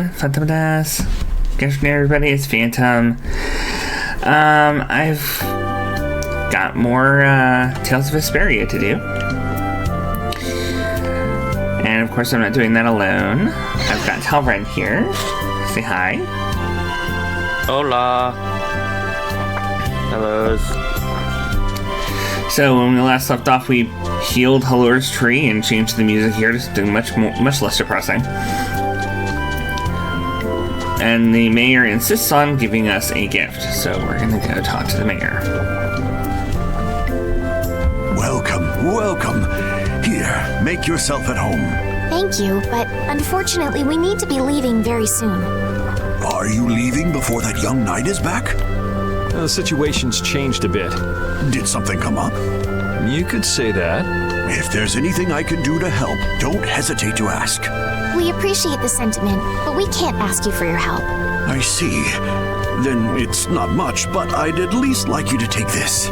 Phantomas. Good afternoon, everybody. It's Phantom. I've got more Tales of Vesperia to do. And of course, I'm not doing that alone. I've got Talren here. Say hi. Hola. Hellos. So when we last left off, we healed Halor's tree and changed the music here to something much less depressing. And the mayor insists on giving us a gift, so we're gonna go talk to the mayor. Welcome. Here, make yourself at home. Thank you, but unfortunately we need to be leaving very soon. Are you leaving before that young knight is back? The situation's changed a bit. Did something come up? You could say that. If there's anything I can do to help, don't hesitate to ask. We appreciate the sentiment, but we can't ask you for your help. I see. Then it's not much, but I'd at least like you to take this.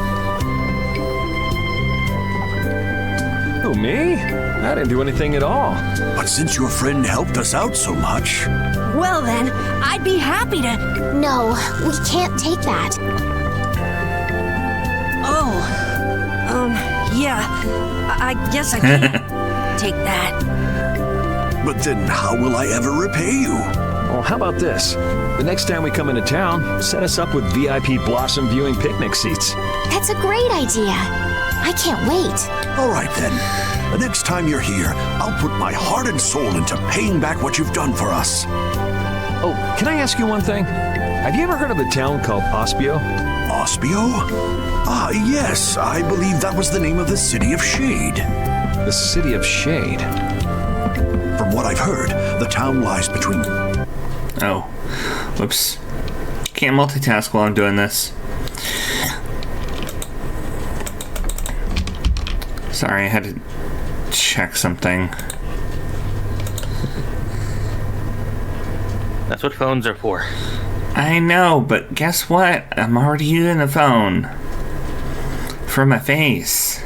Oh, me? I didn't do anything at all. But since your friend helped us out so much... Well then, I'd be happy to... No, we can't take that. Yeah. I guess I can't take that. But then how will I ever repay you? Well, how about this? The next time we come into town, set us up with VIP blossom viewing picnic seats. That's a great idea. I can't wait. All right then. The next time you're here, I'll put my heart and soul into paying back what you've done for us. Oh, can I ask you one thing? Have you ever heard of a town called Ospio? Ospio? Ah, yes. I believe that was the name of the City of Shade. The City of Shade? From what I've heard, the town lies between... Oh. Whoops. Can't multitask while I'm doing this. Sorry, I had to check something. That's what phones are for. I know, but guess what? I'm already using the phone. For my face.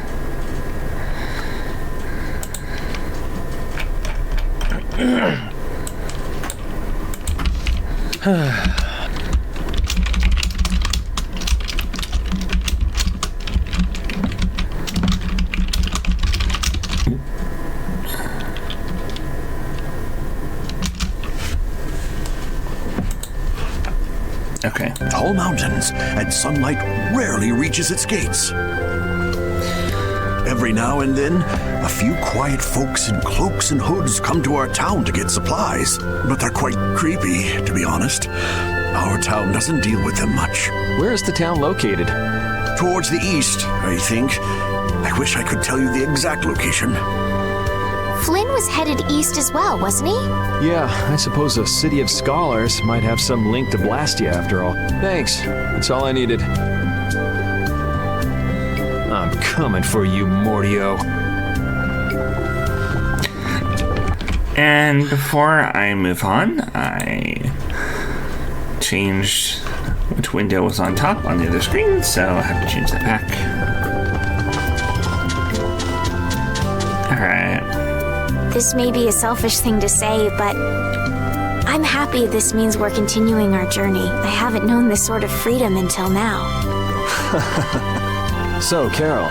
Okay. Tall mountains, and sunlight rarely reaches its gates. Every now and then, a few quiet folks in cloaks and hoods come to our town to get supplies. But they're quite creepy, to be honest. Our town doesn't deal with them much. Where is the town located? Towards the east, I think. I wish I could tell you the exact location. Flynn was headed east as well, wasn't he? Yeah, I suppose a city of scholars might have some link to Blastia after all. Thanks. That's all I needed. I'm coming for you, Mortio. And before I move on, I changed which window was on top on the other screen, so I have to change that back. Alright. This may be a selfish thing to say, but I'm happy this means we're continuing our journey. I haven't known this sort of freedom until now. So, Carol,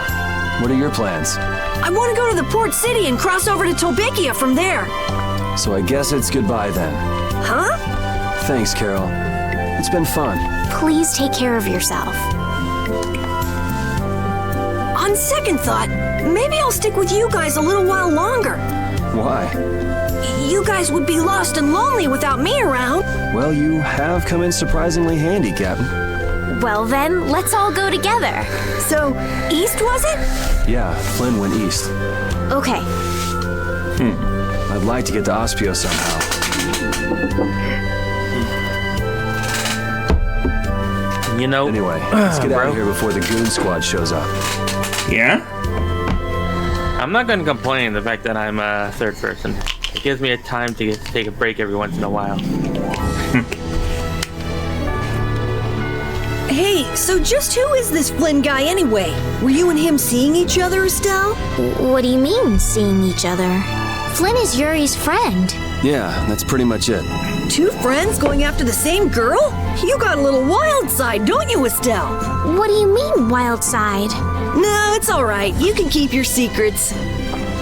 what are your plans? I want to go to the port city and cross over to Tolbekia from there. So I guess it's goodbye then. Huh? Thanks, Carol. It's been fun. Please take care of yourself. On second thought, maybe I'll stick with you guys a little while longer. Why? You guys would be lost and lonely without me around. Well, you have come in surprisingly handy, Captain. Well then, let's all go together. So, east was it? Yeah, Flynn went east. Okay. I'd like to get to Ospio somehow. You know... Anyway, let's get out of here before the goon squad shows up. Yeah? I'm not going to complain the fact that I'm a third person. It gives me a time to get to take a break every once in a while. Hey, so just who is this Flynn guy anyway? Were you and him seeing each other, Estelle? What do you mean, seeing each other? Flynn is Yuri's friend. Yeah, that's pretty much it. 2 friends going after the same girl? You got a little wild side, don't you, Estelle? What do you mean, wild side? No, it's all right. You can keep your secrets.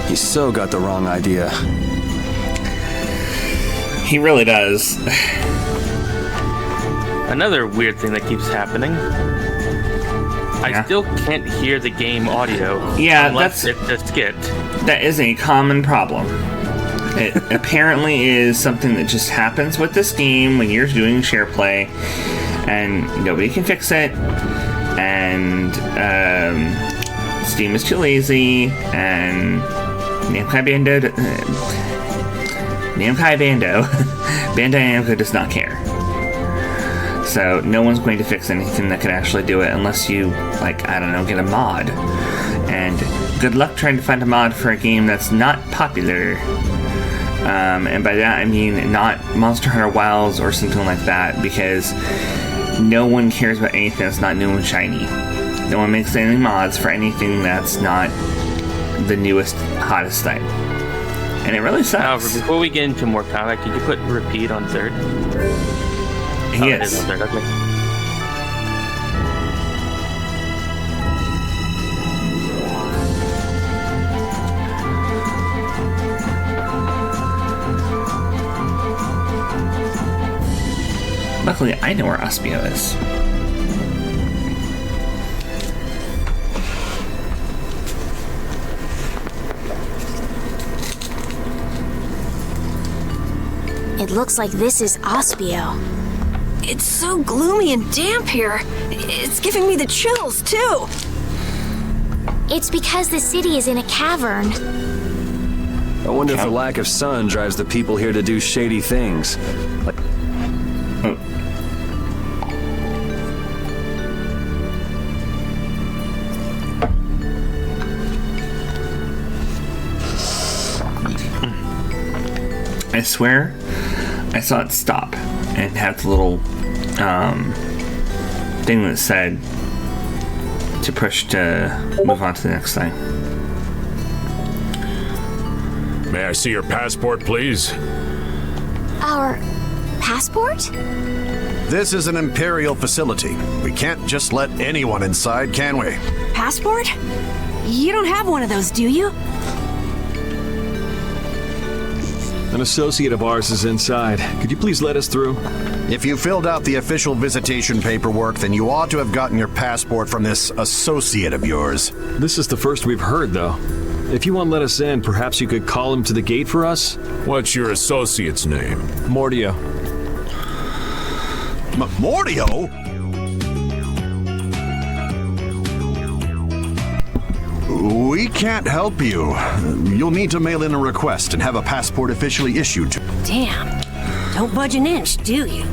He so got the wrong idea. He really does. Another weird thing that keeps happening. I still can't hear the game audio. Yeah, unless it's a skit. That is a common problem. It apparently is something that just happens with this game when you're doing share play, and nobody can fix it, and Steam is too lazy, and Namco Bandai Namco does not care. So no one's going to fix anything that can actually do it unless you, like, I don't know, get a mod. And good luck trying to find a mod for a game that's not popular. And by that I mean not Monster Hunter Wilds or something like that, because no one cares about anything that's not new and shiny. No one makes any mods for anything that's not the newest, hottest thing. And it really sucks. However, before we get into more combat, could you put repeat on third? He It is. is on third, okay. Luckily, I know where Aspio is. It looks like this is Aspio. It's so gloomy and damp here. It's giving me the chills, too. It's because the city is in a cavern. I wonder if the lack of sun drives the people here to do shady things. Like, I swear, I saw it stop and have the little thing that said to push to move on to the next thing. May I see your passport, please? Our passport? This is an Imperial facility. We can't just let anyone inside, can we? Passport? You don't have one of those, do you? An associate of ours is inside. Could you please let us through? If you filled out the official visitation paperwork, then you ought to have gotten your passport from this associate of yours. This is the first we've heard, though. If you won't let us in, perhaps you could call him to the gate for us? What's your associate's name? Mordio. Mordio? We can't help you. You'll need to mail in a request and have a passport officially issued to... Damn. Don't budge an inch, do you?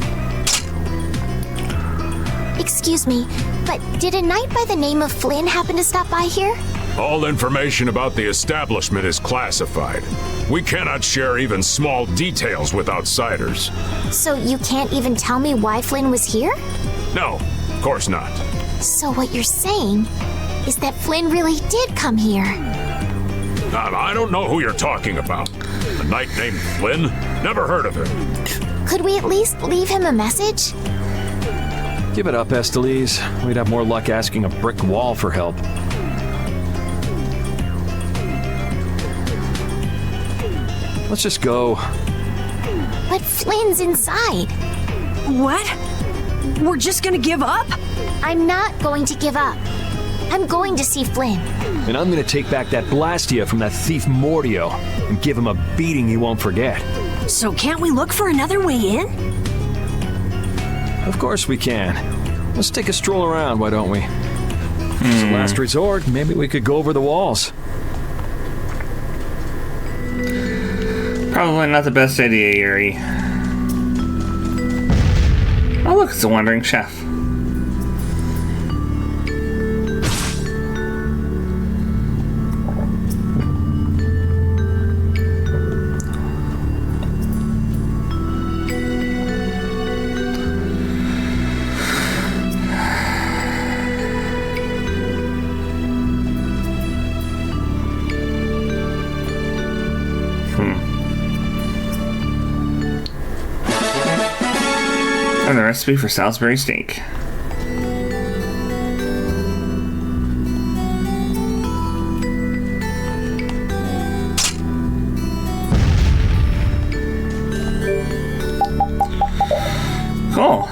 Excuse me, but did a knight by the name of Flynn happen to stop by here? All information about the establishment is classified. We cannot share even small details with outsiders. So you can't even tell me why Flynn was here? No, of course not. So what you're saying is that Flynn really did come here. I don't know who you're talking about. A knight named Flynn? Never heard of him. Could we at least leave him a message? Give it up, Estelise. We'd have more luck asking a brick wall for help. Let's just go. But Flynn's inside. What? We're just gonna give up? I'm not going to give up. I'm going to see Flynn. And I'm gonna take back that Blastia from that thief Mordio and give him a beating he won't forget. So can't we look for another way in? Of course we can. Let's take a stroll around, why don't we? As a last resort, maybe we could go over the walls. Probably not the best idea, Yuri. Oh look, it's a wandering chef. Found a recipe for Salisbury steak. Cool.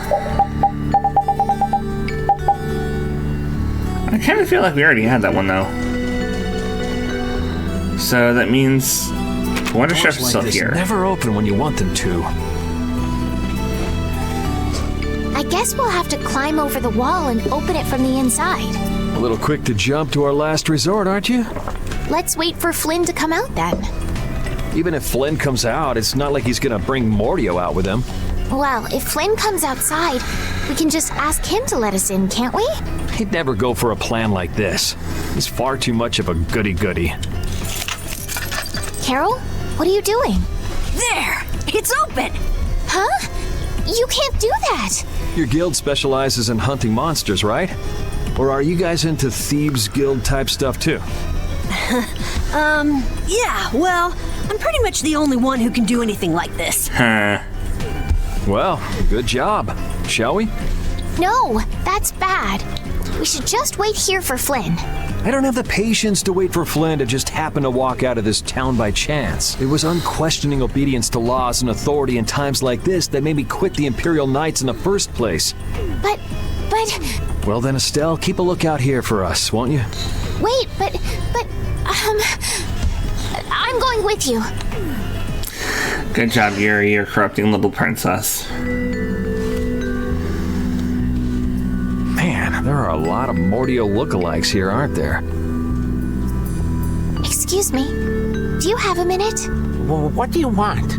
I kind of feel like we already had that one though. So that means Wonder Chef is still here. Never open when you want them to. I guess we'll have to climb over the wall and open it from the inside. A little quick to jump to our last resort, aren't you? Let's wait for Flynn to come out then. Even if Flynn comes out, it's not like he's gonna bring Mordio out with him. Well, if Flynn comes outside, we can just ask him to let us in, can't we? He'd never go for a plan like this. He's far too much of a goody-goody. Carol, what are you doing? There! It's open! Huh? You can't do that! Your guild specializes in hunting monsters, right? Or are you guys into Thieves Guild type stuff too? Yeah, well, I'm pretty much the only one who can do anything like this. Huh. Well, good job. Shall we? No, that's bad. We should just wait here for Flynn. I don't have the patience to wait for Flynn to just happen to walk out of this town by chance. It was unquestioning obedience to laws and authority in times like this that made me quit the Imperial Knights in the first place. But... Well then, Estelle, keep a lookout here for us, won't you? Wait, I'm going with you. Good job, Yuri. You're corrupting little princess. Man, there are a lot of Mordio lookalikes here, aren't there? Excuse me. Do you have a minute? Well, what do you want?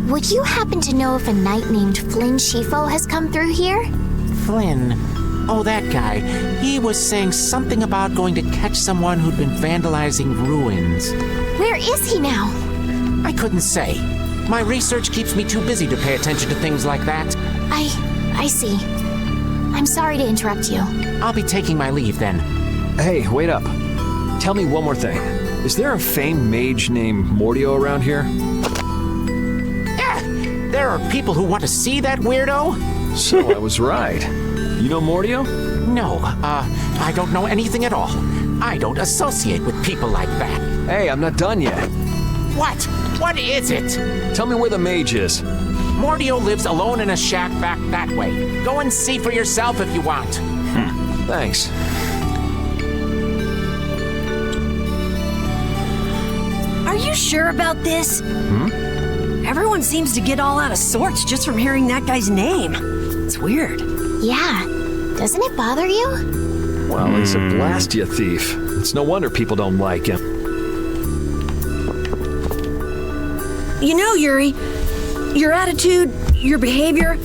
Would you happen to know if a knight named Flynn Shifo has come through here? Flynn? Oh, that guy. He was saying something about going to catch someone who'd been vandalizing ruins. Where is he now? I couldn't say. My research keeps me too busy to pay attention to things like that. I see. I'm sorry to interrupt you. I'll be taking my leave then. Hey, wait up. Tell me one more thing. Is there a famed mage named Mordio around here? There are people who want to see that weirdo? So I was right. You know Mordio? No, I don't know anything at all. I don't associate with people like that. Hey, I'm not done yet. What? What is it? Tell me where the mage is. Mordio lives alone in a shack back that way. Go and see for yourself if you want. Thanks. Are you sure about this? Everyone seems to get all out of sorts just from hearing that guy's name. It's weird. Yeah. Doesn't it bother you? Well, he's a Blastia thief. It's no wonder people don't like him. You know, Yuri, your attitude, your behavior,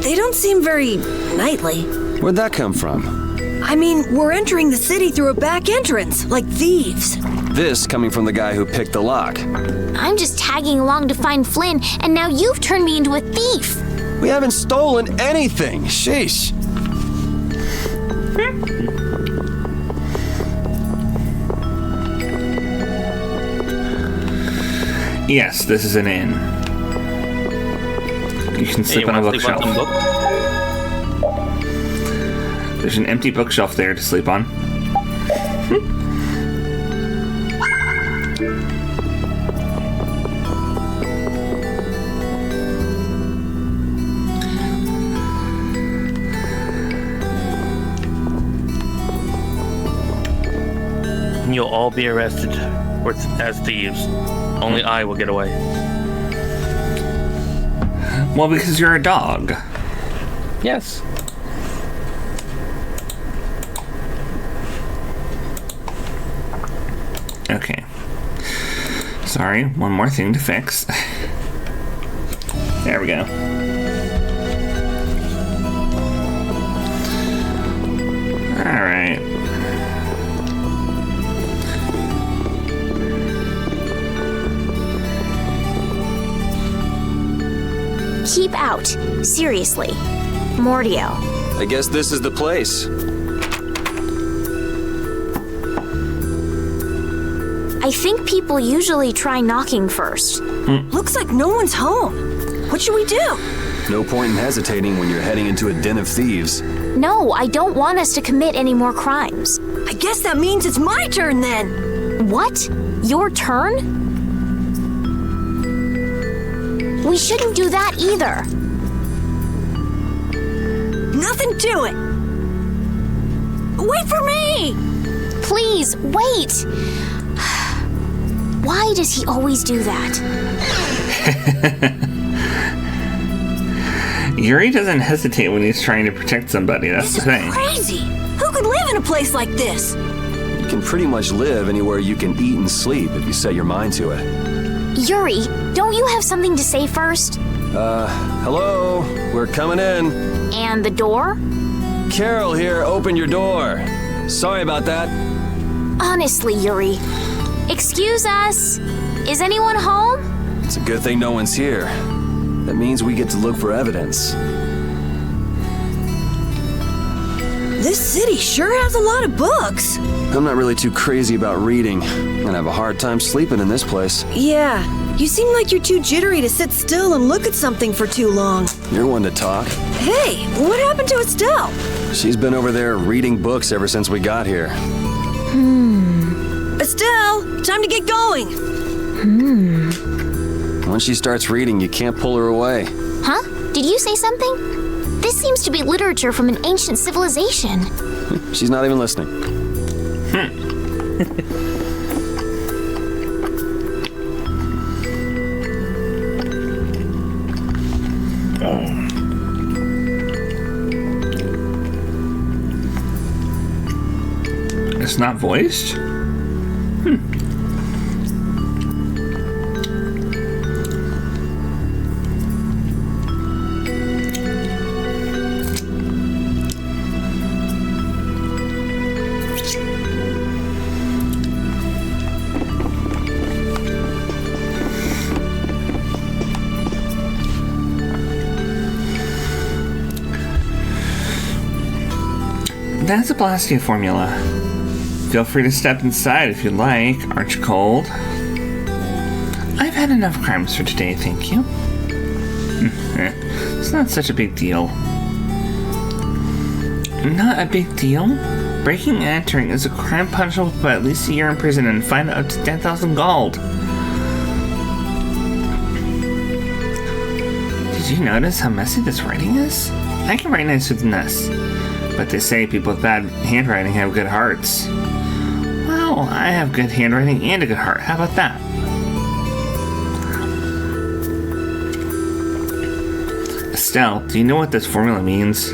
they don't seem very knightly. Where'd that come from? I mean, we're entering the city through a back entrance, like thieves. This coming from the guy who picked the lock. I'm just tagging along to find Flynn, and now you've turned me into a thief. We haven't stolen anything. Sheesh. Yes, this is an inn. You can sleep on a bookshelf. There's an empty bookshelf there to sleep on. You'll all be arrested as thieves. Only I will get away. Well, because you're a dog. Yes. Okay. Sorry, one more thing to fix. There we go. Alright. Keep out. Seriously. Mordio. I guess this is the place. I think people usually try knocking first. Looks like no one's home. What should we do? No point in hesitating when you're heading into a den of thieves. No, I don't want us to commit any more crimes. I guess that means it's my turn then. What? Your turn? We shouldn't do that either. Nothing to it. Wait for me! Please, wait! Why does he always do that? Yuri doesn't hesitate when he's trying to protect somebody, that's This the is thing. crazy! Who could live in a place like this? You can pretty much live anywhere you can eat and sleep if you set your mind to it. Yuri, don't you have something to say first? Hello? We're coming in. And the door? Carol here, open your door. Sorry about that. Honestly, Yuri. Excuse us. Is anyone home? It's a good thing no one's here. That means we get to look for evidence. This city sure has a lot of books. I'm not really too crazy about reading, and I have a hard time sleeping in this place. Yeah, you seem like you're too jittery to sit still and look at something for too long. You're one to talk. Hey, what happened to Estelle? She's been over there reading books ever since we got here. Estelle, time to get going. Once she starts reading, you can't pull her away. Huh? Did you say something? This seems to be literature from an ancient civilization. She's not even listening. It's not voiced? That's a Blastia formula. Feel free to step inside if you'd like. Aren't you cold? I've had enough crimes for today, thank you. It's not such a big deal. Not a big deal? Breaking and entering is a crime punishable by at least a year in prison and fined up to 10,000 gold. Did you notice how messy this writing is? I can write nicer than this. But they say people with bad handwriting have good hearts. Well, I have good handwriting and a good heart. How about that? Estelle, do you know what this formula means?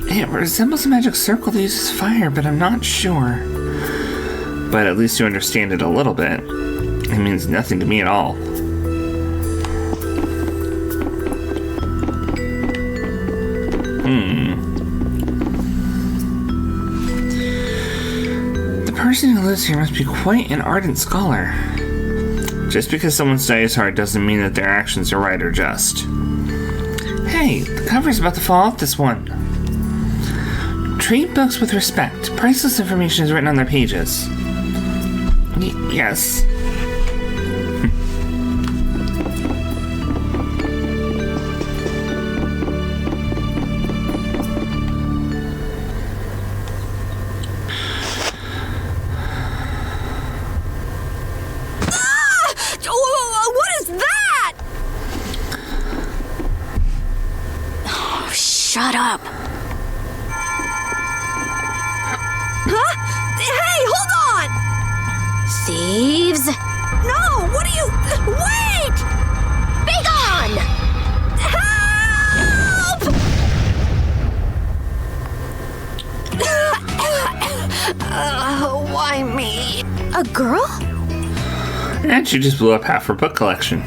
It resembles a magic circle that uses fire, but I'm not sure. But at least you understand it a little bit. It means nothing to me at all. The person who lives here must be quite an ardent scholar. Just because someone studies hard doesn't mean that their actions are right or just. Hey, the cover's about to fall off this one. Treat books with respect. Priceless information is written on their pages. Yes. What is that? Oh, shut up. Huh? Hey, hold on! Thieves? No, what are you... Wait! Be gone! Help! Why me? A girl? And she just blew up half her book collection.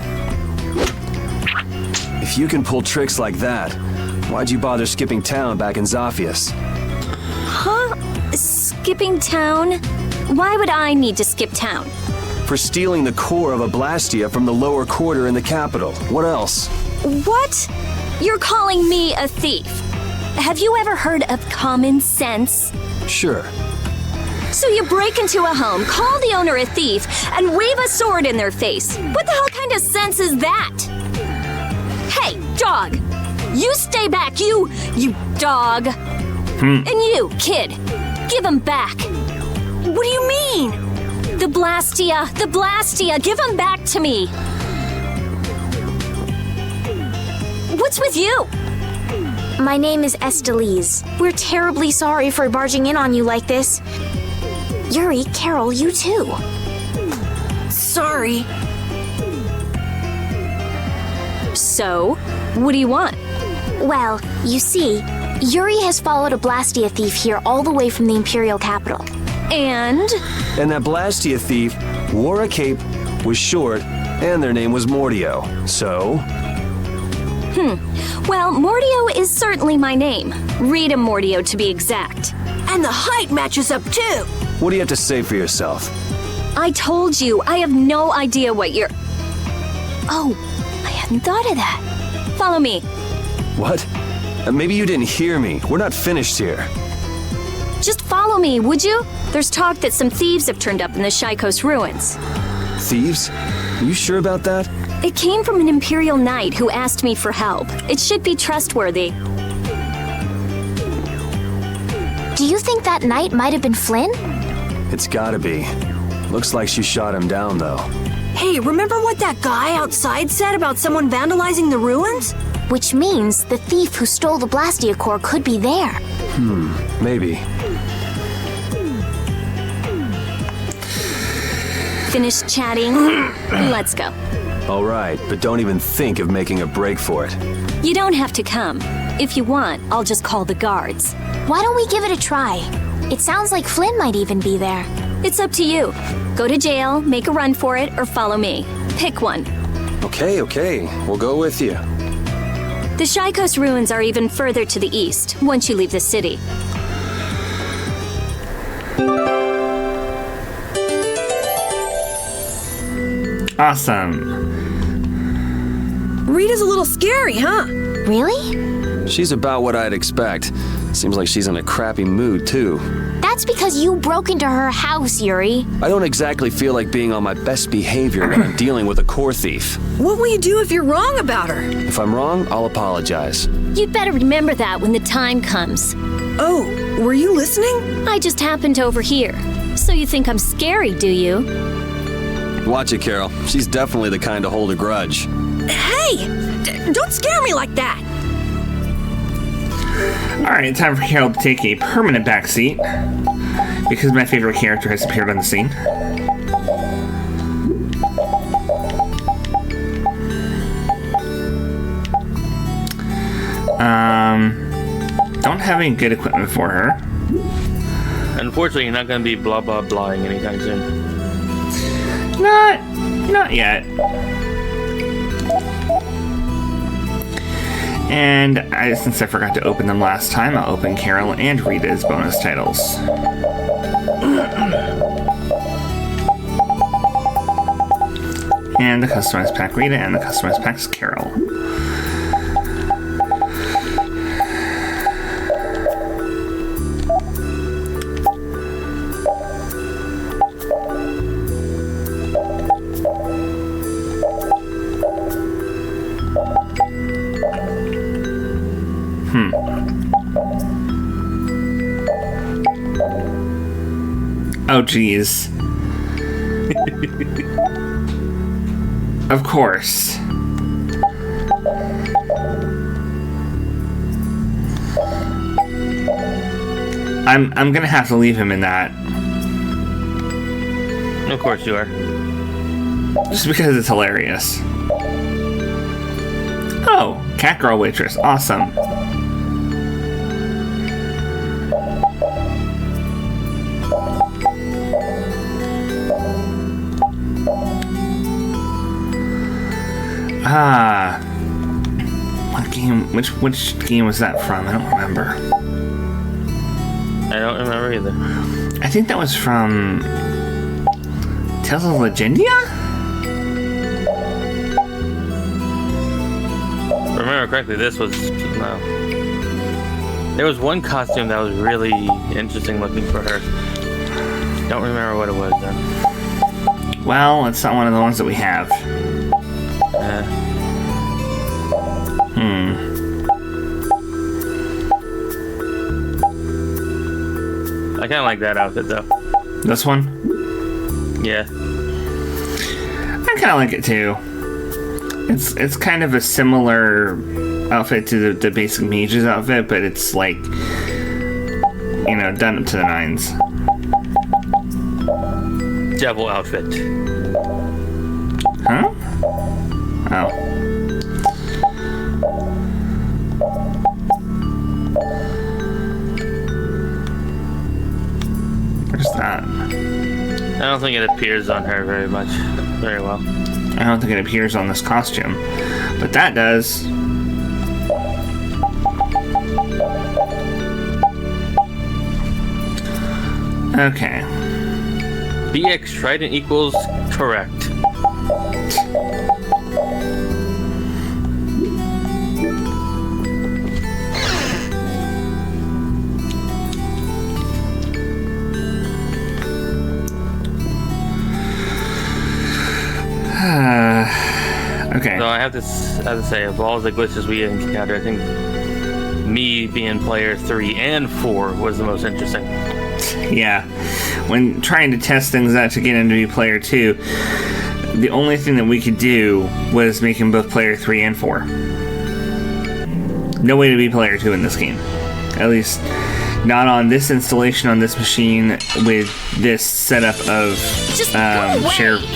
If you can pull tricks like that, why'd you bother skipping town back in Zaphias? Huh? Skipping town? Why would I need to skip town? For stealing the core of a Blastia from the lower quarter in the capital. What else? What? You're calling me a thief? Have you ever heard of common sense? Sure. So you break into a home, call the owner a thief, and wave a sword in their face. What the hell kind of sense is that? Hey, dog! You stay back, you dog. And you, kid, give him back. What do you mean? The Blastia, give him back to me. What's with you? My name is Estelise. We're terribly sorry for barging in on you like this. Yuri, Carol, you too. Sorry. So, what do you want? Well, you see, Yuri has followed a Blastia thief here all the way from the Imperial capital. And that Blastia thief wore a cape, was short, and their name was Mordio. So? Well, Mordio is certainly my name. Rita Mordio, to be exact. And the height matches up too. What do you have to say for yourself? I told you, I have no idea what you're... Oh, I hadn't thought of that. Follow me. What? Maybe you didn't hear me. We're not finished here. Just follow me, would you? There's talk that some thieves have turned up in the Shikos ruins. Thieves? Are you sure about that? It came from an Imperial Knight who asked me for help. It should be trustworthy. Do you think that knight might have been Flynn? It's gotta be. Looks like she shot him down, though. Hey, remember what that guy outside said about someone vandalizing the ruins? Which means the thief who stole the Blastia core could be there. Maybe. Finished chatting? Let's go. All right, but don't even think of making a break for it. You don't have to come. If you want, I'll just call the guards. Why don't we give it a try? It sounds like Flynn might even be there. It's up to you. Go to jail, make a run for it, or follow me. Pick one. Okay. We'll go with you. The Shikos ruins are even further to the east, once you leave the city. Awesome. Rita's a little scary, huh? Really? She's about what I'd expect. Seems like she's in a crappy mood, too. That's because you broke into her house, Yuri. I don't exactly feel like being on my best behavior when I'm dealing with a core thief. What will you do if you're wrong about her? If I'm wrong, I'll apologize. You'd better remember that when the time comes. Oh, were you listening? I just happened to overhear. So you think I'm scary, do you? Watch it, Carol. She's definitely the kind to hold a grudge. Hey! Don't scare me like that! Alright, time for Carol to take a permanent backseat, because my favorite character has appeared on the scene. Don't have any good equipment for her. Unfortunately, you're not going to be blah blah blahing anytime soon. Not yet. And since I forgot to open them last time, I'll open Carol and Rita's bonus titles. And the customized pack Rita and the customized packs Carol. Oh, geez. Of course. I'm gonna have to leave him in that. Of course you are. Just because it's hilarious. Oh, cat girl waitress. Awesome. What game? Which game was that from? I don't remember. I don't remember either. I think that was from Tales of Legendia? If I remember correctly, this was no. There was one costume that was really interesting looking for her. Don't remember what it was though. Well, it's not one of the ones that we have. I kind of like that outfit though. This one? Yeah. I kind of like it too. It's kind of a similar outfit to the basic mage's outfit, but it's like, you know, done up to the nines. Devil outfit. Huh? Oh. Where's that? I don't think it appears on her very well. I don't think it appears on this costume, but that does. Okay. BX Trident equals correct. Okay. So I have to say, of all the glitches we encountered, I think me being player 3 and 4 was the most interesting. Yeah. When trying to test things out to get him to be player 2, the only thing that we could do was make him both player 3 and 4. No way to be player 2 in this game. At least not on this installation on this machine with this setup of sharing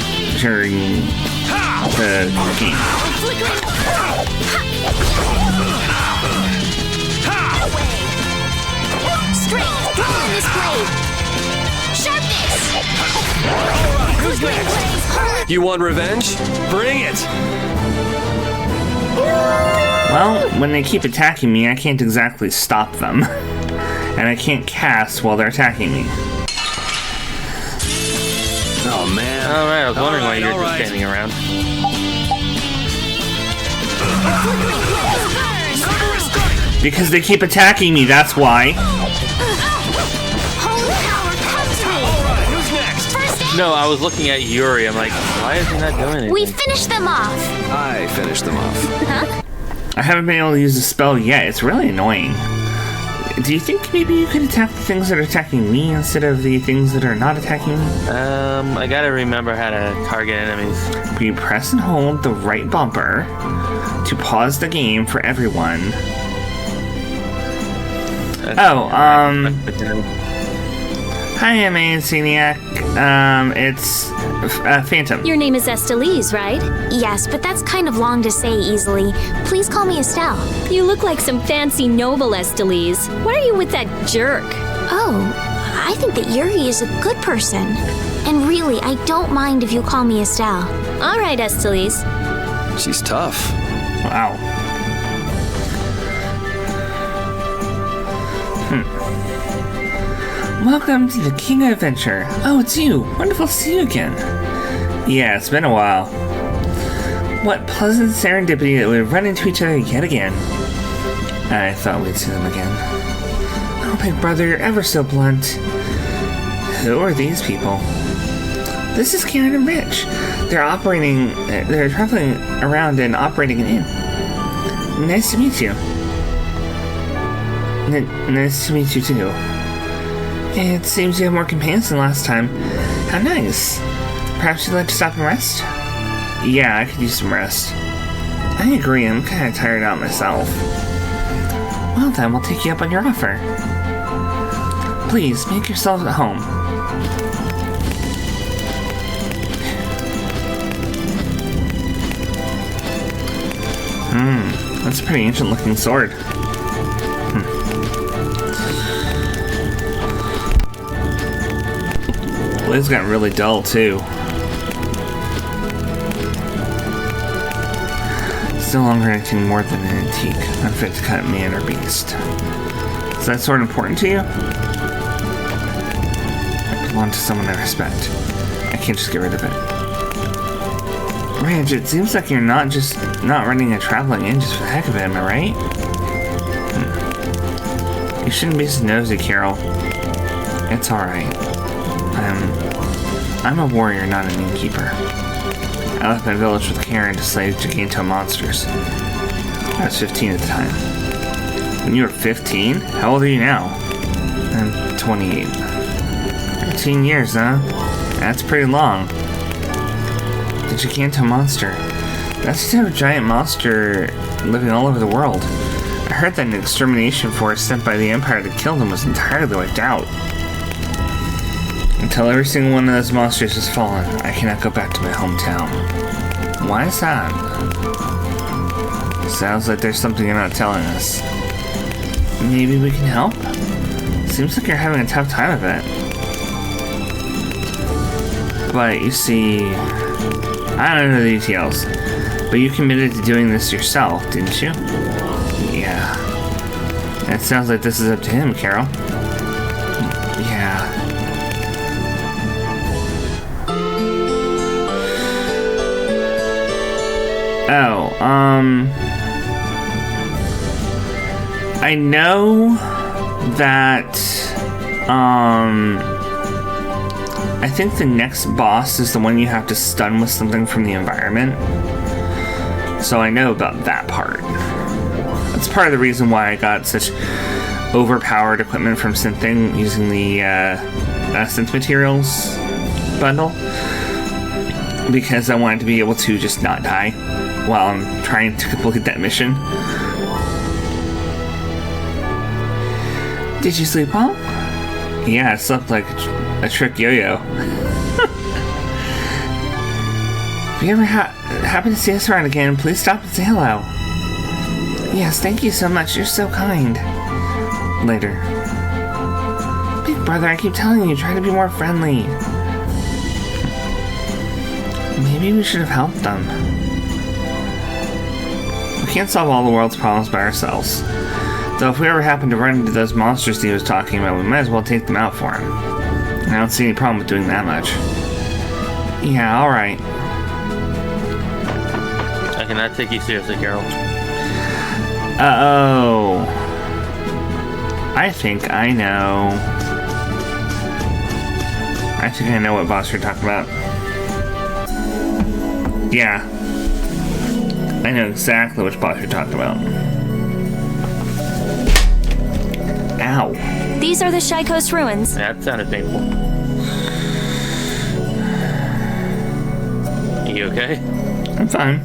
the game. Strength, draw on this blade. Sharpness. Who's next? You want revenge? Bring it! Well, when they keep attacking me, I can't exactly stop them. And I can't cast while they're attacking me. Oh, man. Alright, I was wondering why you were just standing around. Because they keep attacking me, that's why. No, I was looking at Yuri. I'm like, why is he not doing anything? We finished them off. I finished them off. Huh? I haven't been able to use the spell yet. It's really annoying. Do you think maybe you could attack the things that are attacking me instead of the things that are not attacking me? I gotta remember how to target enemies. You press and hold the right bumper to pause the game for everyone. Hi, I'm Insaniac. It's Phantom. Your name is Estelise, right? Yes, but that's kind of long to say easily. Please call me Estelle. You look like some fancy noble, Estelise. Why are you with that jerk? Oh, I think that Yuri is a good person. And really, I don't mind if you call me Estelle. All right, Estelise. She's tough. Wow. Welcome to the King Adventure. Oh, it's you. Wonderful to see you again. Yeah, it's been a while. What pleasant serendipity that we'd run into each other yet again. I thought we'd see them again. Oh, big brother, you're ever so blunt. Who are these people? This is Karen and Rich. They're traveling around and operating an inn. Nice to meet you. Nice to meet you too. It seems you have more companions than last time. How nice. Perhaps you'd like to stop and rest? Yeah, I could use some rest. I agree, I'm kind of tired out myself. Well then, we'll take you up on your offer. Please, make yourselves at home. That's a pretty ancient looking sword. Blade's got really dull too. Still longer anything more than an antique, unfit to cut man or beast. Is that sword important to you? I belong to someone I respect. I can't just get rid of it. Ranch, it seems like you're not running a traveling inn just for the heck of it, am I right? You shouldn't be so nosy, Carol. It's alright. I'm a warrior, not an innkeeper. I left my village with Karen to slave Giganto monsters. I was 15 at the time. When you were 15? How old are you now? I'm 28. 15 years, huh? That's pretty long. The Giganto monster. That's the type of giant monster living all over the world. I heard that an extermination force sent by the Empire to kill them was entirely wiped out. Until every single one of those monsters has fallen, I cannot go back to my hometown. Why is that? Sounds like there's something you're not telling us. Maybe we can help? Seems like you're having a tough time of it. But you see, I don't know the details, but you committed to doing this yourself, didn't you? Yeah. It sounds like this is up to him, Carol. Yeah. Oh, I know that, I think the next boss is the one you have to stun with something from the environment. So I know about that part. That's part of the reason why I got such overpowered equipment from Synthing using the Synth Materials bundle. Because I wanted to be able to just not die while I'm trying to complete that mission. Did you sleep well? Yeah, I slept like a trick yo-yo. If you ever happen to see us around again, please stop and say hello. Yes, thank you so much. You're so kind. Later. Big brother, I keep telling you, try to be more friendly. Maybe we should have helped them. We can't solve all the world's problems by ourselves. Though if we ever happen to run into those monsters he was talking about, we might as well take them out for him. I don't see any problem with doing that much. Yeah, alright. I cannot take you seriously, Carol. Uh-oh. I think I know. I think I know what boss you're talking about. Yeah. I know exactly which boss you're talking about. Ow. These are the Shy Coast ruins. That sounded painful. Are you okay? I'm fine.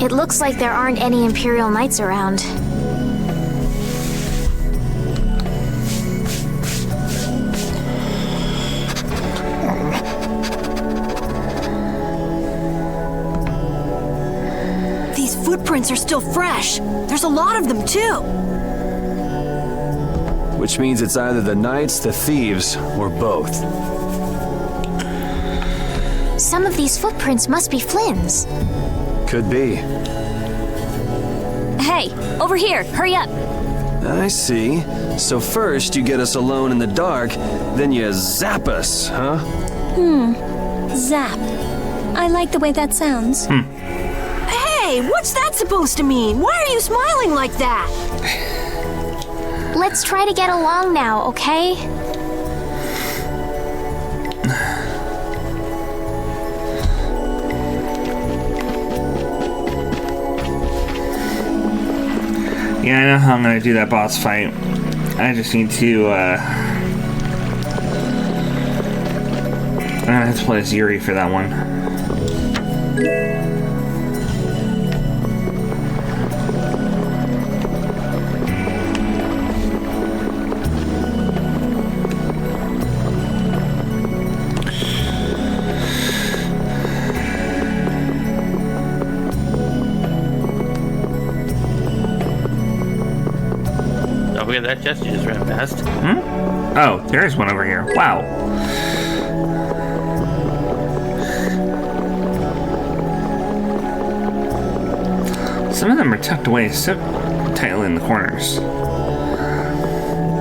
It looks like there aren't any Imperial Knights around. These footprints are still fresh. There's a lot of them, too. Which means it's either the knights, the thieves, or both. Some of these footprints must be Flynn's. Could be. Hey, over here, hurry up. I see. So first you get us alone in the dark, then you zap us, huh? Zap. I like the way that sounds. Hey, what's that supposed to mean? Why are you smiling like that? Let's try to get along now, okay? Yeah, I know how I'm gonna do that boss fight. I just need to, I'm gonna have to play as Yuri for that one. Look at that chest you just ran past. Oh, there's one over here. Wow. Some of them are tucked away so tightly in the corners.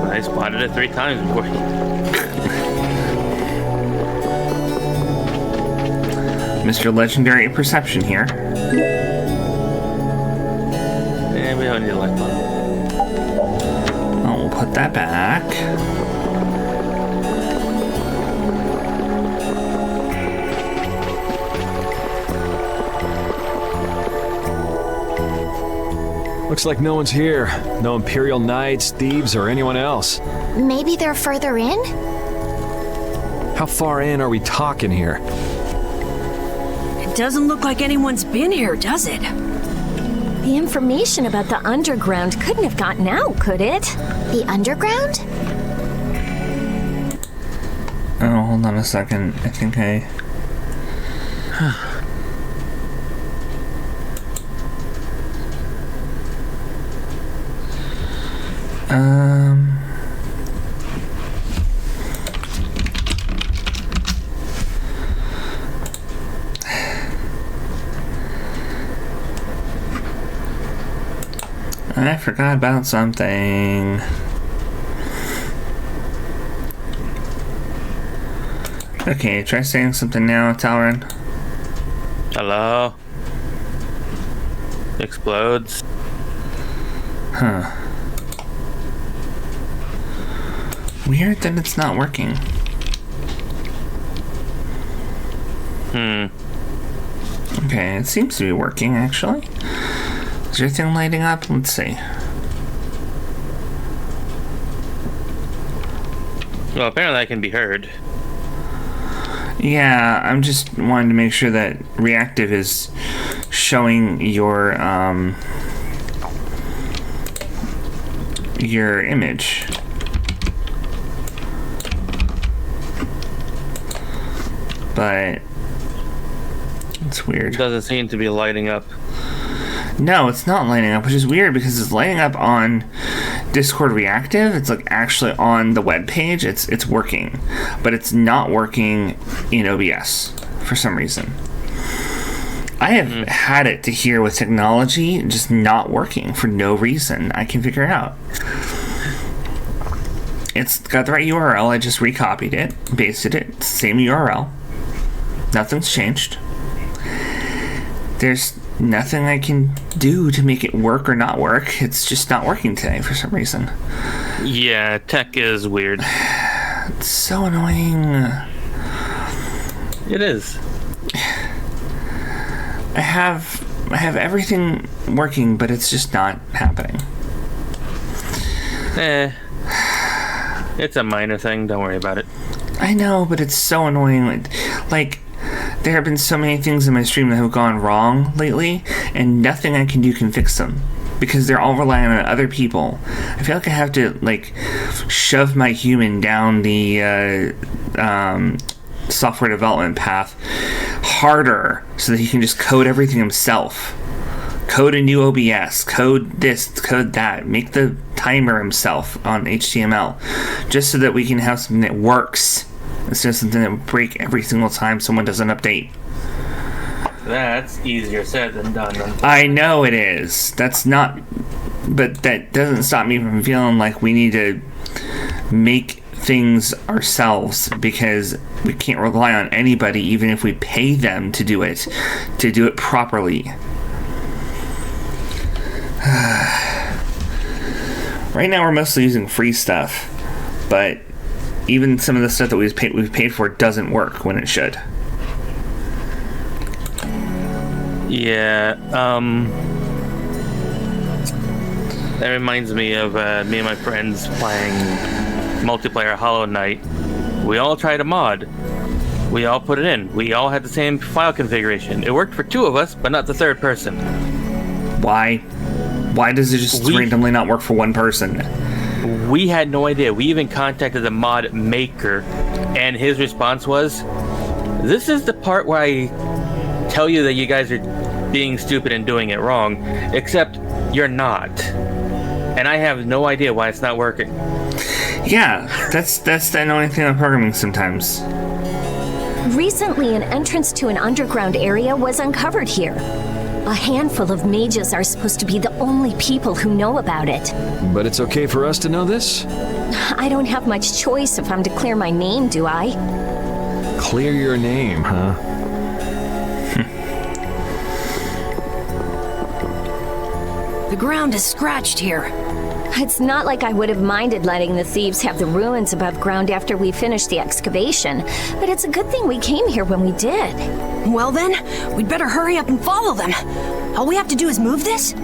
I spotted it 3 times before. Mr. Legendary Perception here. And we don't need a light bulb. Oh, we'll put that back. Looks like no one's here. No Imperial Knights, thieves, or anyone else. Maybe they're further in? How far in are we talking here? It doesn't look like anyone's been here, does it? The information about the underground couldn't have gotten out, could it? The underground? Oh, hold on a second. I think I... I forgot about something. Okay, try saying something now, Talren. Hello? Explodes. Huh. Weird that it's not working. Okay, it seems to be working, actually. Is everything lighting up? Let's see. Well, apparently I can be heard. Yeah, I'm just wanting to make sure that reactive is showing your image. But it's weird. It doesn't seem to be lighting up. No, it's not lighting up, which is weird because it's lighting up on Discord Reactive. It's like actually on the web page. It's working, but it's not working in OBS for some reason. I have had it to here with technology just not working for no reason I can figure out. It's got the right URL. I just recopied it, pasted it, same URL. Nothing's changed. There's nothing I can do to make it work or not work. It's just not working today for some reason. Yeah, tech is weird. It's so annoying. It is. I have everything working, but it's just not happening. It's a minor thing. Don't worry about it. I know, but it's so annoying. Like, there have been so many things in my stream that have gone wrong lately, and nothing I can do can fix them because they're all relying on other people. I feel like I have to like shove my human down the software development path harder so that he can just code everything himself. Code a new OBS, code this, code that, make the timer himself on HTML, just so that we can have something that works instead of something that will break every single time someone does an update. That's easier said than done. I know it is. That's not, but that doesn't stop me from feeling like we need to make things ourselves because we can't rely on anybody, even if we pay them to do it properly. Right now we're mostly using free stuff, but even some of the stuff that we've paid for doesn't work when it should. Yeah, that reminds me of me and my friends playing multiplayer Hollow Knight. We all tried a mod. We all put it in. We all had the same file configuration. It worked for two of us, but not the third person. Why? Why does it just randomly not work for one person? We had no idea. We even contacted the mod maker, and his response was, "This is the part where I tell you that you guys are being stupid and doing it wrong, except you're not. And I have no idea why it's not working." Yeah, that's the annoying thing about programming sometimes. Recently, an entrance to an underground area was uncovered here. A handful of mages are supposed to be the only people who know about it. But it's okay for us to know this? I don't have much choice if I'm to clear my name, do I? Clear your name, huh? The ground is scratched here. It's not like I would have minded letting the thieves have the ruins above ground after we finished the excavation, but it's a good thing we came here when we did. Well then, we'd better hurry up and follow them. All we have to do is move this?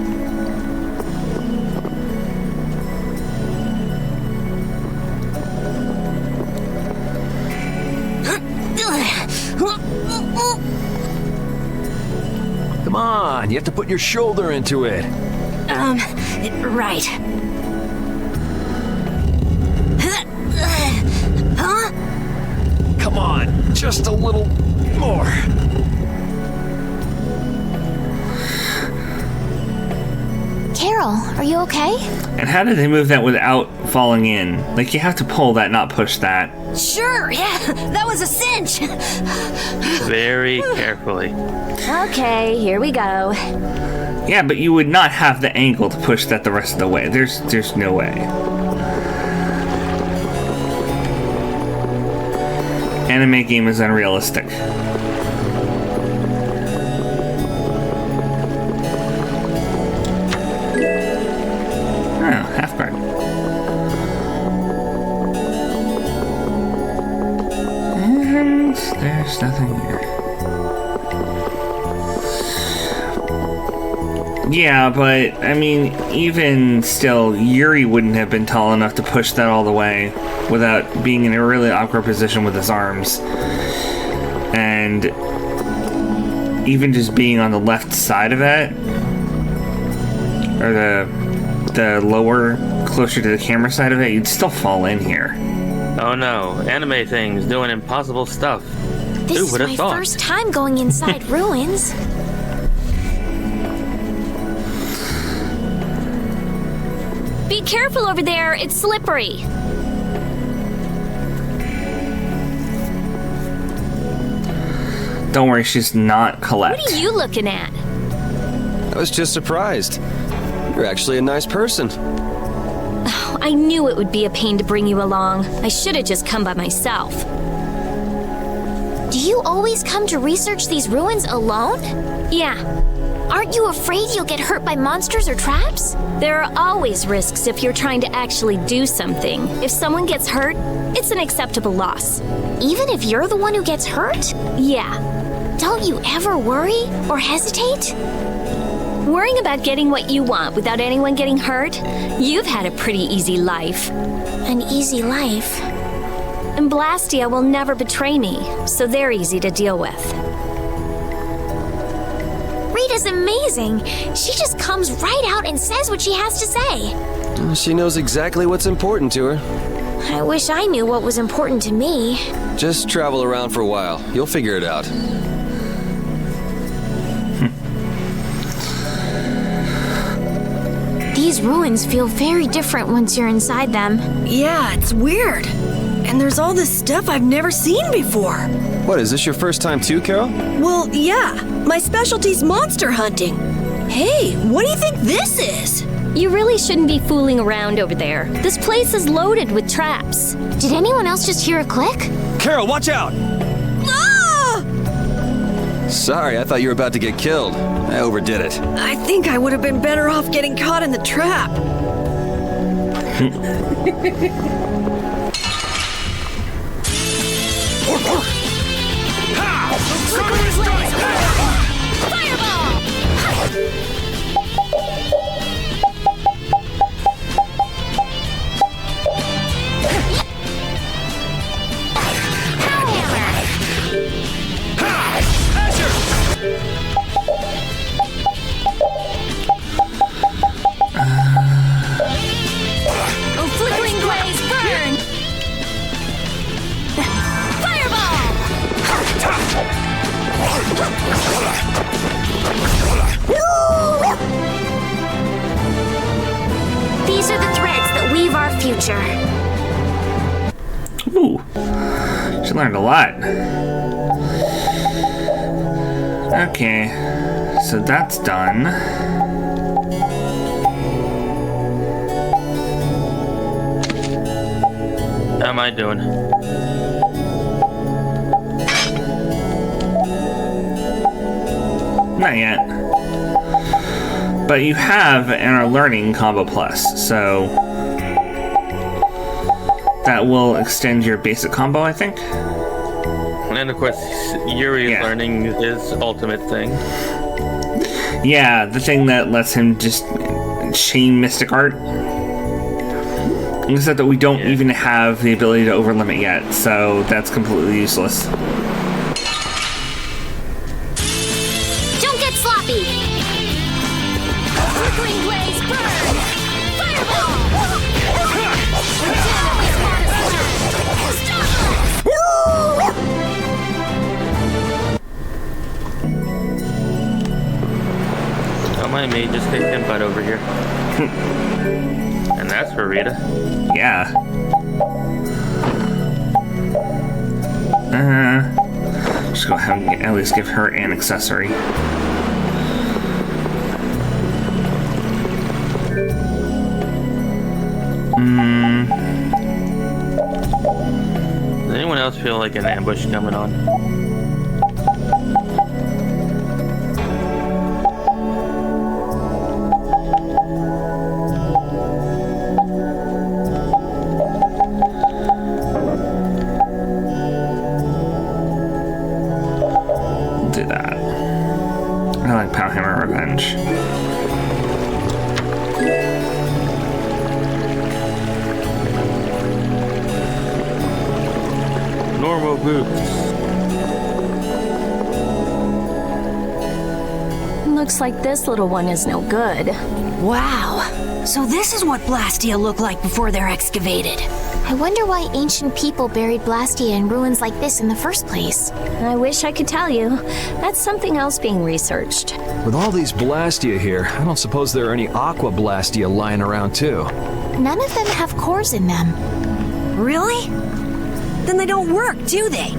Come on, you have to put your shoulder into it. Right. Huh? Come on, just a little more. Carol, are you okay? And how did they move that without falling in? Like, you have to pull that, not push that. Sure, yeah, that was a cinch. Very carefully. Okay, here we go. Yeah, but you would not have the angle to push that the rest of the way. There's no way. Anime game is unrealistic. Oh, half guard. And there's nothing here. Yeah, but, I mean, even still, Yuri wouldn't have been tall enough to push that all the way without being in a really awkward position with his arms. And even just being on the left side of it, or the lower, closer to the camera side of it, you'd still fall in here. Oh no, anime things doing impossible stuff. This is my first time going inside ruins. Be careful over there, it's slippery. Don't worry, she's not Colette. What are you looking at? I was just surprised. You're actually a nice person. Oh, I knew it would be a pain to bring you along. I should have just come by myself. Do you always come to research these ruins alone? Yeah. Aren't you afraid you'll get hurt by monsters or traps? There are always risks if you're trying to actually do something. If someone gets hurt, it's an acceptable loss. Even if you're the one who gets hurt? Yeah. Don't you ever worry or hesitate? Worrying about getting what you want without anyone getting hurt? You've had a pretty easy life. An easy life? And Blastia will never betray me, so they're easy to deal with. Rita's amazing. She just comes right out and says what she has to say. She knows exactly what's important to her. I wish I knew what was important to me. Just travel around for a while. You'll figure it out. These ruins feel very different once you're inside them. Yeah, it's weird. And there's all this stuff I've never seen before. What, is this your first time too, Carol? Well, yeah. My specialty's monster hunting. Hey, what do you think this is? You really shouldn't be fooling around over there. This place is loaded with traps. Did anyone else just hear a click? Carol, watch out! Ah! Sorry, I thought you were about to get killed. I overdid it. I think I would have been better off getting caught in the trap. Flickering blaze, burn! Fireball! These are the threads that weave our future. Ooh, she learned a lot. Okay, so that's done. How am I doing? Not yet. But you have and are learning Combo Plus, so that will extend your basic combo, I think. And of course, Yuri is learning his ultimate thing. Yeah, the thing that lets him just chain Mystic Art. Except that we don't even have the ability to overlimit yet, so that's completely useless. Don't get sloppy! Flickering blaze, burn! Fireball! Oh, my mate just kicked him butt over here. And that's for Rita. Yeah. Just go ahead and at least give her an accessory. Does anyone else feel like an ambush coming on? Revenge. Normal boots. Looks like this little one is no good. Wow. So this is what Blastia looked like before they're excavated. I wonder why ancient people buried Blastia in ruins like this in the first place. I wish I could tell you. That's something else being researched. With all these Blastia here, I don't suppose there are any Aqua Blastia lying around too. None of them have cores in them. Really? Then they don't work, do they?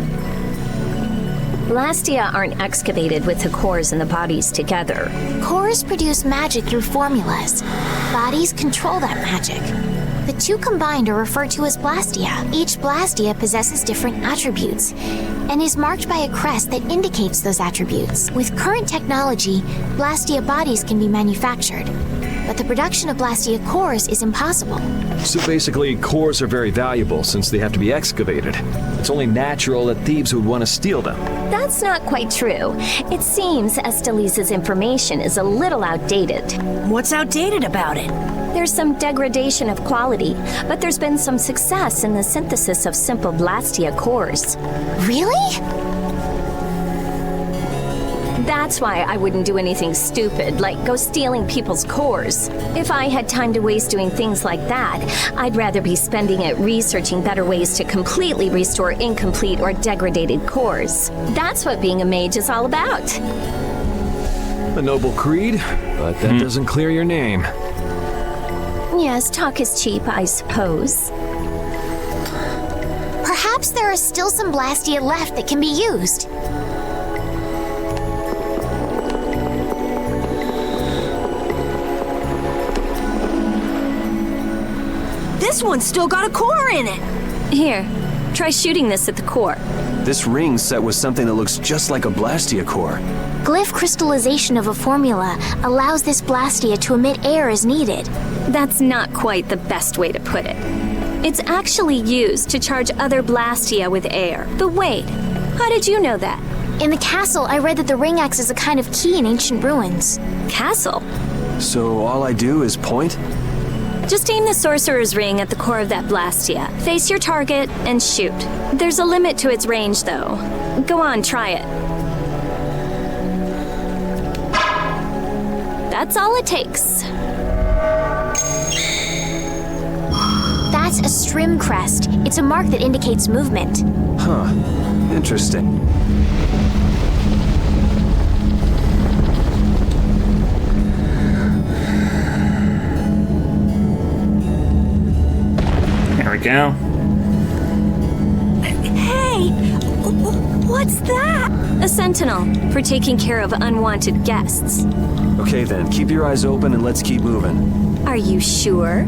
Blastia aren't excavated with the cores and the bodies together. Cores produce magic through formulas. Bodies control that magic. The two combined are referred to as Blastia. Each Blastia possesses different attributes and is marked by a crest that indicates those attributes. With current technology, Blastia bodies can be manufactured, but the production of Blastia cores is impossible. So basically, cores are very valuable since they have to be excavated. It's only natural that thieves would want to steal them. That's not quite true. It seems Estelisa's information is a little outdated. What's outdated about it? There's some degradation of quality, but there's been some success in the synthesis of simple Blastia cores. Really? That's why I wouldn't do anything stupid, like go stealing people's cores. If I had time to waste doing things like that, I'd rather be spending it researching better ways to completely restore incomplete or degraded cores. That's what being a mage is all about. A noble creed, but that doesn't clear your name. Yes, talk is cheap, I suppose. Perhaps there are still some Blastia left that can be used. This one's still got a core in it. Here, try shooting this at the core. This ring set with something that looks just like a Blastia core. Glyph crystallization of a formula allows this Blastia to emit air as needed. That's not quite the best way to put it. It's actually used to charge other Blastia with air. But wait, how did you know that? In the castle, I read that the ring acts as a kind of key in ancient ruins. Castle? So all I do is point? Just aim the sorcerer's ring at the core of that Blastia. Face your target and shoot. There's a limit to its range, though. Go on, try it. That's all it takes. That's a Strim crest. It's a mark that indicates movement. Huh. Interesting. There we go. Hey! What's that? A sentinel for taking care of unwanted guests. Okay then, keep your eyes open and let's keep moving. Are you sure?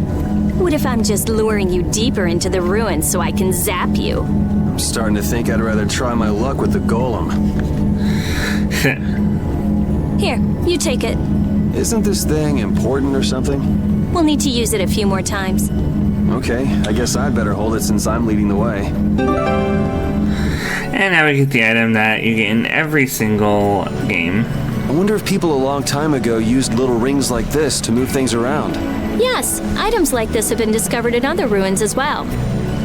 What if I'm just luring you deeper into the ruins so I can zap you? I'm starting to think I'd rather try my luck with the golem. Here, you take it. Isn't this thing important or something? We'll need to use it a few more times. Okay, I guess I'd better hold it since I'm leading the way. And now we get the item that you get in every single game. I wonder if people a long time ago used little rings like this to move things around. Yes, items like this have been discovered in other ruins as well.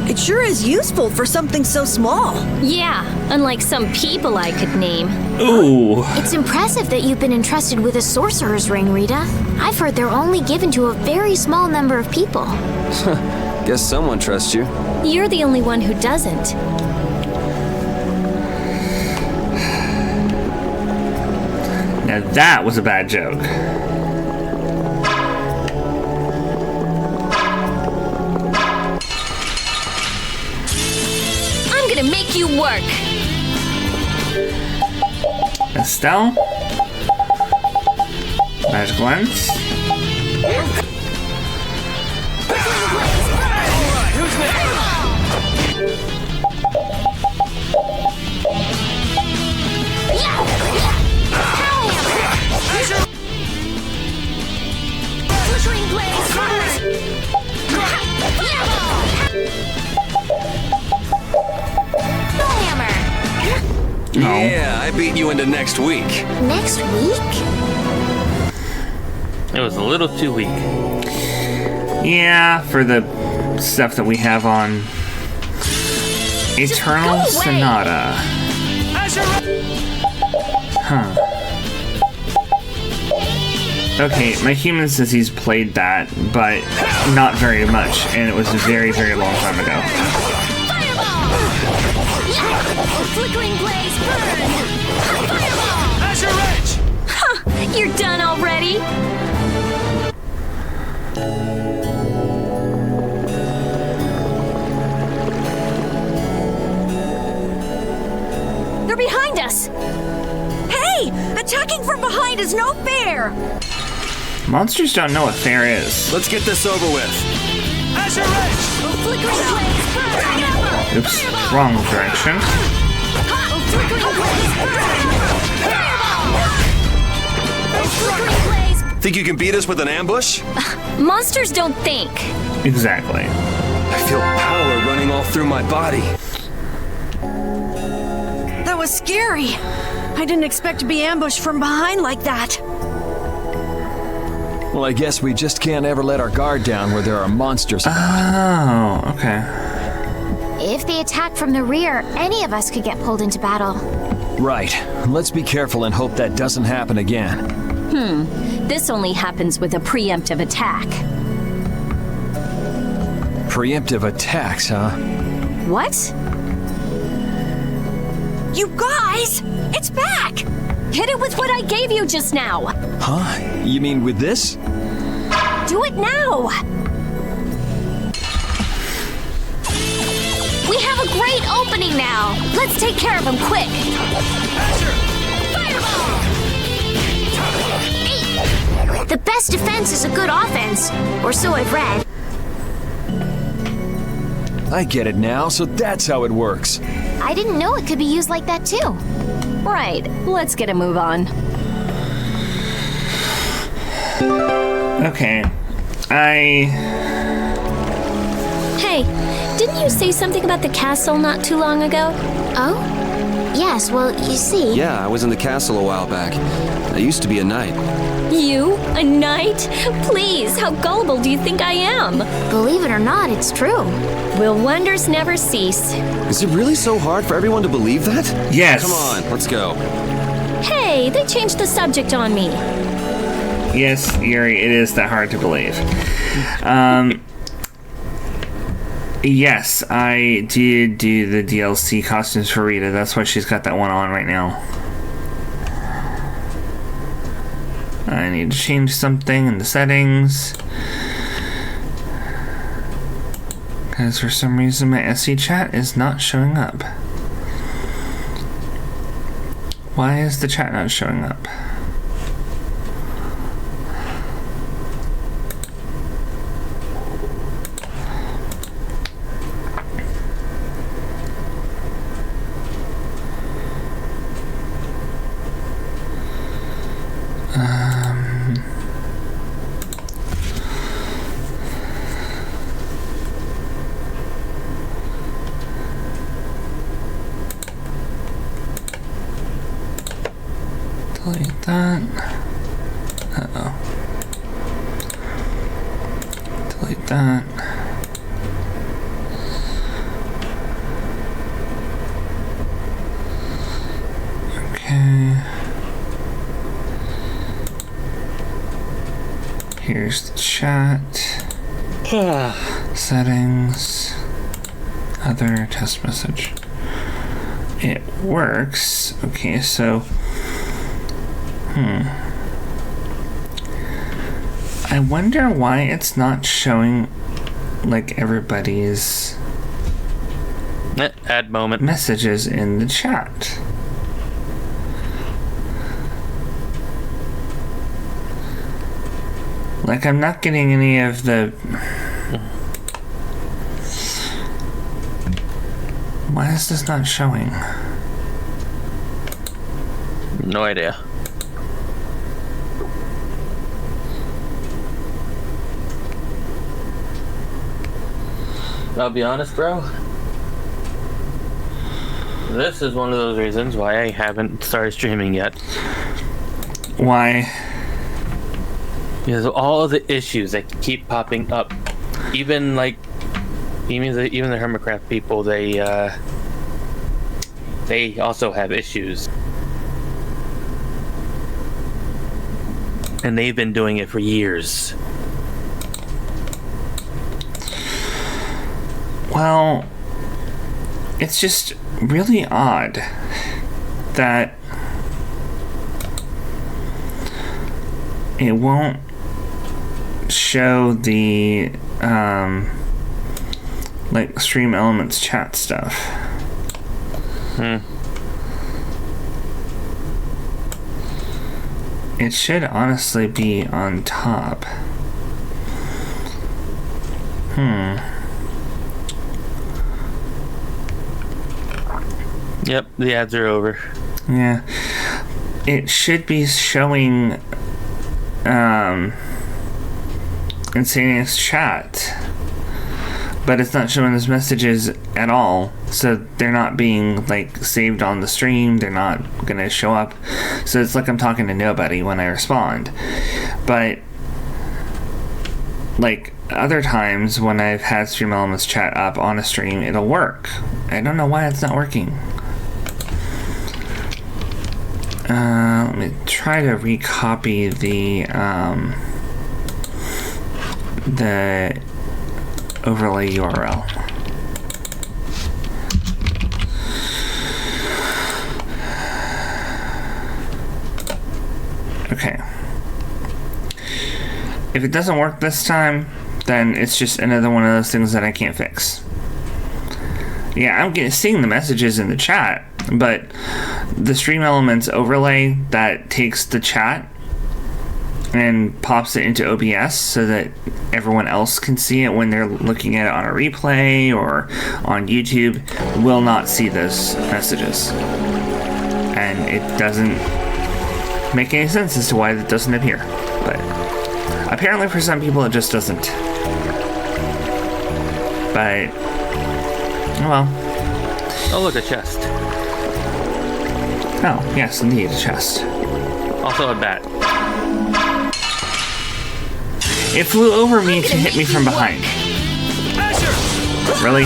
It sure is useful for something so small. Yeah, unlike some people I could name. Ooh. It's impressive that you've been entrusted with a sorcerer's ring, Rita. I've heard they're only given to a very small number of people. Guess someone trusts you. You're the only one who doesn't. Now that was a bad joke. I'm gonna make you work. Estelle? Magic lens? Yeah, I beat you into next week. Next week? It was a little too weak. Yeah, for the stuff that we have on Eternal Sonata. Huh. Okay, my human says he's played that, but not very much, and it was a very, very long time ago. Flickering blaze, burn! Fireball! Azure Edge! Huh, you're done already? They're behind us! Hey! Attacking from behind is no fair! Monsters don't know what fair is. Let's get this over with. Azure Edge! Flickering blaze, burn! Oops, wrong direction. Think you can beat us with an ambush? Monsters don't think. Exactly. I feel power running all through my body. That was scary. I didn't expect to be ambushed from behind like that. Well, I guess we just can't ever let our guard down where there are monsters. Oh, okay. If they attack from the rear, any of us could get pulled into battle. Right. Let's be careful and hope that doesn't happen again. This only happens with a preemptive attack. Preemptive attacks, huh? What? You guys! It's back! Hit it with what I gave you just now! Huh? You mean with this? Do it now! We have a great opening now! Let's take care of him quick! Fireball! The best defense is a good offense, or so I've read. I get it now, so that's how it works. I didn't know it could be used like that too. Right, let's get a move on. Okay. Hey, didn't you say something about the castle not too long ago? Oh? Yes, well, you see... Yeah, I was in the castle a while back. I used to be a knight. You? A knight? Please, how gullible do you think I am? Believe it or not, it's true. Will wonders never cease? Is it really so hard for everyone to believe that? Yes. Come on, let's go. Hey, they changed the subject on me. Yes, Yuri, it is that hard to believe. Yes, I did do the DLC costumes for Rita. That's why she's got that one on right now. I need to change something in the settings. Because for some reason my SC chat is not showing up. Why is the chat not showing up? Delete that. Uh-oh. delete that. Okay. Here's the chat. Settings. Other test message. It works. Okay, so I wonder why it's not showing like everybody's add moment messages in the chat. Like I'm not getting any of the. Why is this not showing? No idea. I'll be honest, bro. This is one of those reasons why I haven't started streaming yet. Why? Because of all the issues that keep popping up. Even the Hermitcraft people, they also have issues. And they've been doing it for years. Well, it's just really odd that it won't show the like Stream Elements chat stuff. It should honestly be on top. Yep, the ads are over. Yeah. It should be showing Insanious chat, but it's not showing those messages at all, so they're not being like saved on the stream. They're not gonna show up, so it's like I'm talking to nobody when I respond. But like other times when I've had Stream Elements chat up on a stream, it'll work. I don't know why it's not working. Let me try to recopy the overlay URL. Okay. If it doesn't work this time, then it's just another one of those things that I can't fix. Yeah, I'm seeing the messages in the chat, but the Stream Elements overlay that takes the chat and pops it into OBS so that everyone else can see it when they're looking at it on a replay or on YouTube will not see those messages. And it doesn't make any sense as to why it doesn't appear. But apparently for some people it just doesn't. But, well. Oh, look, a chest. Oh, yes, indeed, a chest. Also a bat. It flew over me to hit me from behind. Really?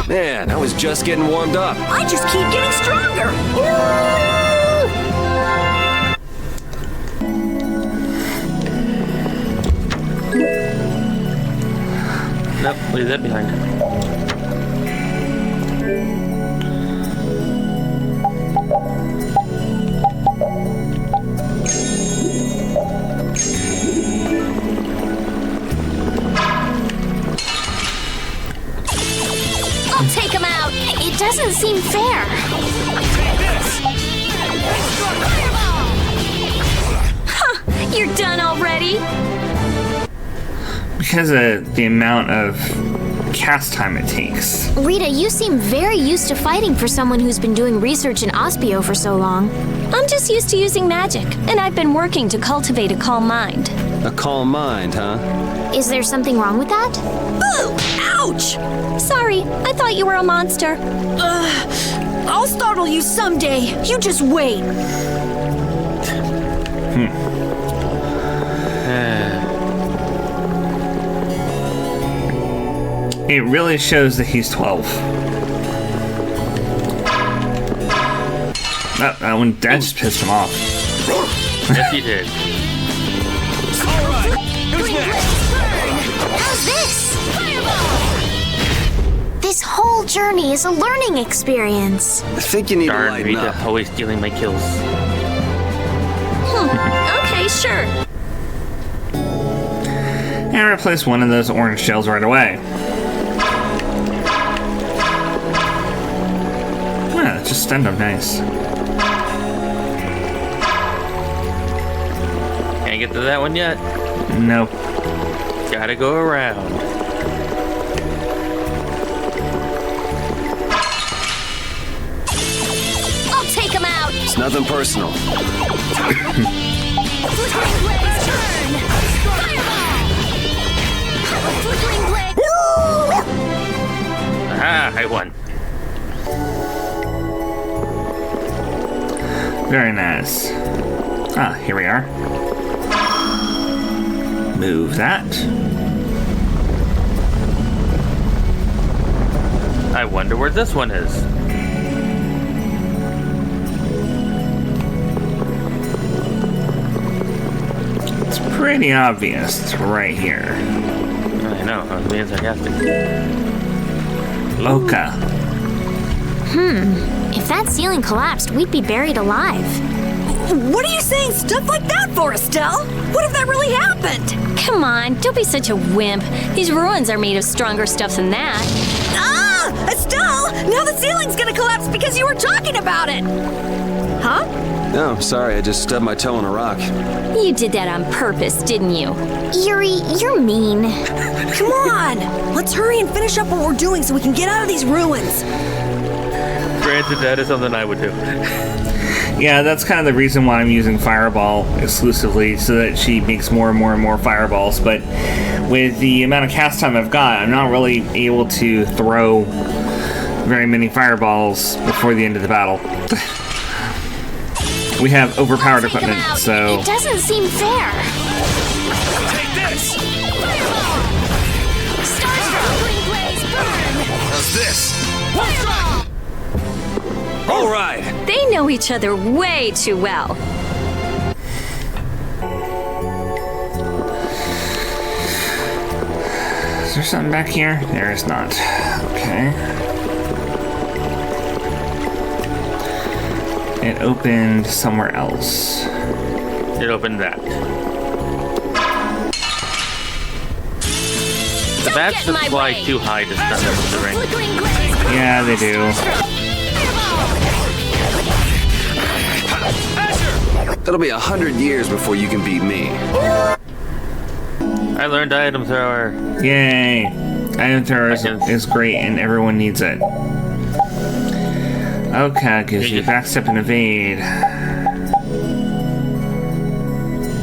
Man, I was just getting warmed up. I just keep getting stronger. Nope, leave that behind. I'll take him out. It doesn't seem fair. Huh, you're done already? Because of the amount of cast time it takes. Rita, you seem very used to fighting for someone who's been doing research in Ospio for so long. I'm just used to using magic, and I've been working to cultivate a calm mind. A calm mind, huh? Is there something wrong with that? Ooh, ouch! Sorry, I thought you were a monster. I'll startle you someday. You just wait. It really shows that he's 12. That one just pissed him off. Yes, he did. How's this? This whole journey is a learning experience. I think you need to Darn lighten Rita, up. always stealing my kills. Okay, sure. And replace one of those orange shells right away. Yeah, just stunned him nice. Can't get to that one yet. Nope. Gotta go around. I'll take him out. It's nothing personal. Flickering blaze, turn. Fireball. Flickering blaze. Ah, I won. Very nice. Ah, here we are. Move that. I wonder where this one is. It's pretty obvious. It's right here. I know, I was being sarcastic. Loka. If that ceiling collapsed, we'd be buried alive. What are you saying stuff like that for, Estelle? What if that really happened? Come on, don't be such a wimp. These ruins are made of stronger stuff than that. Ah! Estelle! Now the ceiling's gonna collapse because you were talking about it! Huh? No, sorry, I just stubbed my toe on a rock. You did that on purpose, didn't you? Yuri, you're mean. Come on! Let's hurry and finish up what we're doing so we can get out of these ruins. Granted, that is something I would do. Yeah, that's kind of the reason why I'm using Fireball exclusively, so that she makes more and more and more Fireballs. But with the amount of cast time I've got, I'm not really able to throw very many Fireballs before the end of the battle. We have overpowered Take him equipment, out. so... It doesn't seem fair. Take this! Fireball. Starstruck. Green blaze, burn. How's this? Fireball. All right. They know each other way too well. Is there something back here? There is not. Okay. It opened somewhere else. It opened that. The bats get in my fly way. too high to stun them with the ring. Flickering blaze. Yeah, they do. It'll be 100 years before you can beat me. I learned item thrower. Yay! Item thrower is great and everyone needs it. Okay, gives you backstep and evade.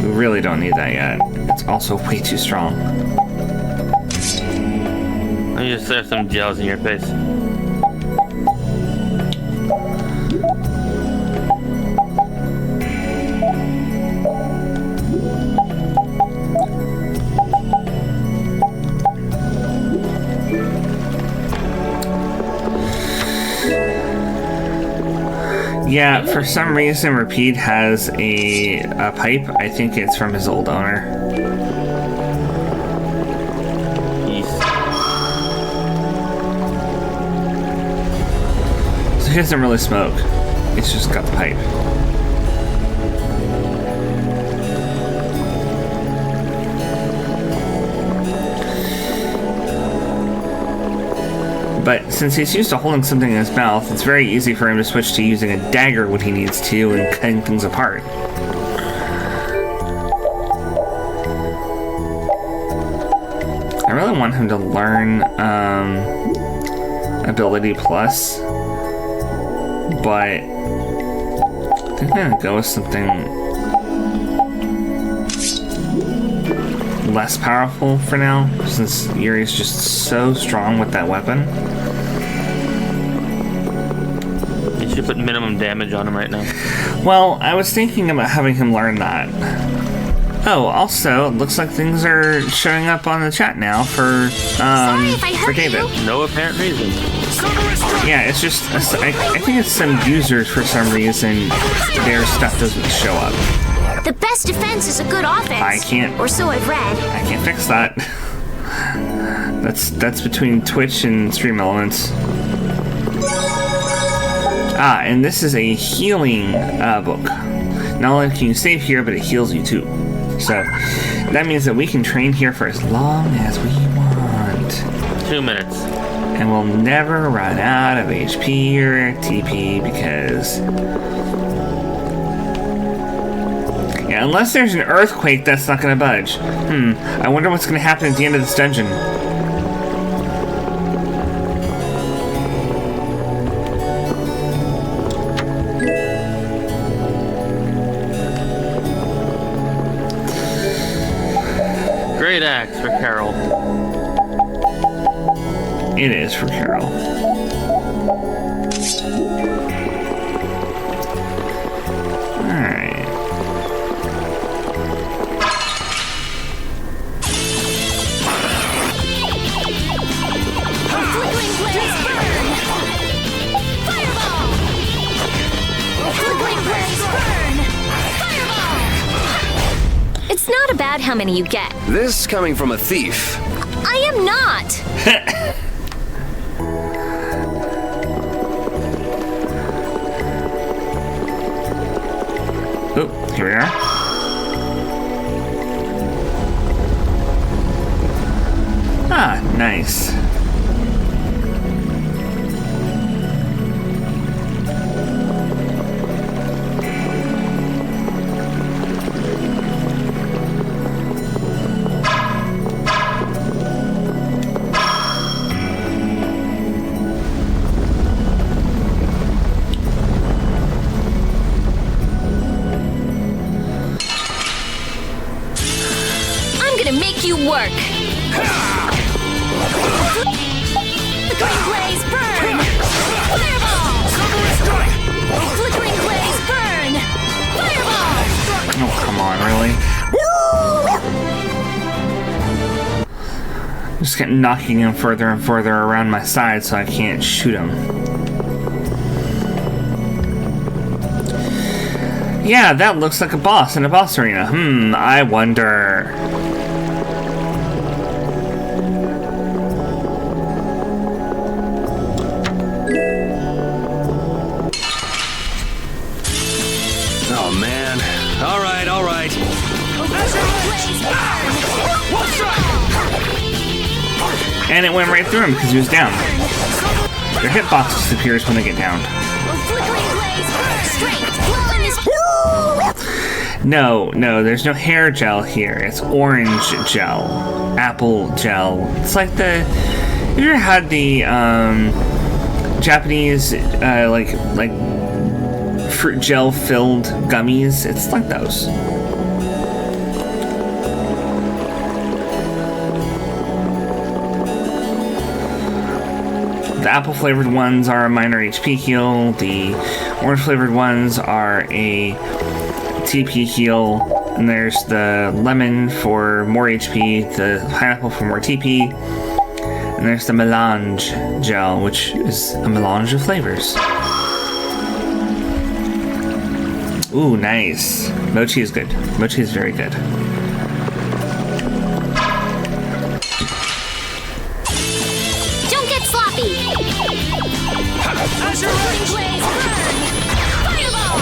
We really don't need that yet. It's also way too strong. Let me just throw some gels in your face. Yeah, for some reason Repeat has a pipe. I think it's from his old owner. So he doesn't really smoke. It's just got the pipe. But since he's used to holding something in his mouth, it's very easy for him to switch to using a dagger when he needs to and cutting things apart. I really want him to learn Ability Plus, but I think I'm gonna go with something less powerful for now, since Yuri's just so strong with that weapon. You should put minimum damage on him right now. Well, I was thinking about having him learn that. Oh, also, it looks like things are showing up on the chat now for David. No apparent reason. Yeah, it's just I think it's some users for some reason their stuff doesn't show up. The best defense is a good offense. I can't. Or so I've read. I can't fix that. That's between Twitch and Stream Elements. Ah, and this is a healing book. Not only can you save here, but it heals you too. So that means that we can train here for as long as we want. 2 minutes. And we'll never run out of HP or TP because... Yeah, unless there's an earthquake, that's not gonna budge. I wonder what's gonna happen at the end of this dungeon. Great axe for Carol. It is for Carol. Alright. It's not about how many you get. This coming from a thief. I am not. Oh, here we are. Ah, nice. You work. Flickering blaze burn. Fireball. Flickering blaze burn. Fireball. Oh, come on, really? Just kept knocking him further and further around my side so I can't shoot him. Yeah, that looks like a boss in a boss arena. I wonder. Oh man. All right. And it went right through him because he was down. Their hitbox disappears when they get downed. No, there's no hair gel here. It's orange gel. Apple gel. It's like the... Have you ever had the Japanese like fruit gel filled gummies? It's like those. The apple flavored ones are a minor HP heal. The orange flavored ones are a TP heal. And there's the lemon for more HP, the pineapple for more TP. And there's the melange gel, which is a melange of flavors. Ooh, nice. Mochi is good. Mochi is very good. Don't get sloppy! Flickering blaze burn! Fireball!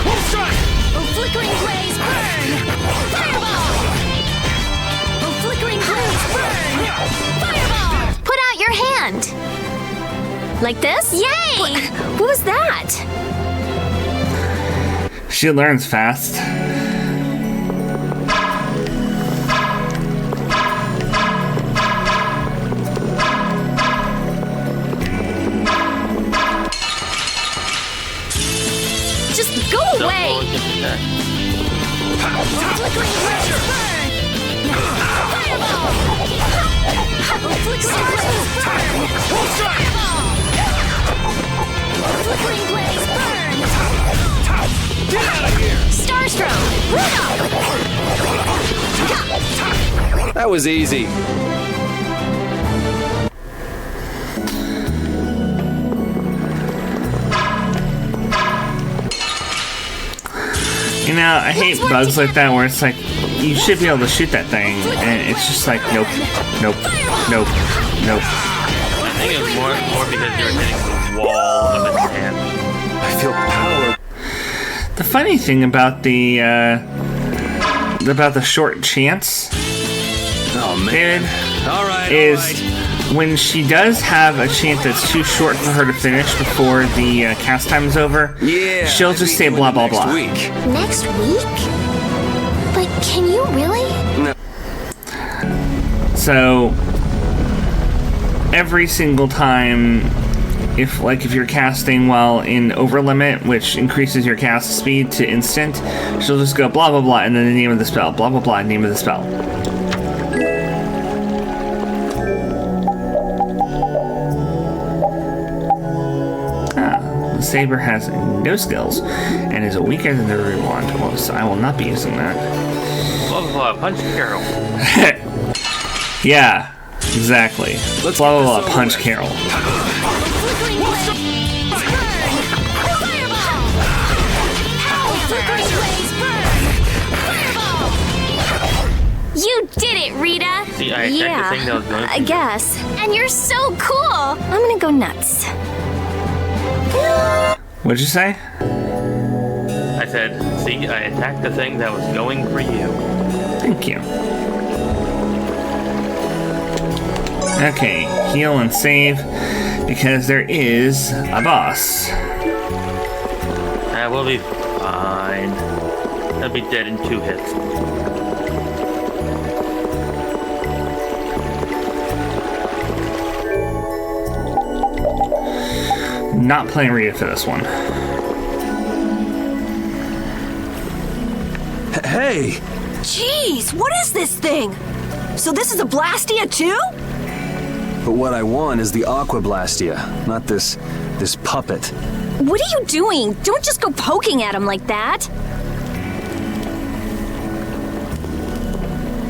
Wolf strike! Oh, flickering blaze burn! Fireball! Oh, flickering blaze burn! Fireball! Put out your hand! Like this? Yay! What was that? She learns fast. Just go away! Flickering blaze burn! Fireball! Flickering blaze burn! Fireball! Flickering blaze burn! Get out of here! Starstroke! Ragou! That was easy. You know, I hate bugs like that where it's like, you should be able to shoot that thing, and it's just like, nope, nope, nope, nope. I think it's more because you're hitting the wall of his hand. I feel power. The funny thing about the short chance, David, is when she does have a chance that's too short for her to finish before the cast time is over, she'll just say blah blah blah. Next week? But can you really? No. So every single time, if you're casting while in over limit, which increases your cast speed to instant, she'll just go blah blah blah and then the name of the spell, blah blah blah, name of the spell. The saber has no skills and is weaker than the root wand, so I will not be using that. Blah blah blah, punch Carol. Yeah, exactly. Let's blah blah blah, punch Carol. You did it, Rita! See, I attacked the thing that was going. I guess. And you're so cool! I'm gonna go nuts. What'd you say? I said, see, I attacked the thing that was going for you. Thank you. Okay, heal and save, because there is a boss. That will be fine. I'll be dead in 2 hits. Not playing Rita for this one. Hey! Jeez, what is this thing? So this is a Blastia too? But what I want is the Aqua Blastia, not this puppet. What are you doing? Don't just go poking at him like that.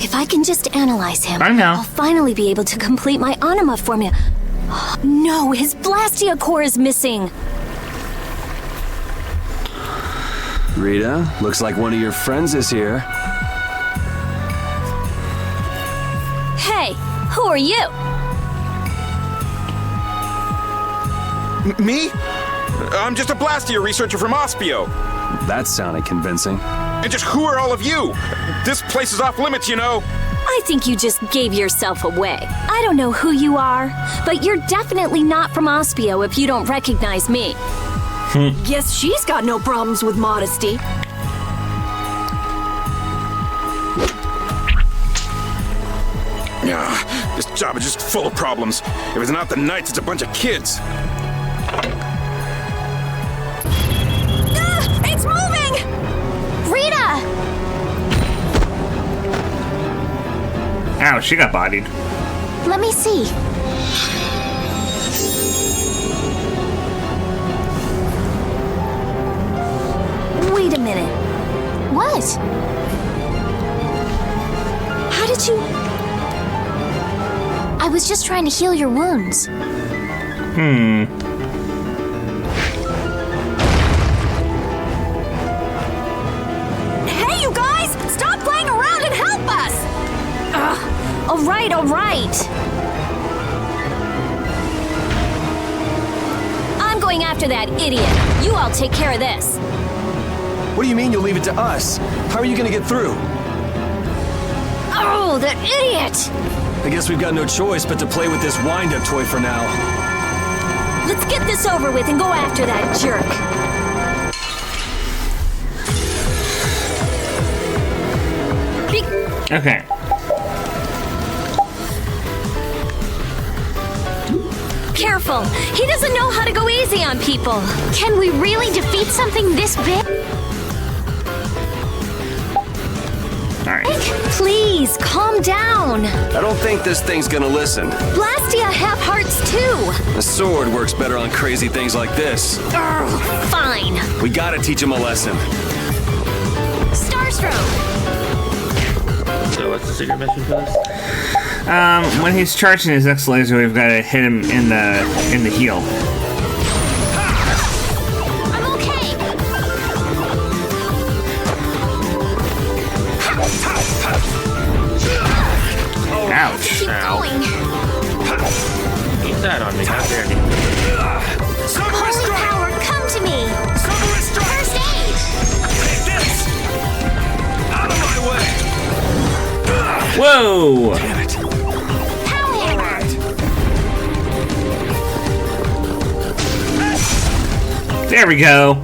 If I can just analyze him, I know. I'll finally be able to complete my anima formula. No, his Blastia core is missing. Rita, looks like one of your friends is here. Hey, who are you? Me? I'm just a Blastia researcher from Ospio. That sounded convincing. And just who are all of you? This place is off limits, you know. I think you just gave yourself away. I don't know who you are, but you're definitely not from Ospio if you don't recognize me. Guess she's got no problems with modesty. This job is just full of problems. If it's not the Knights, it's a bunch of kids. It's moving! Rita! Ow, she got bodied. Let me see. Wait a minute. What? How did you... I was just trying to heal your wounds. Hey, you guys! Stop playing around and help us! All right. I'm going after that idiot. You all take care of this. What do you mean you'll leave it to us? How are you gonna get through? Oh, that idiot! I guess we've got no choice but to play with this wind-up toy for now. Let's get this over with and go after that jerk. Okay. Careful. He doesn't know how to go easy on people. Can we really defeat something this big? Alright. Please, calm down. I don't think this thing's gonna listen. Blastia have hearts too. The sword works better on crazy things like this. Fine. We gotta teach him a lesson. Starstroke. So what's the secret mission for this? When he's charging his X laser, we've got to hit him in the heel. I'm okay. Ouch. Keep going. Keep that on me. How dare you? Holy power, come to me. First aid. Whoa! Damn it. Power hammer. There we go.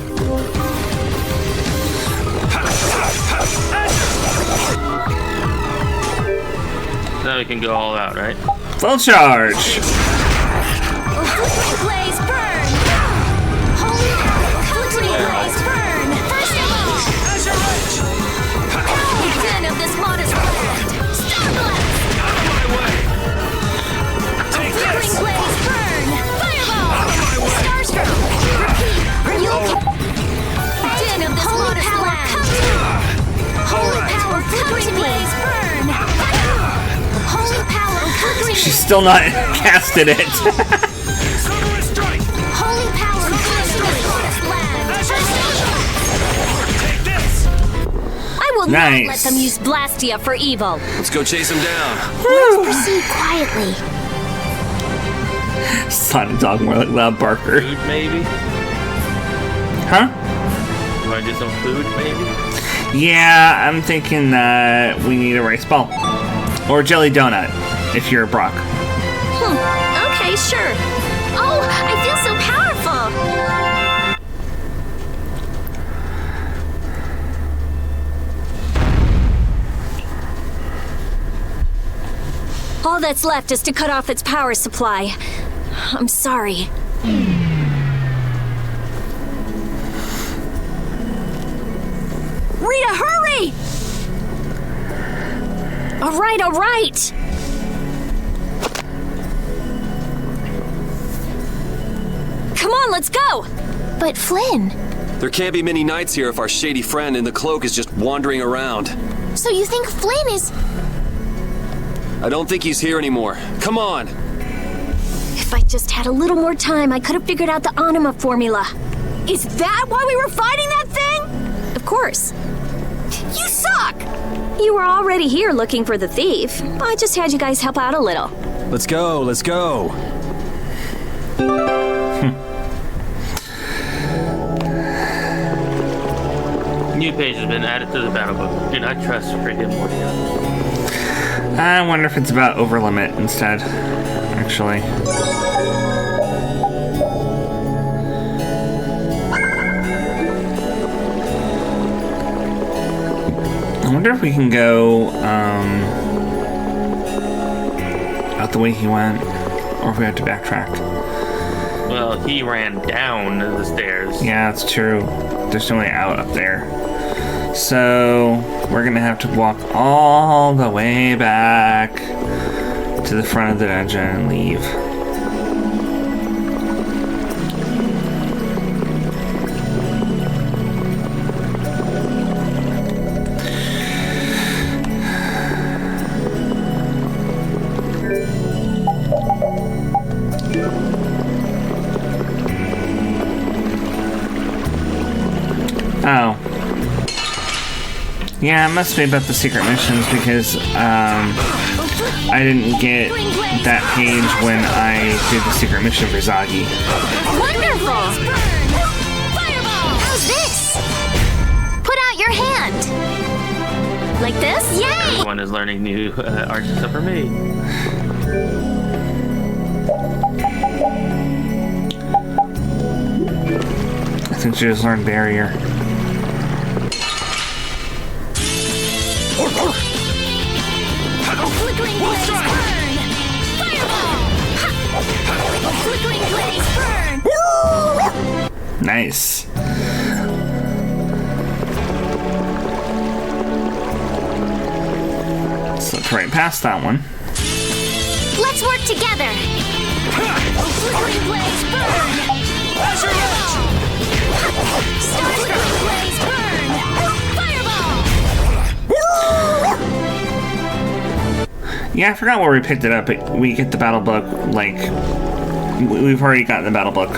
Now we can go all out, right? Full charge. Flickering blaze burn. Holy power, flickering blaze burn. First of all. The den of this modest land. Star blast. Flickering blaze burn. Fireball. Starstroke. Repeat. Are you okay? Den of this modest land. Holy power, flickering blaze burn. Holy power, flickering. She's still not casted it. Holy power, flickering modest land. I will not Nice. let them use Blastia for evil. Let's go chase him down. Let's proceed quietly. It's not a dog, more like loud barker. Food, maybe? Huh? You want to do some food, maybe? Yeah, I'm thinking that we need a rice ball. Or jelly donut, if you're a Brock. Okay, sure. Oh, I feel so powerful. All that's left is to cut off its power supply. I'm sorry. Rita, hurry! All right, all right. Come on, let's go. But Flynn, There can't be many nights here if our shady friend in the cloak is just wandering around. so you think Flynn is... I don't think he's here anymore. Come on! If I just had a little more time, I could have figured out the Anima formula. Is that why we were fighting that thing? Of course. You suck! You were already here looking for the thief. I just had you guys help out a little. Let's go, let's go. New page has been added to the battle book. Do not trust friggin' Morty. I wonder if it's about overlimit instead, actually. I wonder if we can go out the way he went, or if we have to backtrack. Well, he ran down the stairs. Yeah, that's true. There's no way out up there. So we're gonna have to walk all the way back to the front of the dungeon and leave. Oh. Yeah, it must be about the secret missions because I didn't get that page when I did the secret mission for Zagi. Wonderful! Fireball! How's this? Put out your hand. Like this? Yay! Everyone is learning new arts except for me. I think she just learned barrier. Flickering blaze burn! Fireball! Flickering blaze burn! Nice. Slipped right past that one. Let's work together! Flickering blaze burn! Fireball! Flickering blaze burn! Fireball! Yeah, I forgot where we picked it up, but we get the battle book, like, we've already gotten the battle book.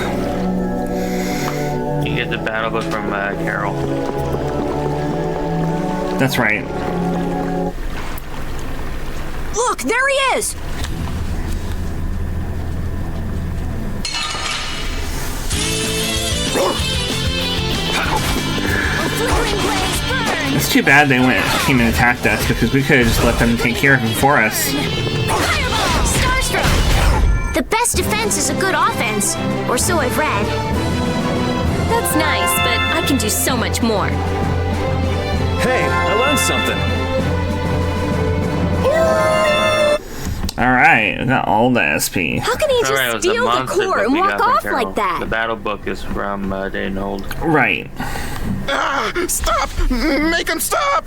You get the battle book from Carol. That's right. Look, there he is! It's too bad they came and attacked us, because we could have just let them take care of him for us. Fireball! Starstroke! The best defense is a good offense, or so I've read. That's nice, but I can do so much more. Hey, I learned something. Alright, we got all the SP. How can he just steal the core and walk off like that? The battle book is from Dayton. Right. Stop! Make him stop!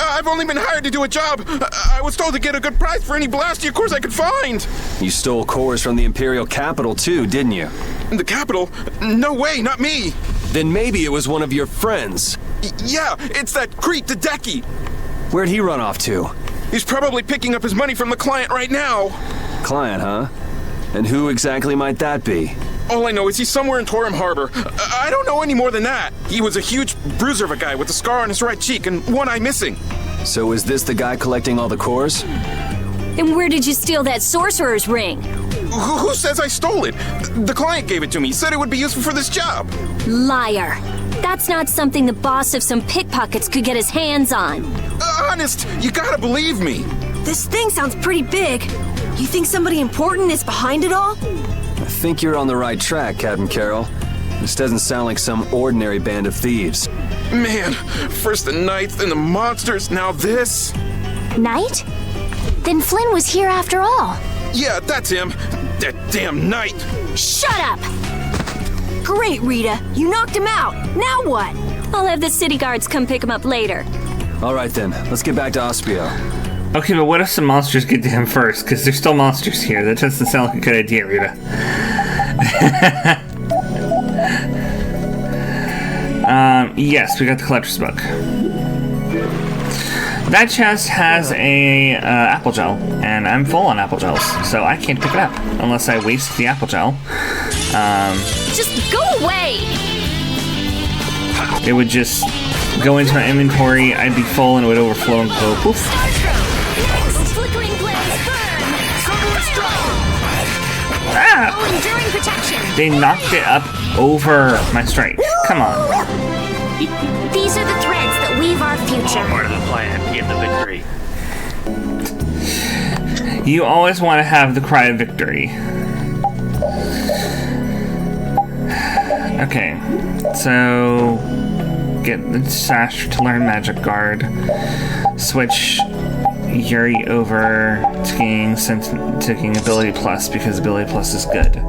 I've only been hired to do a job. I was told to get a good price for any Blastia cores I could find. You stole cores from the Imperial capital too, didn't you? The capital? No way, not me. Then maybe it was one of your friends. Yeah, it's that creep, the Decky. Where'd he run off to? He's probably picking up his money from the client right now. Client, huh? And who exactly might that be? All I know is he's somewhere in Torim Harbor. I don't know any more than that. He was a huge bruiser of a guy with a scar on his right cheek and one eye missing. So is this the guy collecting all the cores? And where did you steal that sorcerer's ring? Who says I stole it? The client gave it to me. He said it would be useful for this job. Liar. That's not something the boss of some pickpockets could get his hands on. Honest, you gotta believe me. This thing sounds pretty big. You think somebody important is behind it all? I think you're on the right track, Captain Carroll. This doesn't sound like some ordinary band of thieves. Man, first the knights, then the monsters, now this. Knight? Then Flynn was here after all. Yeah, that's him. That damn knight. Shut up! Great, Rita. You knocked him out. Now what? I'll have the city guards come pick him up later. All right then, let's get back to Ospio. Okay, but what if some monsters get to him first? Because there's still monsters here. That doesn't sound like a good idea, Rita. Yes, we got the collector's book. That chest has a apple gel, and I'm full on apple gels, so I can't pick it up unless I waste the apple gel. Just go away! It would just go into my inventory, I'd be full, and it would overflow and go poof. Flickering blaze burn! Ah! Oh, enduring protection. They knocked it up over my strike. Come on. These are the threads that weave our future. All part of the plan to get the victory. You always want to have the cry of victory. Okay, so get the sash to learn Magic Guard. Switch Yuri over to getting Ability Plus because Ability Plus is good.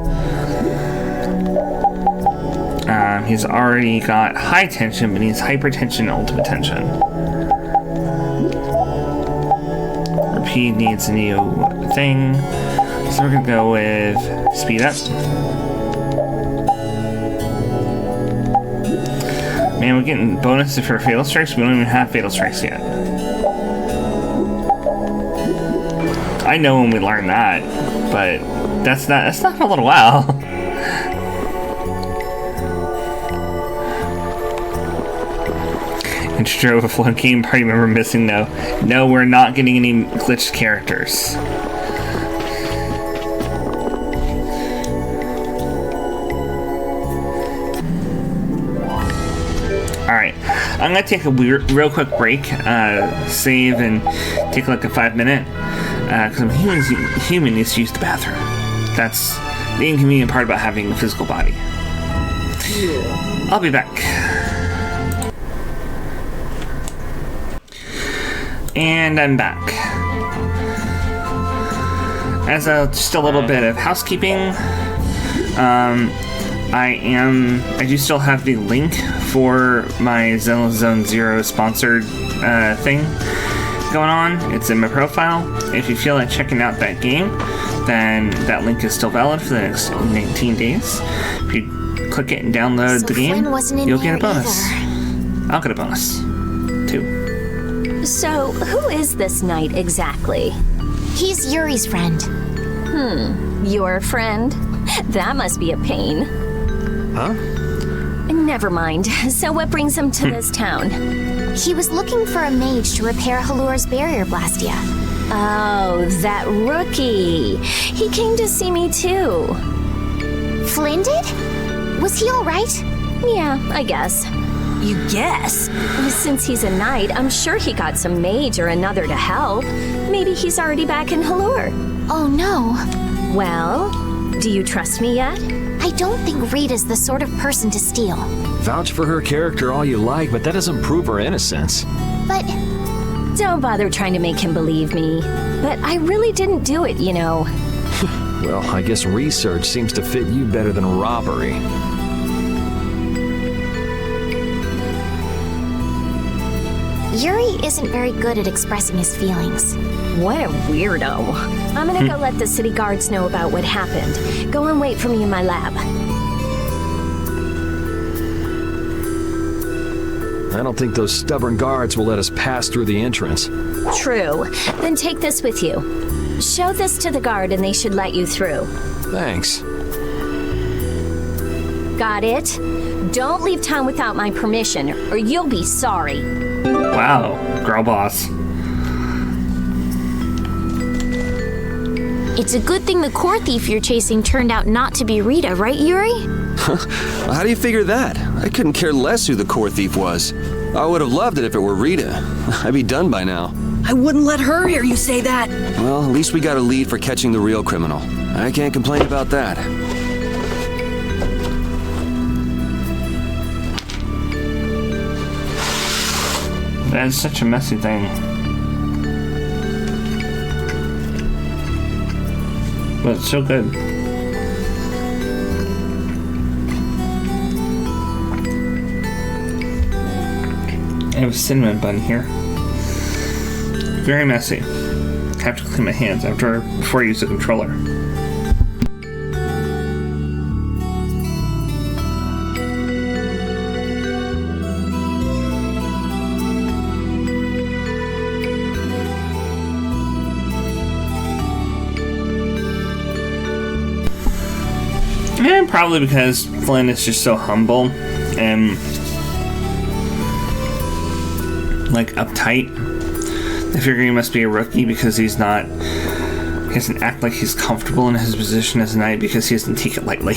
He's already got high tension, but he's hypertension and ultimate tension. Repeat needs a new thing, so we're gonna go with speed up. Man, we're getting bonuses for Fatal Strikes. We don't even have Fatal Strikes yet. I know when we learn that, but that's not for a little while. Intro overflow game party member missing. No, we're not getting any glitched characters. Alright, I'm gonna take a real quick break, save and take like a 5-minute, because I'm human needs to use the bathroom. That's the inconvenient part about having a physical body. I'll be back. And I'm back. As just a little bit of housekeeping, I do still have the link for my Zone Zero sponsored thing going on. It's in my profile. If you feel like checking out that game, then that link is still valid for the next 19 days. If you click it and download the game, you'll get a bonus. I'll get a bonus, too. So, who is this knight exactly? He's Yuri's friend. Your friend? That must be a pain. Huh? Never mind. So what brings him to this town? He was looking for a mage to repair Halur's barrier blastia. Oh, that rookie. He came to see me too. Flynn did? Was he all right? Yeah, I guess. You guess? Since he's a knight, I'm sure he got some mage or another to help. Maybe he's already back in Halur. Oh no. Well, do you trust me yet? I don't think Rita's the sort of person to steal. Vouch for her character all you like, but that doesn't prove her innocence. But Don't bother trying to make him believe me. But I really didn't do it, you know. Well, I guess research seems to fit you better than robbery. Yuri isn't very good at expressing his feelings. What a weirdo. I'm gonna go let the city guards know about what happened. Go and wait for me in my lab. I don't think those stubborn guards will let us pass through the entrance. True. Then take this with you. Show this to the guard and they should let you through. Thanks. Got it? Don't leave town without my permission, or you'll be sorry. Wow, girl boss. It's a good thing the core thief you're chasing turned out not to be Rita, right, Yuri? How do you figure that? I couldn't care less who the core thief was. I would have loved it if it were Rita. I'd be done by now. I wouldn't let her hear you say that. Well, at least we got a lead for catching the real criminal. I can't complain about that. That is such a messy thing. But it's so good. I have a cinnamon bun here. Very messy. Have to clean my hands before I use the controller. And probably because Flynn is just so humble and like uptight. I figure he must be a rookie because he doesn't act like he's comfortable in his position as a knight because he doesn't take it lightly.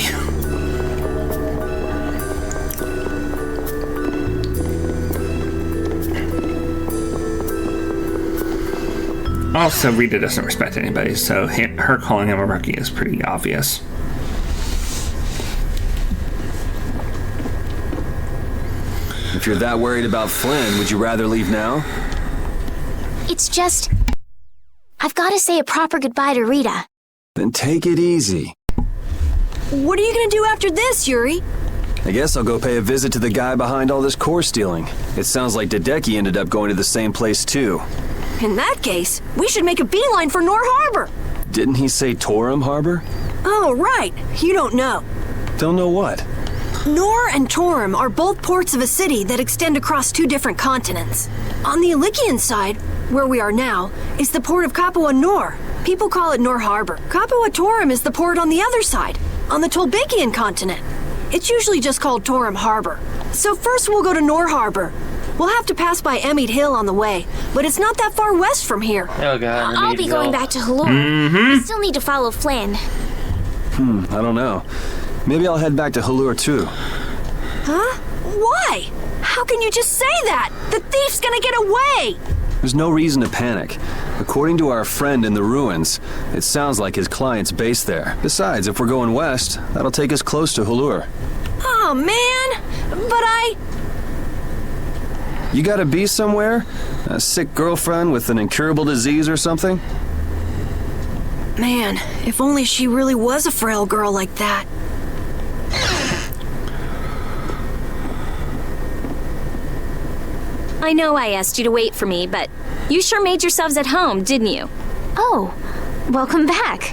Also, Rita doesn't respect anybody, so her calling him a rookie is pretty obvious. If you're that worried about Flynn, would you rather leave now? It's just... I've got to say a proper goodbye to Rita. Then take it easy. What are you gonna do after this, Yuri? I guess I'll go pay a visit to the guy behind all this core stealing. It sounds like Hideki ended up going to the same place too. In that case, we should make a beeline for Nor Harbor. Didn't he say Torum Harbor? Oh, right. You don't know. Don't know what? Nor and Torum are both ports of a city that extend across two different continents. On the Ilikian side, where we are now, is the port of Capua Nor. People call it Nor Harbor. Capua Torum is the port on the other side, on the Tolbekian continent. It's usually just called Torum Harbor. So first we'll go to Nor Harbor. We'll have to pass by Emmead Hill on the way, but it's not that far west from here. Oh god. I'll be going back to Halur. I still need to follow Flynn. I don't know. Maybe I'll head back to Halur too. Huh? Why? How can you just say that? The thief's gonna get away! There's no reason to panic. According to our friend in the ruins, it sounds like his client's based there. Besides, if we're going west, that'll take us close to Halur. Oh, man! But You gotta be somewhere? A sick girlfriend with an incurable disease or something? Man, if only she really was a frail girl like that. I know I asked you to wait for me, but you sure made yourselves at home, didn't you? Oh, welcome back.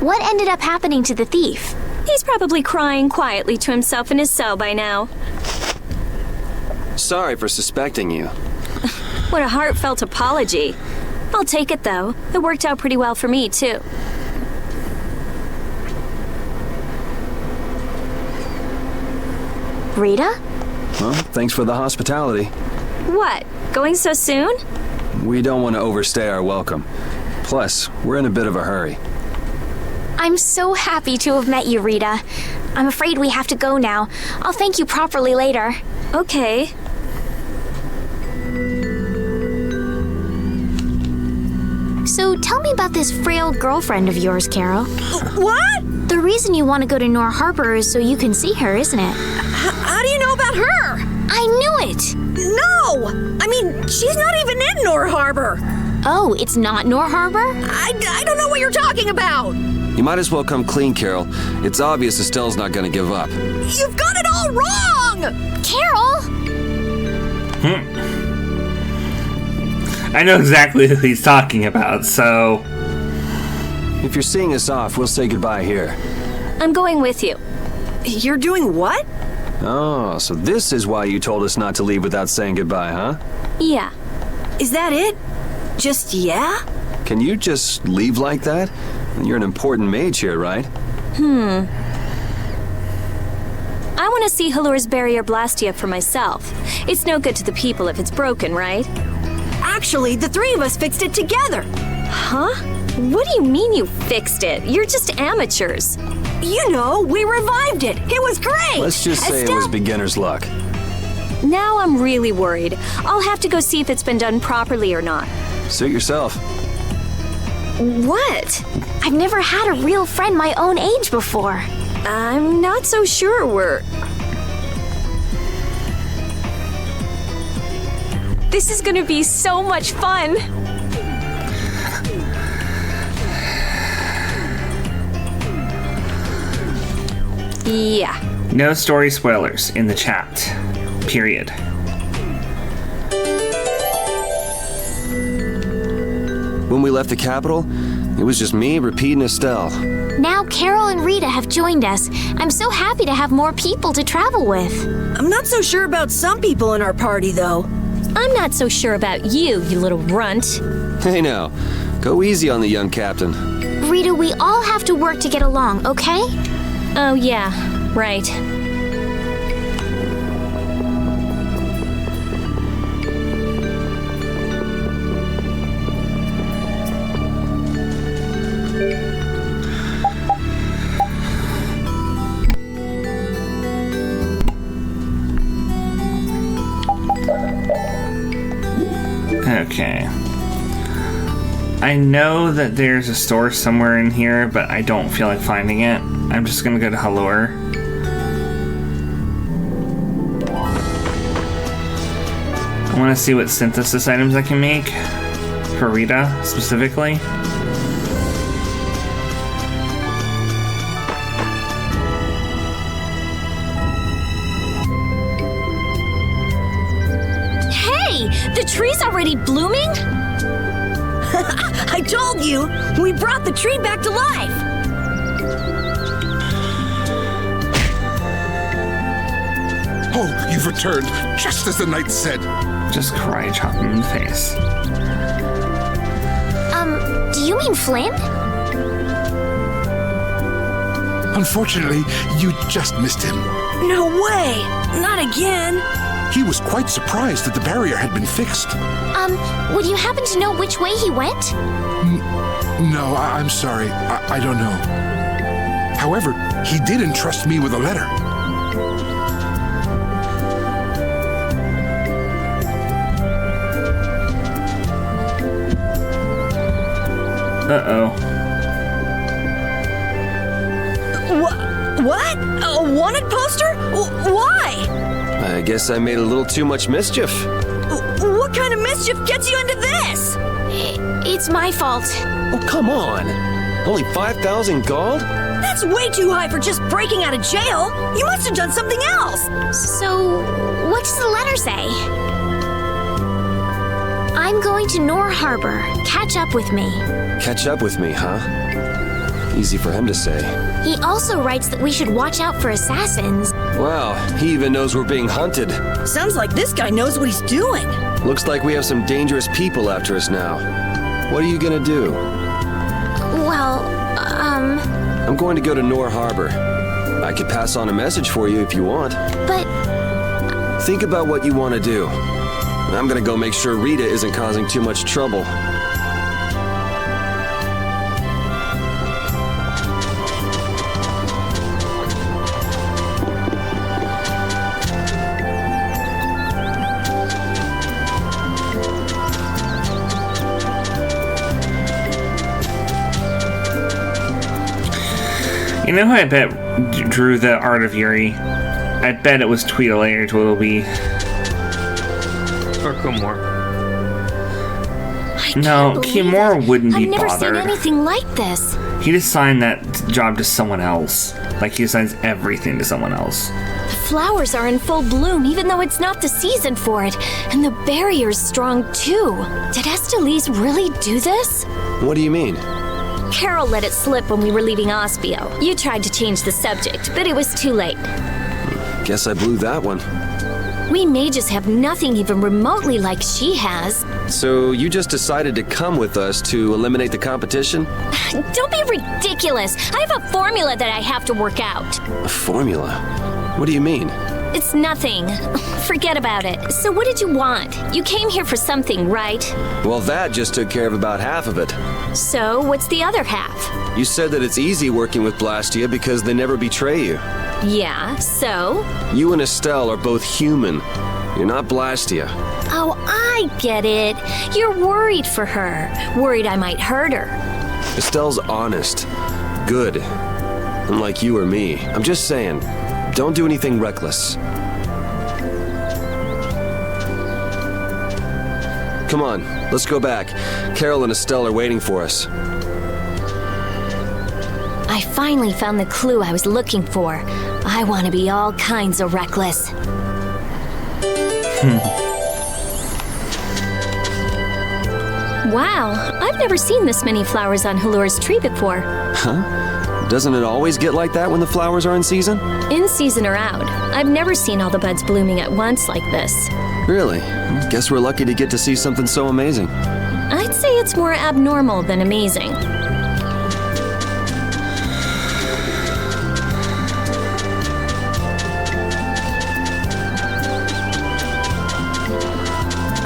What ended up happening to the thief? He's probably crying quietly to himself in his cell by now. Sorry for suspecting you. What a heartfelt apology. I'll take it, though. It worked out pretty well for me, too. Rita? Well, thanks for the hospitality. What? Going so soon? We don't want to overstay our welcome. Plus, we're in a bit of a hurry. I'm so happy to have met you, Rita. I'm afraid we have to go now. I'll thank you properly later. Okay. So tell me about this frail girlfriend of yours, Carol. What? The reason you want to go to Nor Harbor is so you can see her, isn't it? How do you know about her? I knew it! No! I mean, she's not even in Nor Harbor. Oh, it's not Nor Harbor? I don't know what you're talking about. You might as well come clean, Carol. It's obvious Estelle's not going to give up. You've got it all wrong! Carol! I know exactly who he's talking about, so... If you're seeing us off, we'll say goodbye here. I'm going with you. You're doing what? Oh, so this is why you told us not to leave without saying goodbye, huh? Yeah. Is that it? Just yeah? Can you just leave like that? You're an important mage here, right? I want to see Halur's barrier Blastia for myself. It's no good to the people if it's broken, right? Actually, the three of us fixed it together. Huh? What do you mean you fixed it? You're just amateurs. You know, we revived it. It was great. Let's just say it was beginner's luck. Now I'm really worried. I'll have to go see if it's been done properly or not. Suit yourself. What? I've never had a real friend my own age before. I'm not so sure we're... This is gonna be so much fun! Yeah. No story spoilers in the chat. Period. When we left the capital, it was just me, Repeat, and Estelle. Now Carol and Rita have joined us. I'm so happy to have more people to travel with. I'm not so sure about some people in our party, though. I'm not so sure about you, you little runt. Hey now, go easy on the young captain. Rita, we all have to work to get along, okay? Oh yeah, right. Okay. I know that there's a store somewhere in here, but I don't feel like finding it. I'm just gonna go to Halur. I want to see what synthesis items I can make for Rita, specifically. Hey! The tree's already blooming? I told you! We brought the tree back to life! Oh, you've returned, just as the knight said. Just cry, chop him in the face. Do you mean Flynn? Unfortunately, you just missed him. No way! Not again! He was quite surprised that the barrier had been fixed. Would you happen to know which way he went? No, I'm sorry. I don't know. However, he did entrust me with a letter. Uh-oh. What? A wanted poster? Why? I guess I made a little too much mischief. What kind of mischief gets you into this? It's my fault. Oh, come on. Only 5,000 gold? That's way too high for just breaking out of jail. You must have done something else. So, what does the letter say? I'm going to Nor Harbor. Catch up with me. Catch up with me, huh? Easy for him to say. He also writes that we should watch out for assassins. Wow, he even knows we're being hunted. Sounds like this guy knows what he's doing. Looks like we have some dangerous people after us now. What are you gonna do? Well, I'm going to go to Nor Harbor. I could pass on a message for you if you want. but Think about what you want to do. I'm gonna go make sure Rita isn't causing too much trouble. You know who I bet drew the Art of Yuri? I bet it was Tweedledee or Tweedledee. Or Kumor. No, can't believe Kimura it. wouldn't be I've never bothered. seen anything like this. He just signed that job to someone else. Like he assigns everything to someone else. The flowers are in full bloom, even though it's not the season for it. And the barrier's strong, too. Did Estelise really do this? What do you mean? Carol let it slip when we were leaving Ospio. You tried to change the subject, but it was too late. Guess I blew that one. We mages have nothing even remotely like she has. So you just decided to come with us to eliminate the competition? Don't be ridiculous. I have a formula that I have to work out. A formula? What do you mean? It's nothing. Forget about it. So what did you want? You came here for something, right? Well, that just took care of about half of it. So what's the other half? You said that it's easy working with Blastia because they never betray you. Yeah, so? You and Estelle are both human. You're not Blastia. Oh, I get it. You're worried for her. Worried I might hurt her. Estelle's honest. Good. Unlike you or me. I'm just saying, don't do anything reckless. Come on, let's go back. Carol and Estelle are waiting for us. I finally found the clue I was looking for. I want to be all kinds of reckless. Wow, I've never seen this many flowers on Halur's tree before. Huh? Doesn't it always get like that when the flowers are in season? In season or out, I've never seen all the buds blooming at once like this. Really? Guess we're lucky to get to see something so amazing. I'd say it's more abnormal than amazing.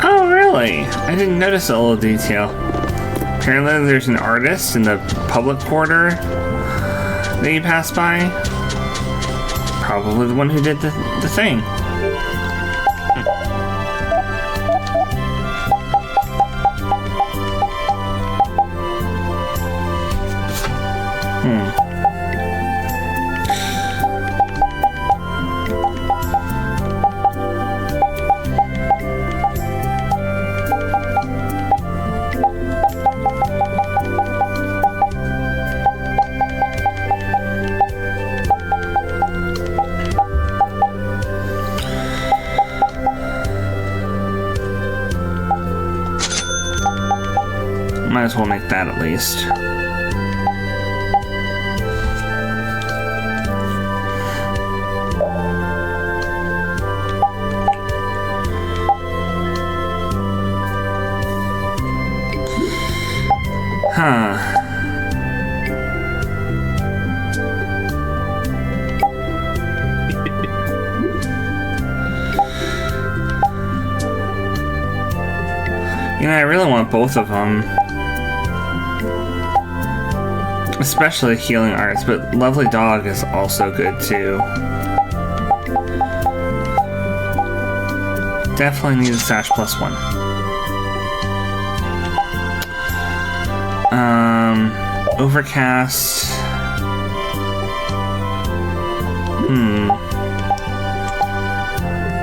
Oh, really? I didn't notice a little detail. Apparently there's an artist in the public quarter that you pass by. Probably the one who did the thing. Might as well make that at least. Huh. You know, I really want both of them. Especially healing arts, but Lovely Dog is also good too. Definitely need a Sash +1. Overcast.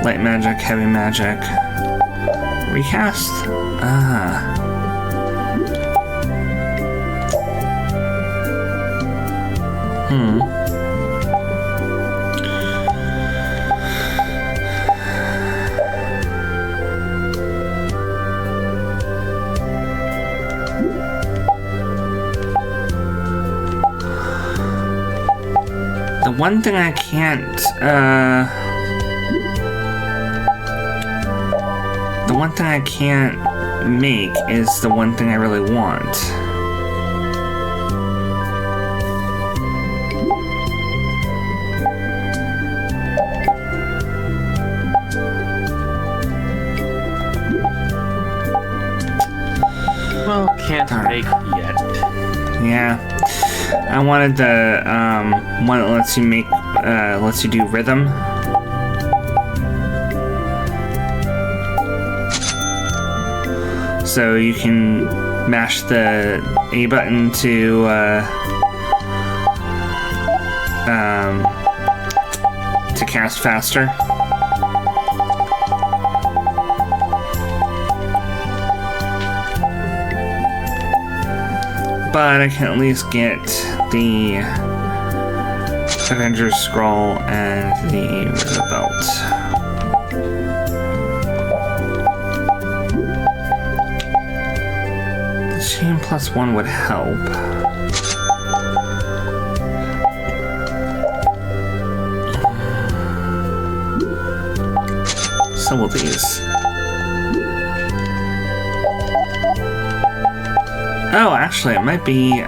Light magic, heavy magic. Recast? The one thing I can't, The one thing I can't make is the one thing I really want. Well, can't make yet. Yeah. I wanted the one that lets you make lets you do rhythm. So you can mash the A button to cast faster. But I can at least get the Avengers Scroll and the River Belt. The chain +1 would help. So will these. Oh, actually, it might be,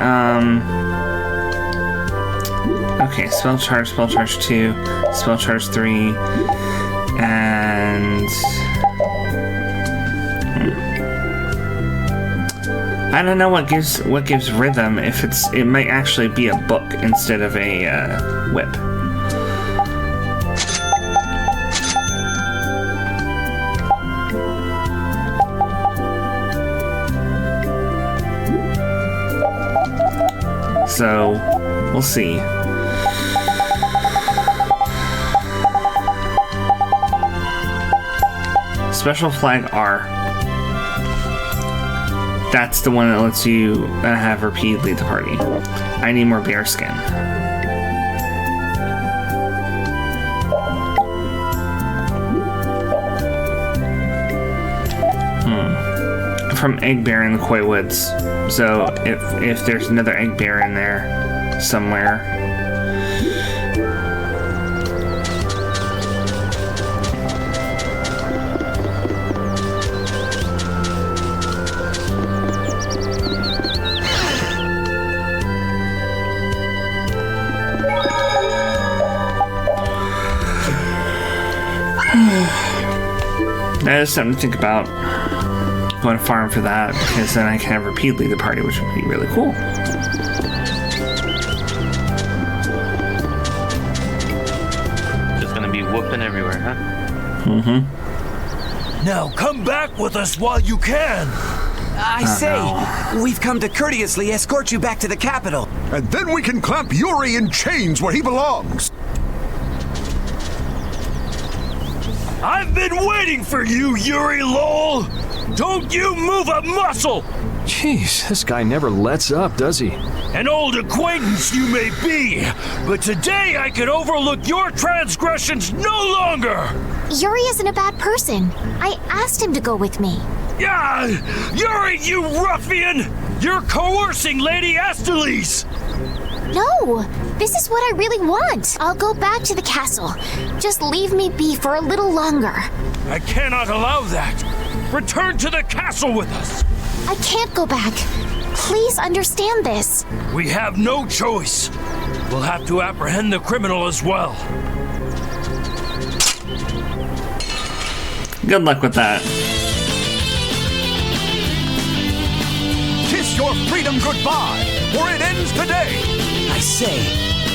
okay, spell charge 2, spell charge 3, and... I don't know what gives rhythm. If it might actually be a book instead of a, whip. So, we'll see. Special flag R. That's the one that lets you have Repeat lead the party. I need more bear skin. From Egg Bear in the Koi Woods. So if there's another Egg Bear in there somewhere. That is something to think about. Going to farm for that, because then I can have Repeat lead the party, which would be really cool. Just gonna be whooping everywhere, huh? Mm-hmm. Now come back with us while you can. I say, we've come to courteously escort you back to the capital. And then we can clamp Yuri in chains where he belongs. I've been waiting for you, Yuri Lowell. Don't you move a muscle! Jeez, this guy never lets up, does he? An old acquaintance you may be, but today I can overlook your transgressions no longer! Yuri isn't a bad person. I asked him to go with me. Yeah, Yuri, you ruffian! You're coercing Lady Astalis! No, this is what I really want. I'll go back to the castle. Just leave me be for a little longer. I cannot allow that. Return to the castle with us. I can't go back. Please understand this. We have no choice. We'll have to apprehend the criminal as well. Good luck with that. Kiss your freedom goodbye, for it ends today. I say,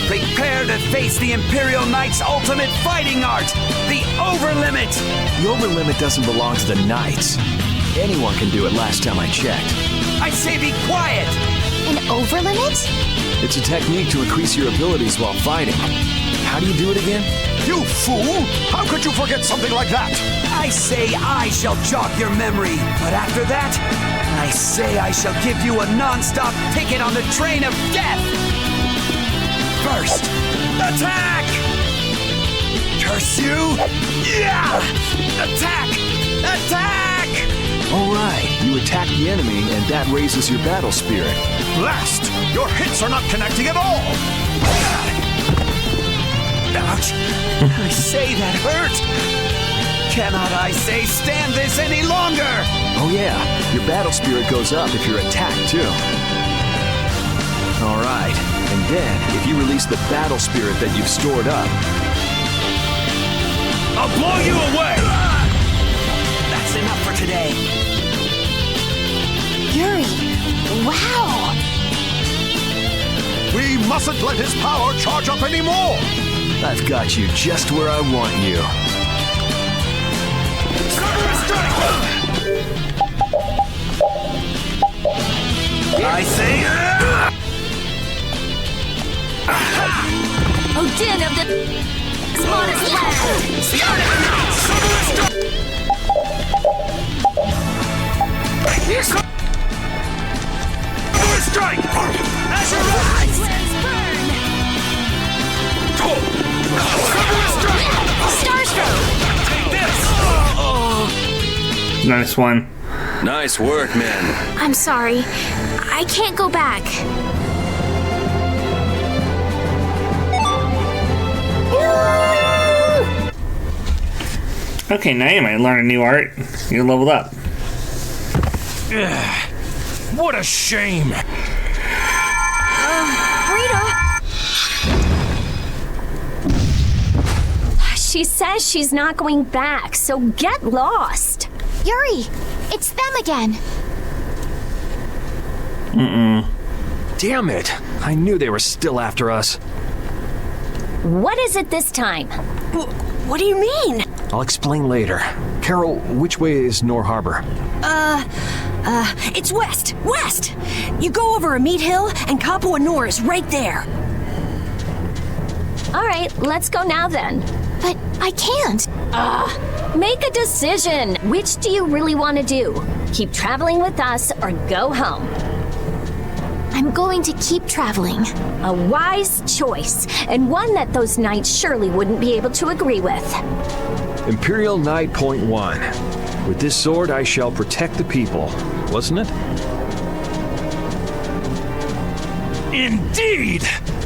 prepare to face the Imperial Knight's ultimate fighting art, the Overlimit! The Overlimit doesn't belong to the Knights. Anyone can do it last time I checked. I say be quiet! An overlimit? It's a technique to increase your abilities while fighting. How do you do it again? You fool! How could you forget something like that? I say I shall jog your memory, but after that, I say I shall give you a non-stop ticket on the train of death! First, attack! Curse you! Yeah! Attack! Attack! All right, you attack the enemy, and that raises your battle spirit. Blast! Your hits are not connecting at all! Ouch! I say that hurt! Cannot, I say, stand this any longer! Oh yeah, your battle spirit goes up if you're attacked too. Alright, and then if you release the battle spirit that you've stored up, I'll blow you away! That's enough for today. Yuri, wow! We mustn't let his power charge up anymore! I've got you just where I want you. I say... Odin of the smartest Strike! Azure Rise! Starstroke! Take this! Nice one. Nice work, man. I'm sorry. I can't go back. Okay, now you might learn a new art. You leveled up. What a shame. Rita! She says she's not going back, so get lost. Yuri! It's them again! damn it! I knew they were still after us. What is it this time? What do you mean? I'll explain later. Carol, which way is Nor Harbor? It's west! West! You go over a meat hill, and Kapua Nor is right there. All right, let's go now then. But I can't. Make a decision. Which do you really want to do? Keep traveling with us or go home? I'm going to keep traveling. A wise choice, and one that those knights surely wouldn't be able to agree with. Imperial Knight Point 1. With this sword I shall protect the people, wasn't it? Indeed!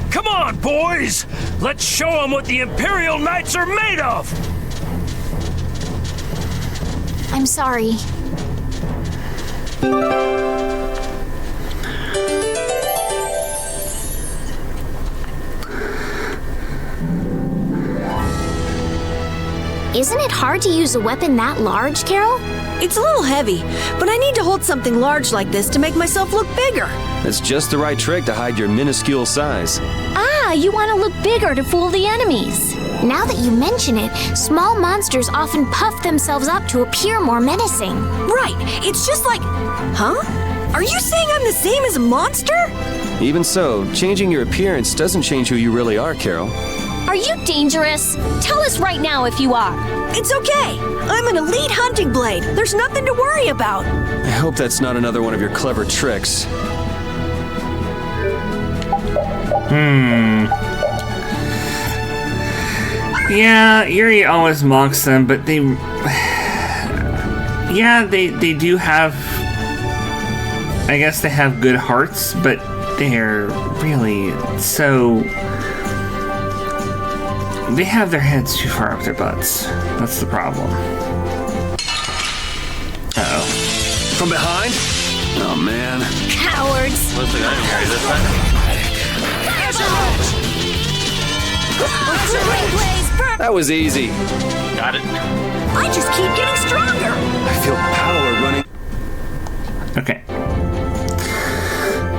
Come on, boys! Let's show them what the Imperial Knights are made of! I'm sorry. Isn't it hard to use a weapon that large, Carol? It's a little heavy, but I need to hold something large like this to make myself look bigger. It's just the right trick to hide your minuscule size. Ah, you want to look bigger to fool the enemies. Now that you mention it, small monsters often puff themselves up to appear more menacing. Right, it's just like... Huh? Are you saying I'm the same as a monster? Even so, changing your appearance doesn't change who you really are, Carol. Are you dangerous? Tell us right now if you are. It's okay. I'm an elite hunting blade. There's nothing to worry about. I hope that's not another one of your clever tricks. Yeah, Yuri always mocks them, but they... Yeah, they do have... I guess they have good hearts, but they're really so... They have their heads too far up their butts. That's the problem. Uh-oh. From behind? Oh, man. Cowards. Looks like I didn't carry this time. That was easy. Got it. I just keep getting stronger. I feel power running. Okay.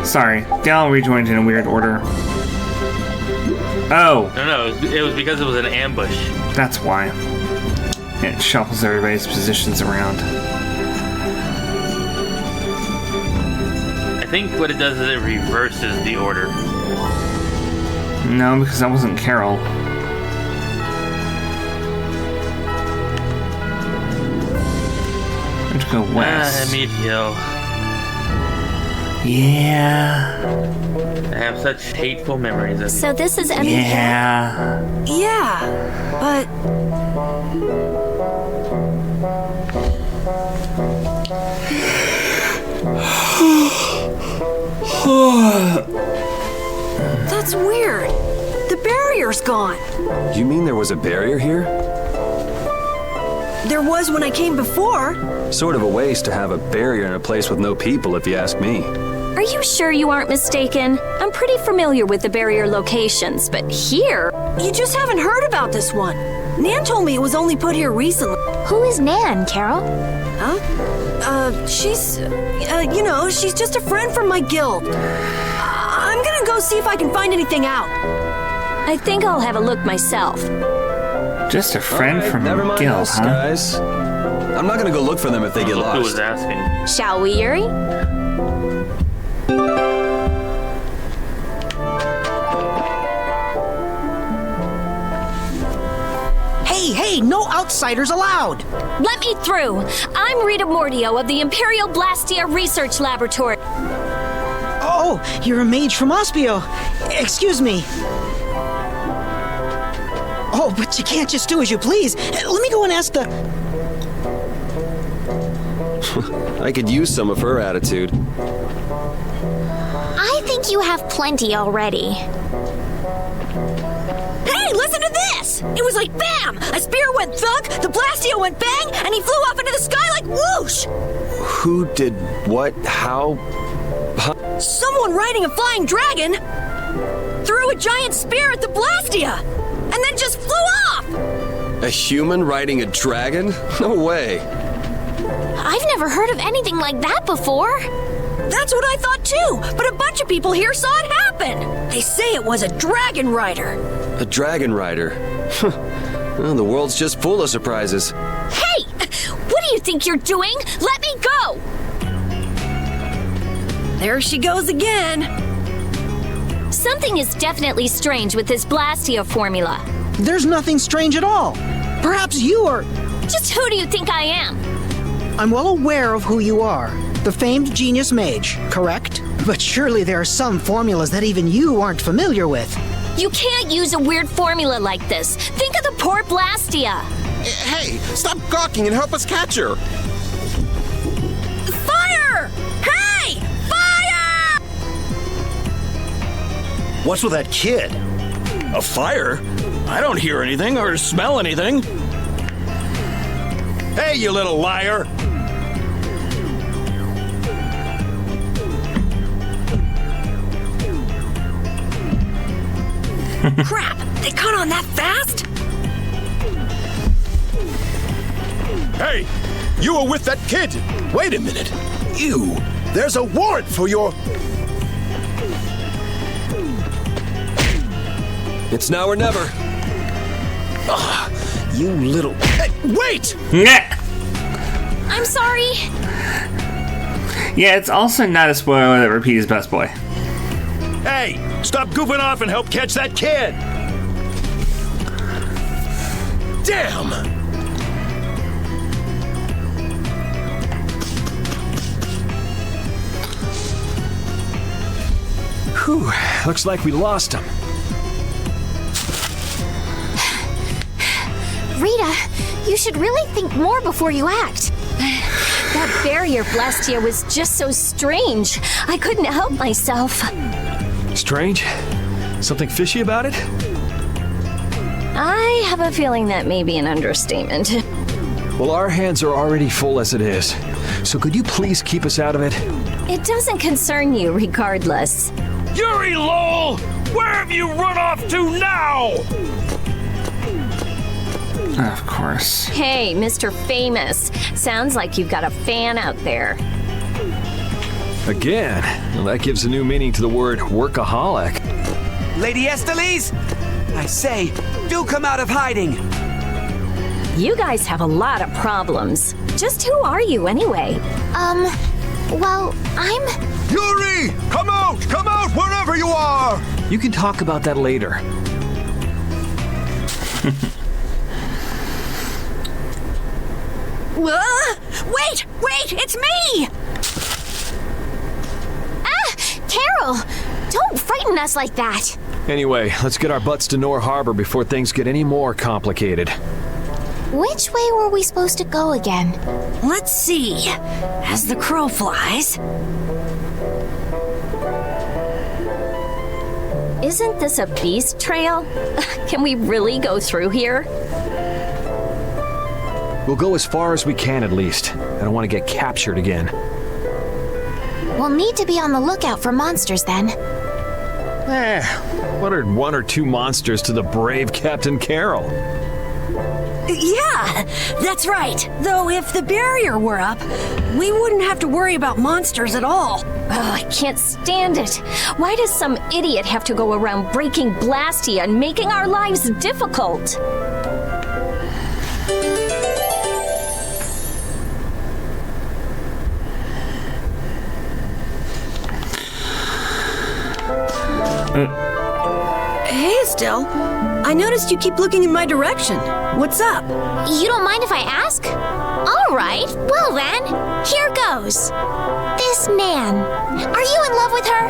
Sorry, they all rejoined in a weird order. Oh! No, it was because it was an ambush. That's why. It shuffles everybody's positions around. I think what it does is it reverses the order. No, because that wasn't Carol. Let's go west. Meat Hill. Yeah. I have such hateful memories of So this is Emmy. Yeah. Yeah, but... That's weird. The barrier's gone. You mean there was a barrier here? there was when I came before. Sort of a waste to have a barrier in a place with no people, if you ask me. Are you sure you aren't mistaken? I'm pretty familiar with the barrier locations, but here... You just haven't heard about this one. Nan told me it was only put here recently. Who is Nan, Carol? Huh? She's just a friend from my guild. I'm gonna go see if I can find anything out. I think I'll have a look myself. Just a friend from never mind guild, us, huh? guys. I'm not gonna go look for them if they get lost. Who was asking? Shall we, Yuri? Hey, no outsiders allowed! Let me through! I'm Rita Mordio of the Imperial Blastia Research Laboratory. Oh, you're a mage from Ospio. Excuse me. Oh, but you can't just do as you please. Let me go and ask the... I could use some of her attitude. I think you have plenty already. Hey, listen to this! It was like bam! A spear went thunk, the Blastio went bang, and he flew off into the sky like whoosh! Who did what? How? Someone riding a flying dragon threw a giant spear at the Blastia, and then just flew off! A human riding a dragon? No way. I've never heard of anything like that before. That's what I thought too, but a bunch of people here saw it happen. They say it was a dragon rider. A dragon rider? Well, the world's just full of surprises. Hey! What do you think you're doing? Let me go! There she goes again. Something is definitely strange with this Blastia formula. There's nothing strange at all. Perhaps you are... Just who do you think I am? I'm well aware of who you are. The famed genius mage, correct? But surely there are some formulas that even you aren't familiar with. You can't use a weird formula like this. Think of the poor Blastia. Hey, stop gawking and help us catch her. Fire! Hey! Fire! What's with that kid? A fire? I don't hear anything or smell anything. Hey, you little liar! Crap! They caught on that fast? Hey, you were with that kid. Wait a minute. You, there's a warrant for your... It's now or never. You little... Hey, wait! I'm sorry. Yeah, it's also not a spoiler that Repeat is best boy. Hey, stop goofing off and help catch that kid! Damn! Whew, looks like we lost him. Rita, you should really think more before you act. That barrier Blastia was just so strange. I couldn't help myself. Strange? Something fishy about it? I have a feeling that may be an understatement. Well, our hands are already full as it is. So could you please keep us out of it? It doesn't concern you regardless. Yuri Lowell! Where have you run off to now? Of course. Hey, Mr. Famous. Sounds like you've got a fan out there. Again? Well, that gives a new meaning to the word workaholic. Lady Estelise, I say, do come out of hiding. You guys have a lot of problems. Just who are you anyway? Well, I'm... Yuri! Come out! Come out wherever you are! You can talk about that later. Wait! It's me! Carol! Don't frighten us like that! Anyway, let's get our butts to Nor Harbor before things get any more complicated. Which way were we supposed to go again? Let's see. As the crow flies... Isn't this a beast trail? Can we really go through here? We'll go as far as we can at least. I don't want to get captured again. We'll need to be on the lookout for monsters then. What are 1 or 2 monsters to the brave Captain Carroll? Yeah, that's right. Though if the barrier were up, we wouldn't have to worry about monsters at all. Oh, I can't stand it. Why does some idiot have to go around breaking Blastia and making our lives difficult? Hey, Estelle. I noticed you keep looking in my direction. What's up? You don't mind if I ask? All right, well then, here goes. This Nan, are you in love with her?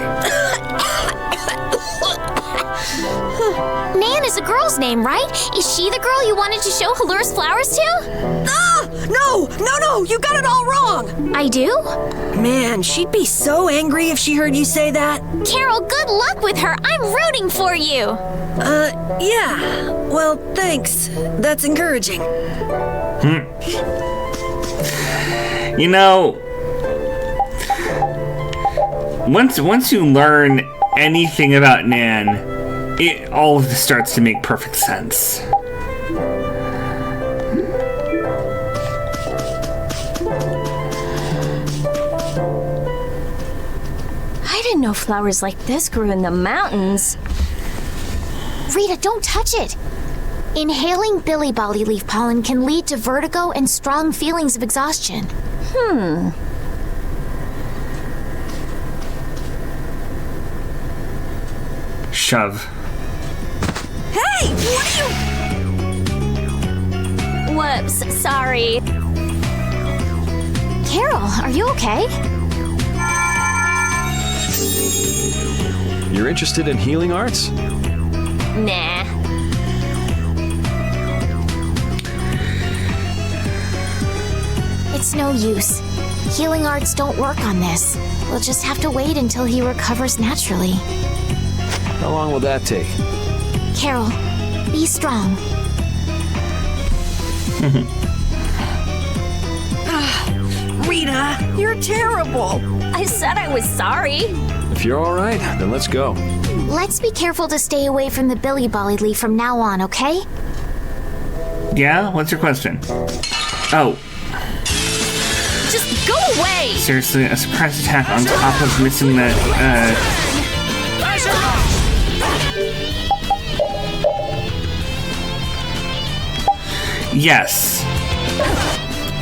Nan is a girl's name, right? Is she the girl you wanted to show Halur's flowers to? Ah! No! You got it all wrong! I do? Man, she'd be so angry if she heard you say that. Carol, good luck with her. I'm rooting for you. Yeah. Well, thanks. That's encouraging. You know, once you learn anything about Nan, all of this starts to make perfect sense. I didn't know flowers like this grew in the mountains. Rita, don't touch it. Inhaling billy bolly leaf pollen can lead to vertigo and strong feelings of exhaustion. Shove. Hey, what are you... Whoops, sorry. Carol, are you okay? You're interested in healing arts? Nah. It's no use. Healing arts don't work on this. We'll just have to wait until he recovers naturally. How long will that take? Carol, be strong. Rita, you're terrible. I said I was sorry. If you're all right, then let's go. Let's be careful to stay away from the billy bolly leaf from now on, okay? Yeah? What's your question? Oh. Just go away! Seriously, a surprise attack on top of missing that, Yes.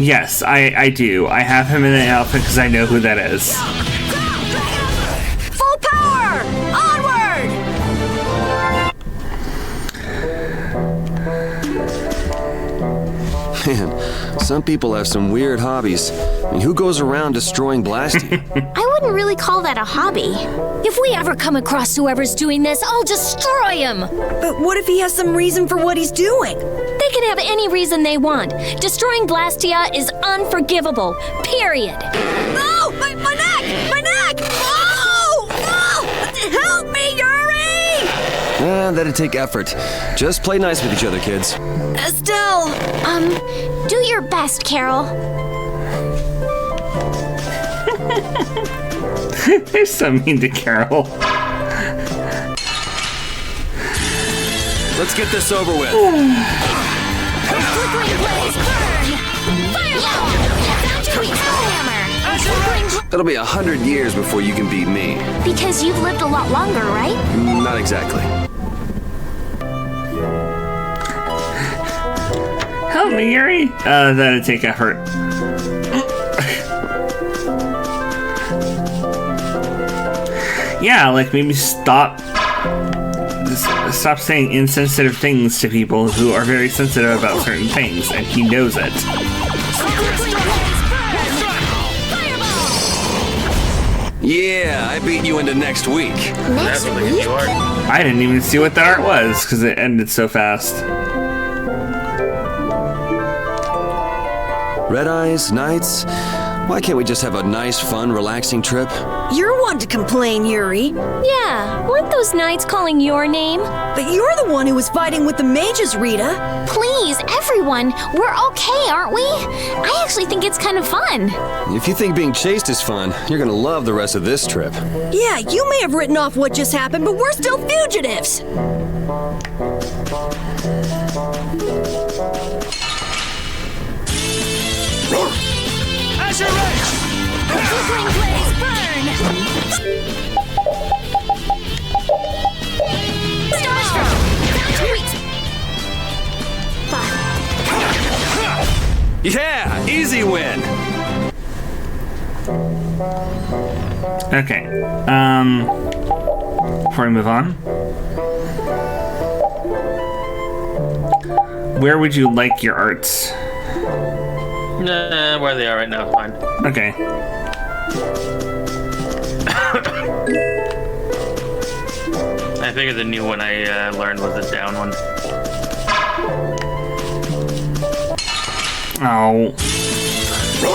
Yes, I do. I have him in an outfit because I know who that is. Full power! Onward! Man, some people have some weird hobbies. I mean, who goes around destroying Blastia? I wouldn't really call that a hobby. If we ever come across whoever's doing this, I'll destroy him! But what if he has some reason for what he's doing? They can have any reason they want. Destroying Blastia is unforgivable. Period. Oh! My neck! My neck! Oh! Oh! Help me, Yuri! That'd take effort. Just play nice with each other, kids. Estelle! Do your best, Carol. They're so mean to Carol. Let's get this over with. It'll be 100 years before you can beat me. Because you've lived a lot longer, right? Not exactly. Help me, Yuri. That'd take effort. Yeah, like maybe stop saying insensitive things to people who are very sensitive about certain things, and he knows it. Yeah, I beat you into next week. Next week? I didn't even see what the art was because it ended so fast. Red Eyes, Knights. Why can't we just have a nice, fun, relaxing trip? You're one to complain, Yuri. Yeah, weren't those knights calling your name? But you're the one who was fighting with the mages, Rita. Please, everyone, we're okay, aren't we? I actually think it's kind of fun. If you think being chased is fun, you're gonna love the rest of this trip. Yeah, you may have written off what just happened, but we're still fugitives. Azure Edge! Flickering blaze, burn! Starstroke! Yeah, easy win. Okay. Before we move on, where would you like your arts? Nah, where they are right now, fine. Okay. I figured the new one I learned was the down one. Oh.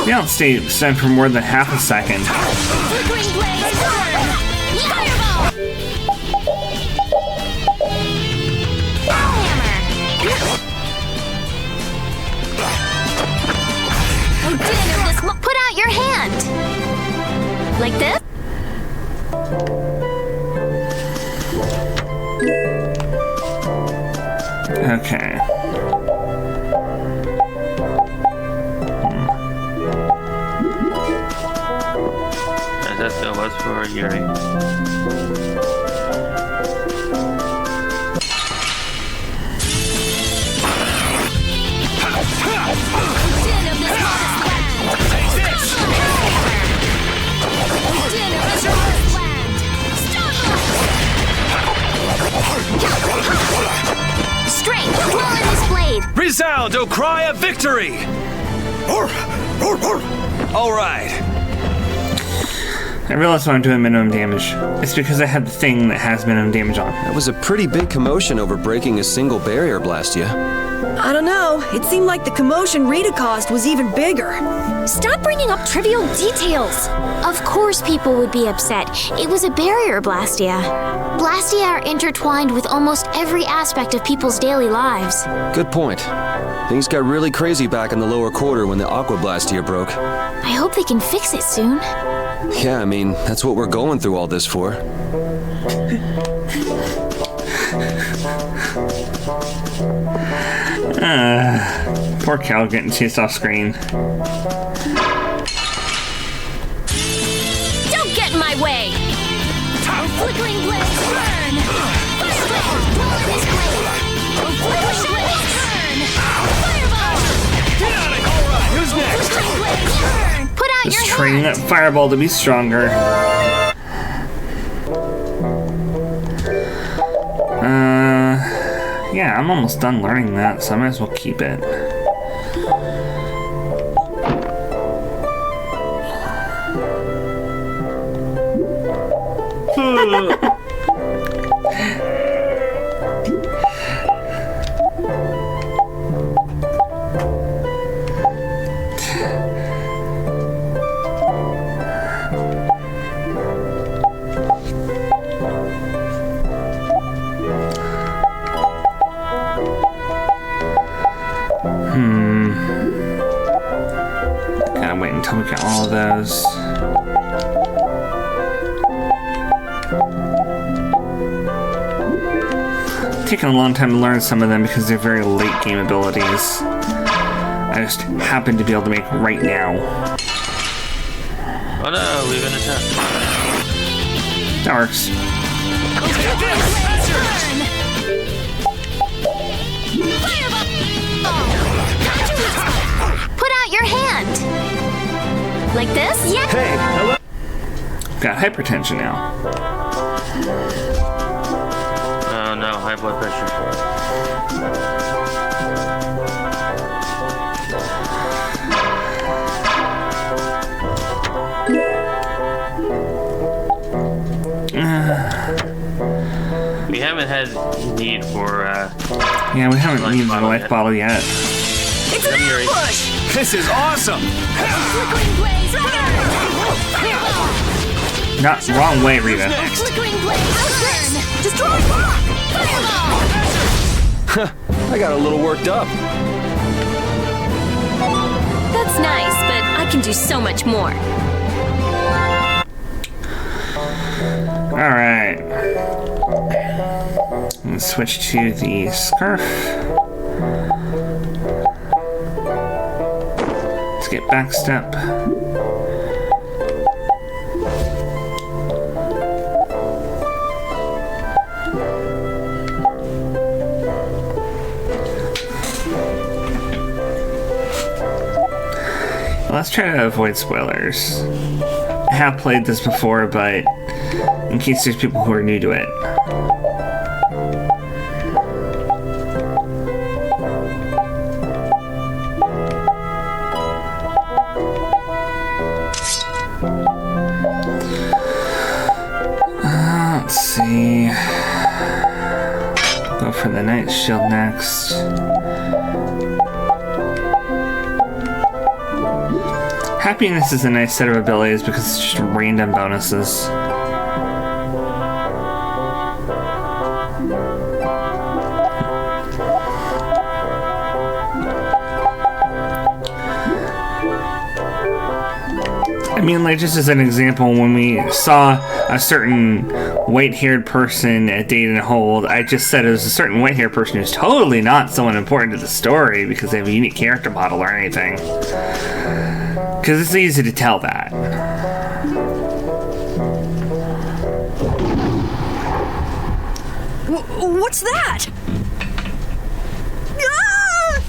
You don't stay stunned for more than half a second. Flickering blaze, burn! Fireball! Hammer! Oh, dinner this Put out your hand! Like this? Okay. That still was for Yuri. din of this modest land! Take this! Oh, din of this modest land! Stop! Strength, dwell in this blade! Resound, O cry of victory! All right. I realized when I'm doing minimum damage. It's because I had the thing that has minimum damage on. That was a pretty big commotion over breaking a single barrier, Blastia. I don't know. It seemed like the commotion Rita caused was even bigger. Stop bringing up trivial details! Of course people would be upset. It was a barrier, Blastia. Blastia are intertwined with almost every aspect of people's daily lives. Good point. Things got really crazy back in the lower quarter when the Aqua Blastia broke. I hope they can fix it soon. Yeah, I mean, that's what we're going through all this for. Poor Cal getting chased off screen. Don't get in my way! Oh, flickering blaze, burn! Fireball! Blow this blade! Oh, flickering blaze, burn! Fireball! Get out of here! All right, who's next? Flickering blaze, burn! Put out Just your training hand! that fireball to be stronger. Yeah, I'm almost done learning that, so I might as well keep it. Gotta wait until we get all of those. Taking a long time to learn some of them because they're very late game abilities. I just happen to be able to make right now. Oh no, we've been attacked. That works. Put out your hand! Like this? Yeah! Hey, hello? Got hypertension now. Oh no, high blood pressure. We haven't had need for Yeah, we haven't needed the life bottle yet. It's an ambush! This is awesome! Flickering blaze, burn! Fireball! Not wrong way, Rita. Flickering blaze, burn! Destroy rock! Fireball! I got a little worked up. It's nice, but I can do so much more. Alright. Let's switch to the scarf. Let's get backstep. Let's try to avoid spoilers. I have played this before, but in case there's people who are new to it. Let's see. Go for the Night Shield next. Happiness is a nice set of abilities because it's just random bonuses. I mean, like, just as an example, when we saw a certain white-haired person at Date and Hold, I just said it was a certain white-haired person who's totally not someone important to the story because they have a unique character model or anything. Because it's easy to tell that. What's that? Ah!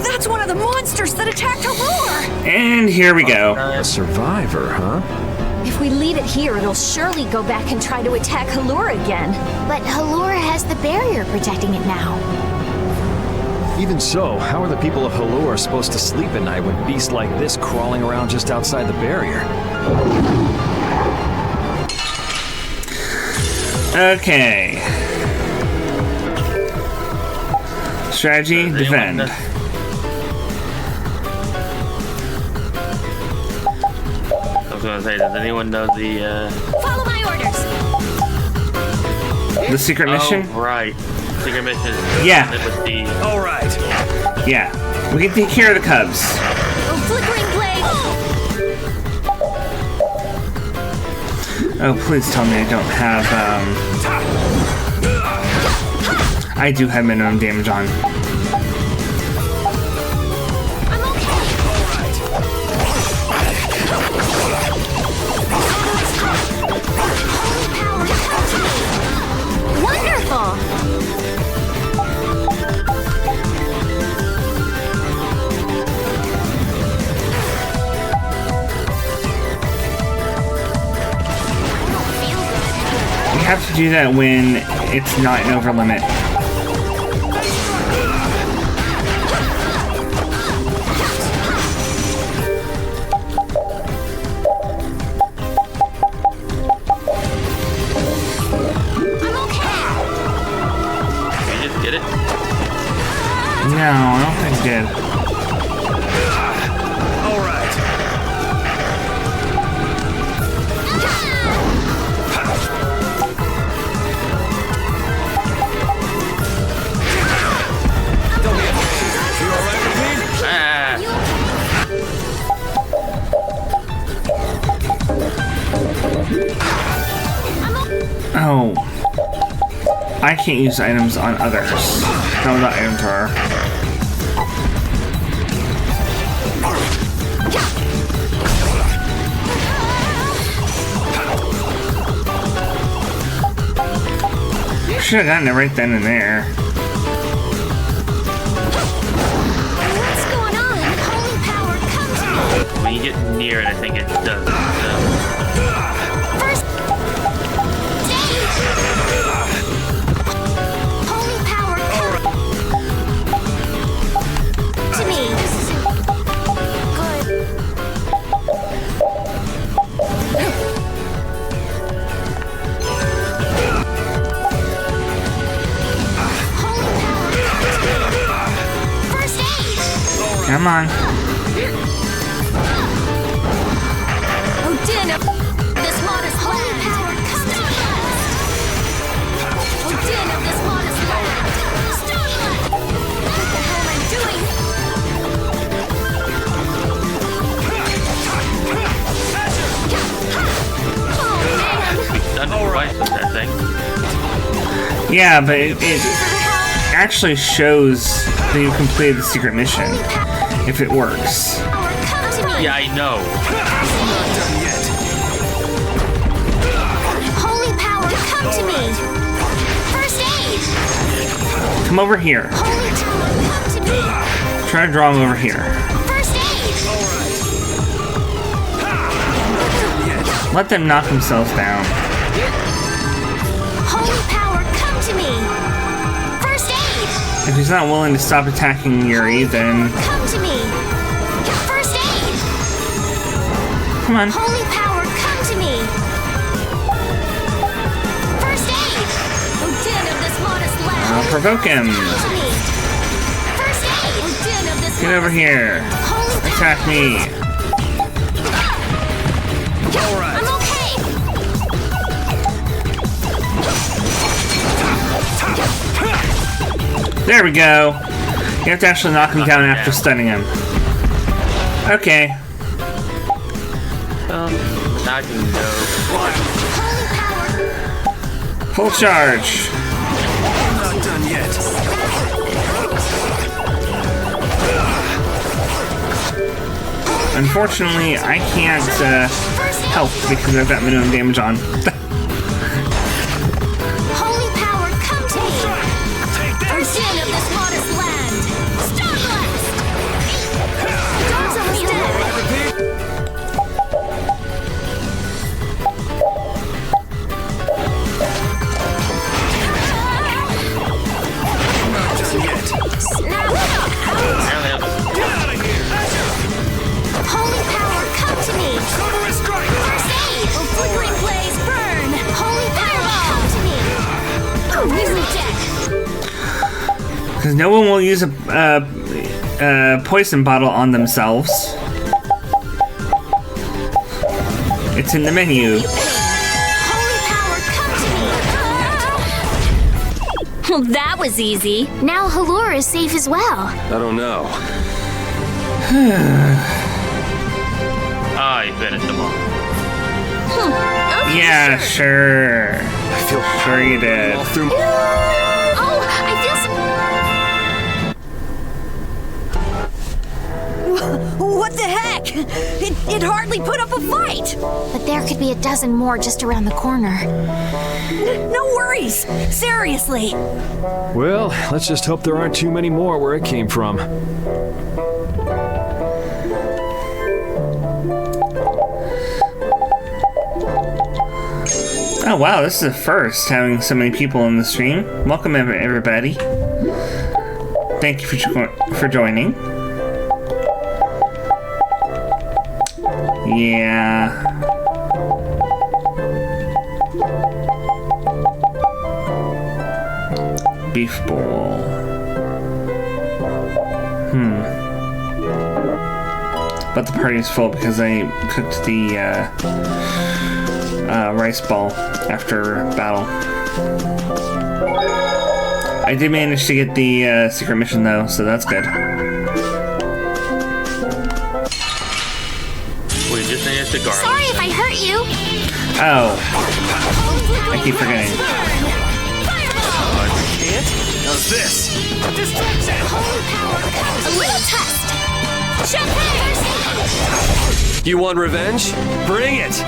That's one of the monsters that attacked Halor! And here we go. A survivor, huh? If we leave it here, it'll surely go back and try to attack Halor again. But Halor has the barrier protecting it now. Even so, how are the people of Halor supposed to sleep at night with beasts like this crawling around just outside the barrier? Okay. Strategy, defend. I was gonna say, does anyone know the, Follow my orders! The secret mission? Oh, right. Secret mission. Yeah. With the... All right. Yeah. We can take care of the cubs. Oh, flickering blade! Oh, please tell me I don't have, I do have minimum damage on. Wonderful! You have to do that when it's not an over limit. No, I don't think I did. All right. You all right with me? Oh. I can't use items on others. No, not item drawer. Should have gotten it right then and there. What's going on? Holy power, come to me! When you get near it, I think it does. First stage! Holy power, come to me! This isn't good. Come on. Oh, din of this modest land! Stop us! Oh, din of this modest land! Stop us! What the hell am I doing? Yeah, but it actually shows that you completed the secret mission if it works. Yeah, I know. Holy power, come to me! First aid! Come over here. Holy power, come to me! Try to draw him over here. First aid! Let them knock themselves down. Holy power, come to me! First aid! If he's not willing to stop attacking Yuri, then... Come to me! First aid! Come on. Holy power, come to me! First aid! Odin of this modest land! I'll provoke him. Come to me! First aid! Odin of this Get over here. Attack me. I'm okay! There we go. You have to actually knock him down after stunning him. Okay. Knocking no. Full charge. Not done yet. Unfortunately, I can't help because I've got minimum damage on. Holy power, come to me! Odin of this modest land! Star Blast! Dog's almost dead! Holy power, come to me! First aid! Oh, flickering blaze, burn! Holy fireball, come to me! Nearly dead! Because no one will use a poison bottle on themselves. It's in the menu. Holy power, come to me! Well, that was easy. Now Halura is safe as well. I don't know. I finished them all. Yeah, sure. I feel Sure you did. all through. Oh, I feel What the heck? It hardly put up a fight. But there could be a dozen more just around the corner. No worries. Seriously. Well, let's just hope there aren't too many more where it came from. Oh wow, this is the first having so many people in the stream. Welcome everybody. Thank you for joining. Yeah. Beef bowl. But the party is full because I cooked the rice ball after battle. I did manage to get the secret mission though, so that's good. We just need a garlic. Sorry if I hurt you. Oh. I keep forgetting. How's this? A little test. Champagne! You want revenge? Bring it!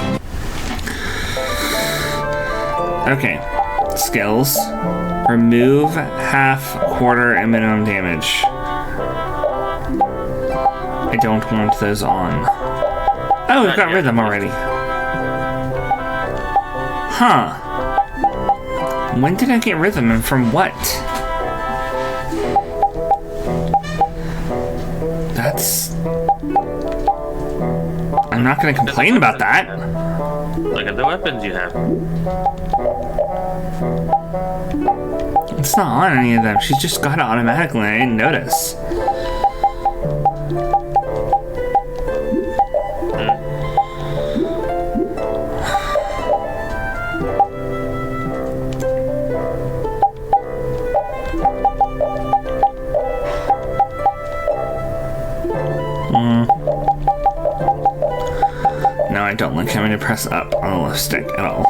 Okay. Skills. Remove half, quarter, and minimum damage. I don't want those on. Oh, we've got rid of them already. Huh. When did I get rid of them and from what? That's... I'm not gonna complain about that. Look at the weapons you have. It's not on any of them. She's just got it automatically and I didn't notice. No, I don't like having to press up on the left stick at all.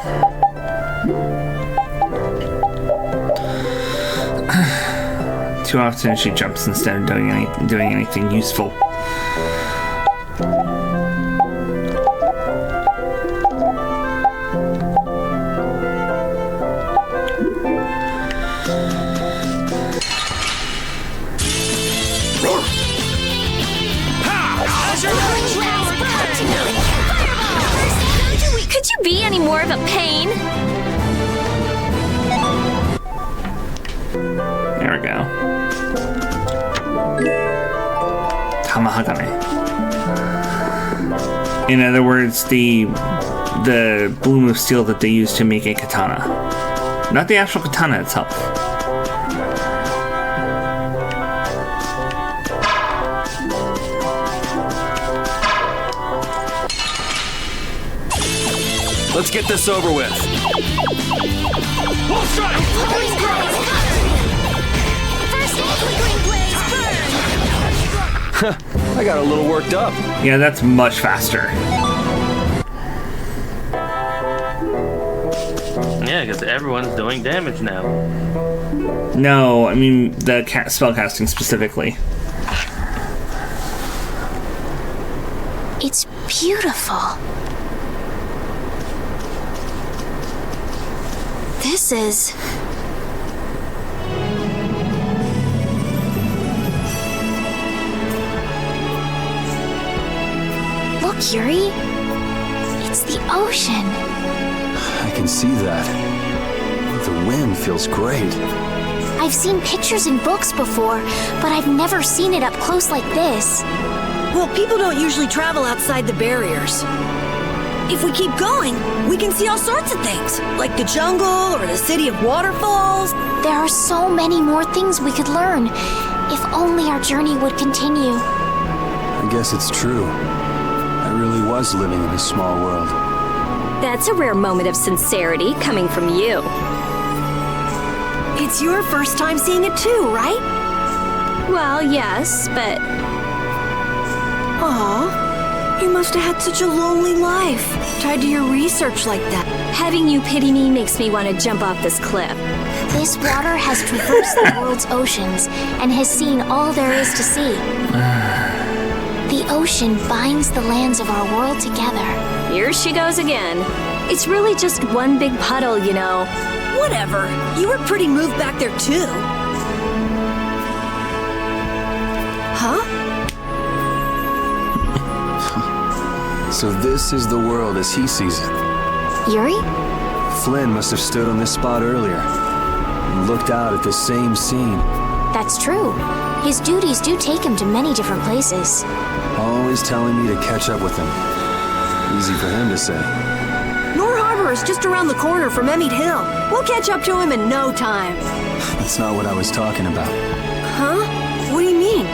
too often she jumps instead of doing anything useful. Could you be any more of a pain? There we go. Tamahagane. In other words, the bloom of steel that they use to make a katana. Not the actual katana itself. Let's get this over with. I got a little worked up. Yeah, that's much faster. Yeah, because everyone's doing damage now. No, I mean the spellcasting specifically. It's beautiful. This is... Look, Yuri. It's the ocean. I can see that. The wind feels great. I've seen pictures in books before, but I've never seen it up close like this. Well, people don't usually travel outside the barriers. If we keep going, we can see all sorts of things, like the jungle or the city of waterfalls. There are so many more things we could learn, if only our journey would continue. I guess it's true. I really was living in a small world. That's a rare moment of sincerity coming from you. It's your first time seeing it too, right? Well, yes, but... Aw. You must have had such a lonely life, tied to your research like that. Having you pity me makes me want to jump off this cliff. This water has traversed the world's oceans and has seen all there is to see. The ocean binds the lands of our world together. Here she goes again. It's really just one big puddle, you know. Whatever. You were pretty moved back there, too. Huh? So this is the world as he sees it. Yuri? Flynn must have stood on this spot earlier and looked out at the same scene. That's true. His duties do take him to many different places. Always telling me to catch up with him. Easy for him to say. Nor Harbor is just around the corner from Emmett Hill. We'll catch up to him in no time. That's not what I was talking about. Huh? What do you mean?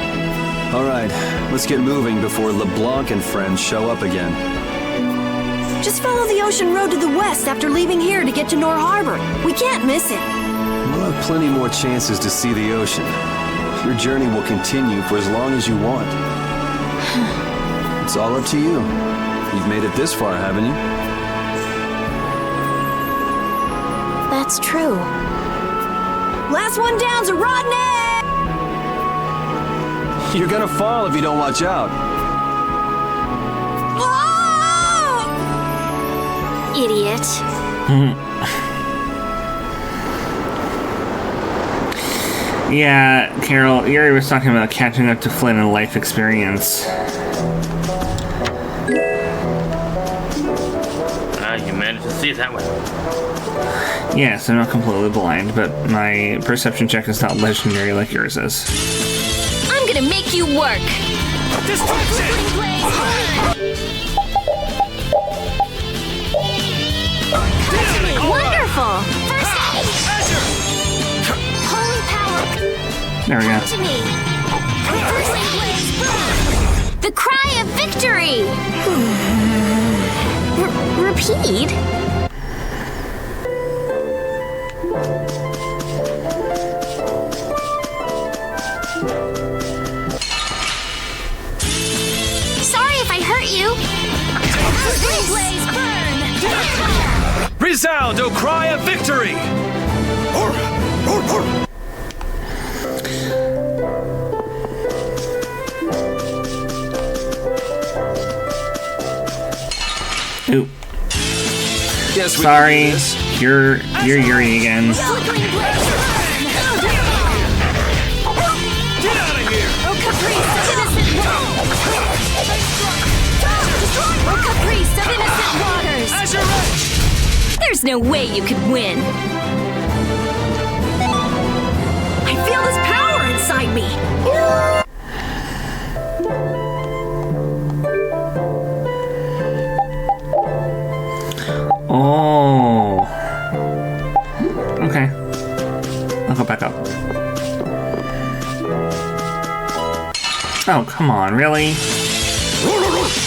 All right, let's get moving before LeBlanc and friends show up again. Just follow the ocean road to the west after leaving here to get to Nor Harbor. We can't miss it. We'll have plenty more chances to see the ocean. Your journey will continue for as long as you want. It's all up to you. You've made it this far, haven't you? That's true. Last one down's a Rodney! You're gonna fall if you don't watch out. Oh! Idiot. Yeah, Carol, Yuri was talking about catching up to Flynn in life experience. You managed to see that one. Yes, I'm not completely blind, but my perception check is not legendary like yours is. I'm gonna make you work. Wonderful! First aid! Holy power! There we go. Come to me! The cry of victory! Repeat? Sorry if I hurt you. Resound, O cry of victory! Oop. Yes, we Sorry, can do this. you're Yuri again. Get out of here! Oh, caprice of innocent Oh, caprice of innocent waters! Azure Edge! There's no way you could win. I feel this power inside me. Oh. Okay. I'll go back up. Oh, come on, really?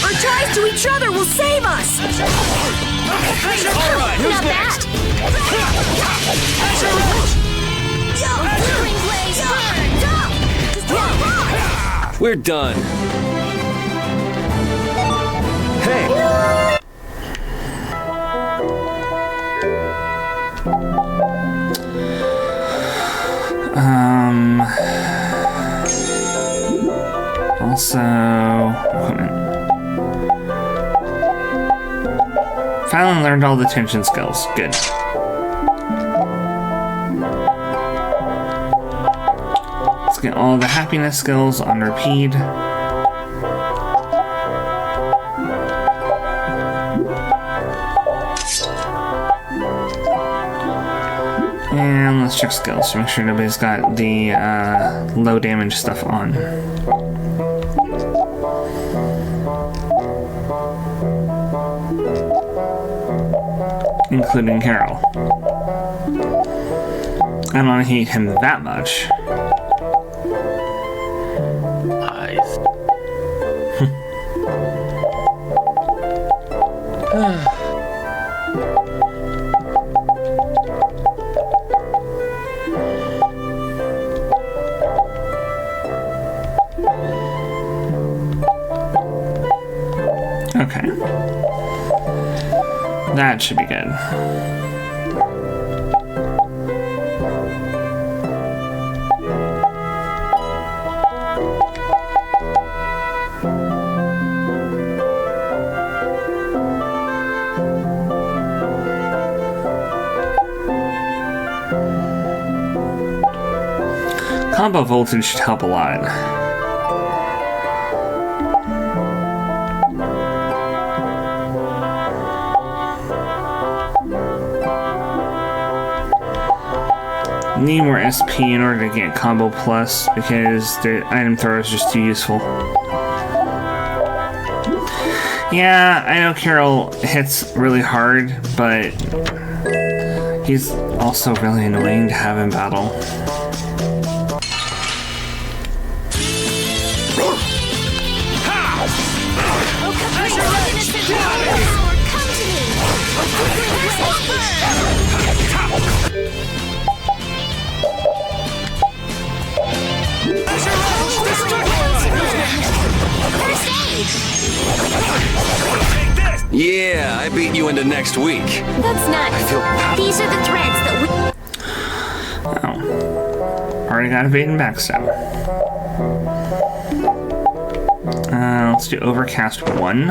Our ties to each other will save us. All right, who's Not next? We're done. Hey! Also, equipment. Finally learned all the tension skills. Good. Let's get all the happiness skills on repeat. And let's check skills to make sure nobody's got the low damage stuff on. Including Carol. I don't hate him that much. Nice. Okay. That should be good. Combo voltage should help a lot. Need more SP in order to get combo plus because the item thrower is just too useful. Yeah, I know Carol hits really hard, but he's also really annoying to have in battle. Yeah, I beat you into next week. That's not. These are the threads that we. Oh. Already got evade and backstab. Let's do Overcast 1.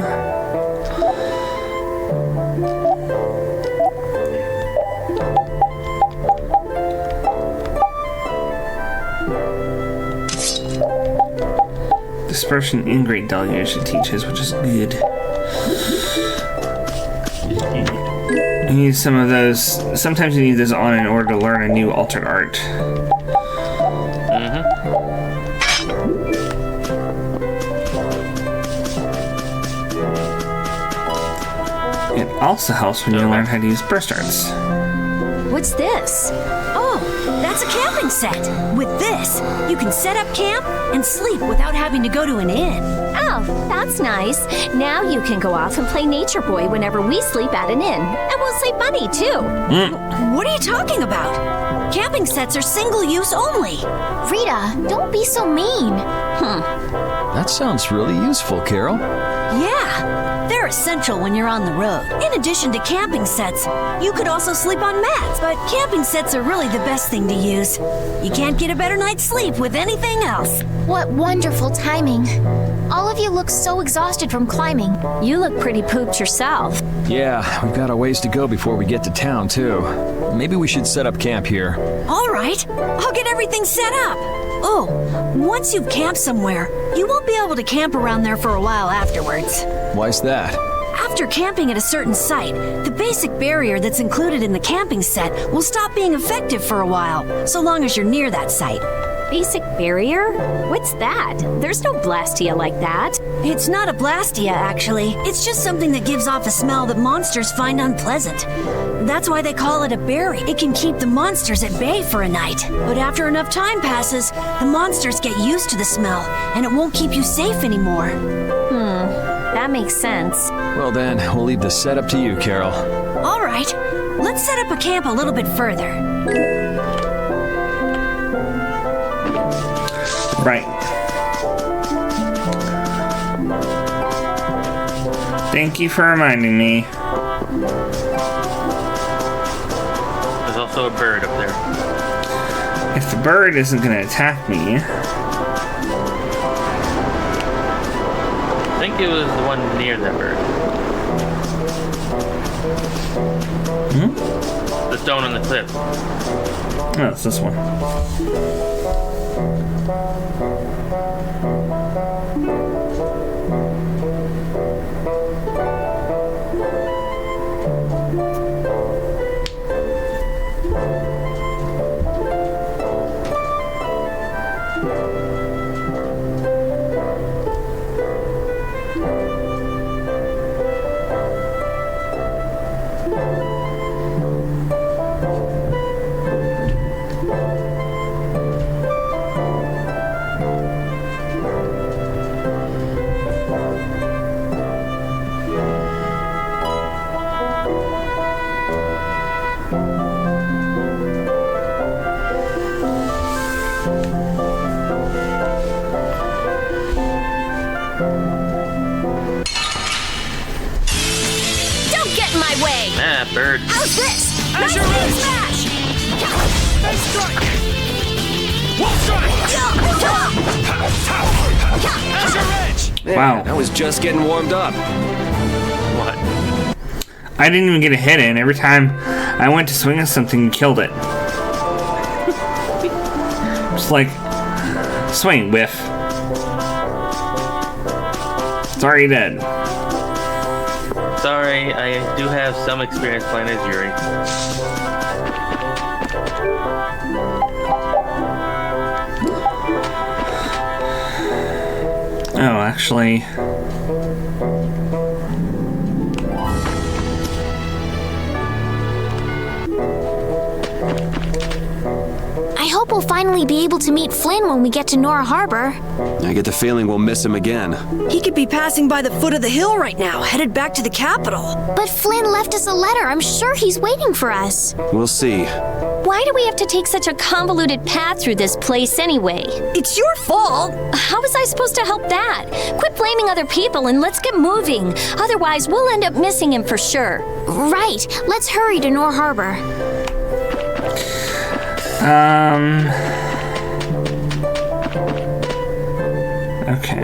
Dispersion in Great Deluge it teaches, which is good. You need some of those. Sometimes you need those on in order to learn a new altered art. It also helps when you learn how to use burst arts. What's this? Oh, that's a camping set. With this, you can set up camp and sleep without having to go to an inn. Oh, that's nice. Now you can go off and play Nature Boy whenever we sleep at an inn. And we'll save money, too. What are you talking about? Camping sets are single use only. Rita, don't be so mean. That sounds really useful, Carol. Yeah, there They're essential when you're on the road. In addition to camping sets, you could also sleep on mats, but camping sets are really the best thing to use. You can't get a better night's sleep with anything else. What wonderful timing. All of you look so exhausted from climbing. You look pretty pooped yourself. Yeah, we've got a ways to go before we get to town, too. Maybe we should set up camp here. All right, I'll get everything set up. Oh, once you've camped somewhere, you won't be able to camp around there for a while afterwards. Why's that? After camping at a certain site, the basic barrier that's included in the camping set will stop being effective for a while, so long as you're near that site. Basic barrier? What's that? There's no Blastia like that. It's not a Blastia, actually. It's just something that gives off a smell that monsters find unpleasant. That's why they call it a berry. It can keep the monsters at bay for a night. But after enough time passes, the monsters get used to the smell, and it won't keep you safe anymore. That makes sense. Well then, we'll leave the setup to you, Carol. All right, let's set up a camp a little bit further. Right. Thank you for reminding me. There's also a bird up there. If the bird isn't going to attack me... I think it was the one near that bird. The stone on the cliff. Oh, it's this one. Bird. How's this? Azure Nice Edge! smash! Nice strike! Wolf strike! Azure Edge! Wow. I was just getting warmed up. What? I didn't even get a hit in. Every time I went to swing at something, you killed it. Just like, swing, whiff. It's already dead. Sorry, I do have some experience playing as Yuri. Oh, actually... I hope we'll finally be able to meet Flynn when we get to Nora Harbor. I get the feeling we'll miss him again. He could be passing by the foot of the hill right now, headed back to the capital. But Flynn left us a letter. I'm sure he's waiting for us. We'll see. Why do we have to take such a convoluted path through this place anyway? It's your fault. How was I supposed to help that? Quit blaming other people and let's get moving. Otherwise, we'll end up missing him for sure. Right. Let's hurry to Nora Harbor. Okay.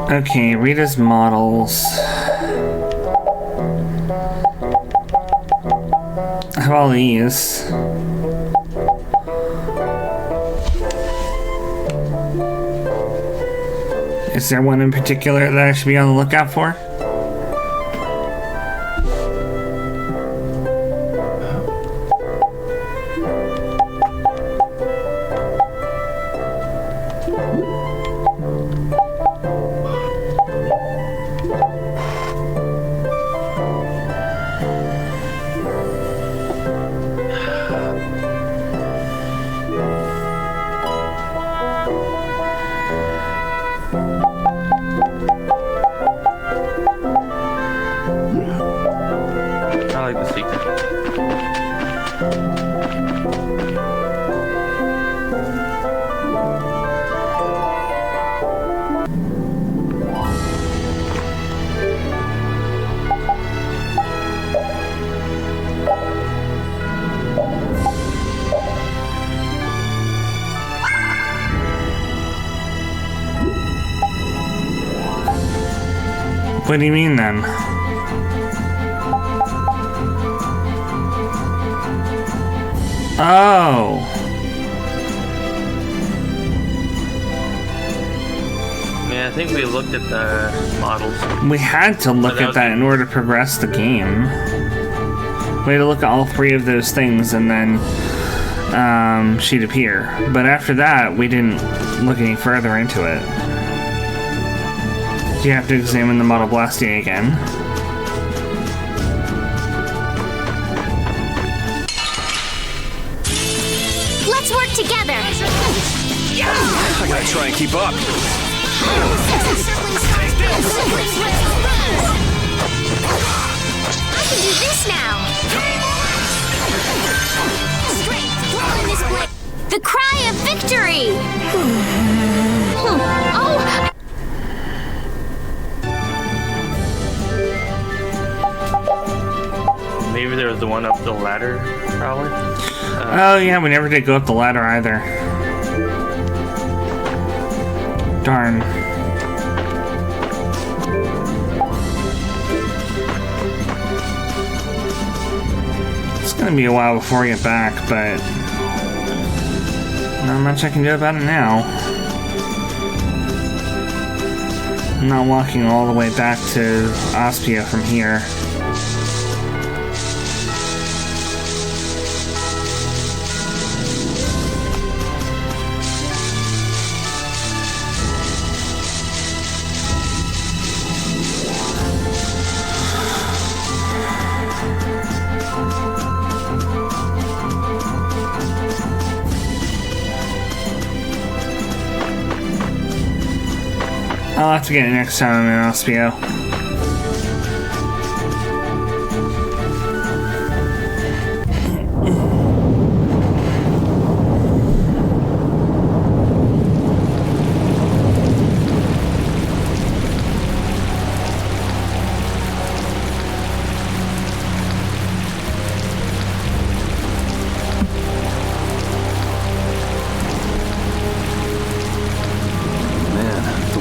Okay, Rita's models. I have all these. Is there one in particular that I should be on the lookout for? What do you mean then? Oh. Yeah, I think we looked at the models. We had to look at that in order to progress the game. We had to look at all three of those things and then she'd appear. But after that, we didn't look any further into it. You have to examine the model Blastia again. Let's work together! I gotta try and keep up. I can do this now! Strength, dwell in this place! The cry of victory! Oh! Maybe there was the one up the ladder, probably. Oh yeah, we never did go up the ladder either. Darn. It's gonna be a while before we get back, but not much I can do about it now. I'm not walking all the way back to Aspia from here. I'll have to get it next time in Aspio.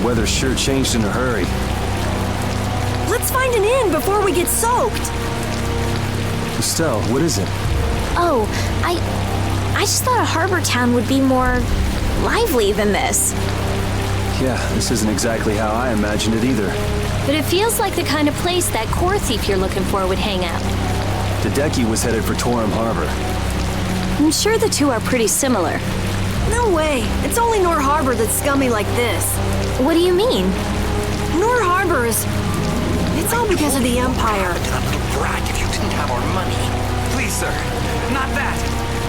Weather sure changed in a hurry. Let's find an inn before we get soaked. Estelle, what is it? Oh, I just thought a harbor town would be more lively than this. Yeah, this isn't exactly how I imagined it either. But it feels like the kind of place that core thief you're looking for would hang out. Hideki was headed for Torim Harbor. I'm sure the two are pretty similar. No way. It's only Nor Harbor that's scummy like this. What do you mean? Nor Harbor is... It's all because of the Empire. To that little brat if you didn't have our money. Please, sir. Not that.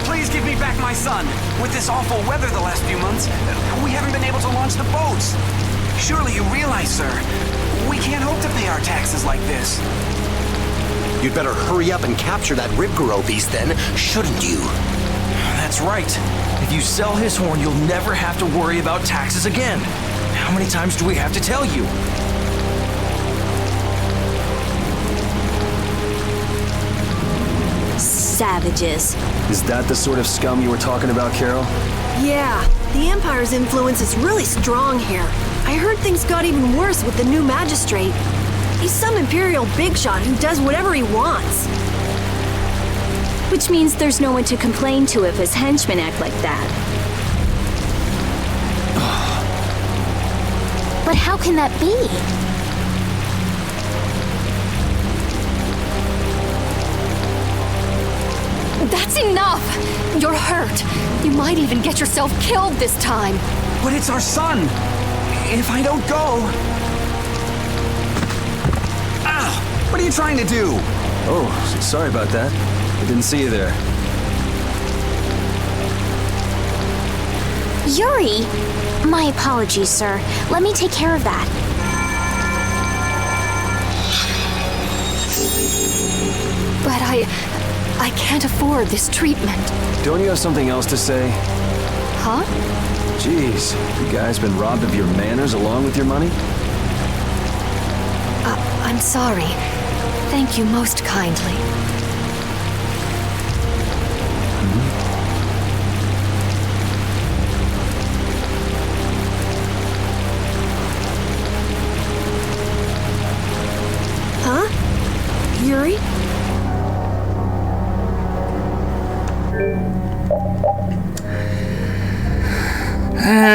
Please give me back my son. With this awful weather the last few months, we haven't been able to launch the boats. Surely you realize, sir, we can't hope to pay our taxes like this. You'd better hurry up and capture that Ribgaro beast then, shouldn't you? That's right. If you sell his horn, you'll never have to worry about taxes again. How many times do we have to tell you? Savages. Is that the sort of scum you were talking about, Carol? Yeah, the Empire's influence is really strong here. I heard things got even worse with the new magistrate. He's some Imperial bigshot who does whatever he wants. Which means there's no one to complain to if his henchmen act like that. But how can that be? That's enough! You're hurt. You might even get yourself killed this time. But it's our son. If I don't go... Ow! What are you trying to do? Oh, sorry about that. I didn't see you there. Yuri! My apologies, sir. Let me take care of that. But I can't afford this treatment. Don't you have something else to say? Huh? Jeez, you guys been robbed of your manners along with your money? I'm sorry. Thank you most kindly. Huh? Yuri?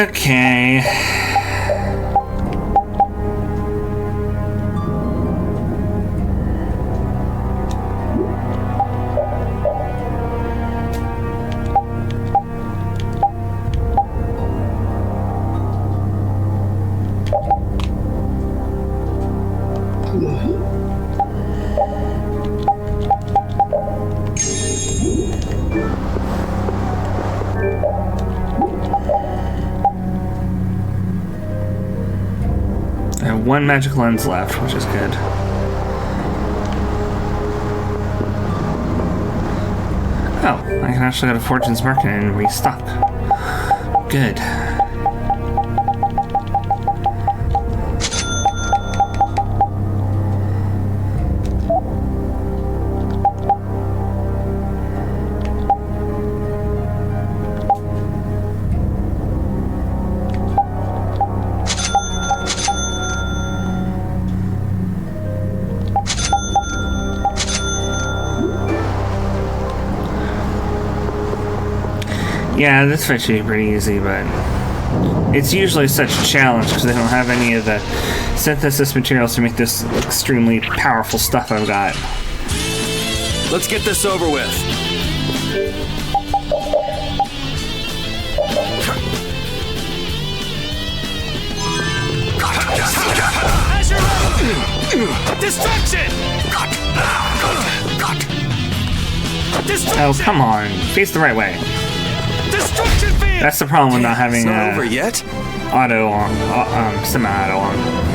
Okay. One magic lens left, which is good. Oh, I can actually go to Fortune's Market and restock. Good. Yeah, this fight should be pretty easy, but it's usually such a challenge because they don't have any of the synthesis materials to make this extremely powerful stuff I've got. Let's get this over with. Distraction! Oh, come on. Face the right way. That's the problem with not having over yet? Auto on, semi-auto on.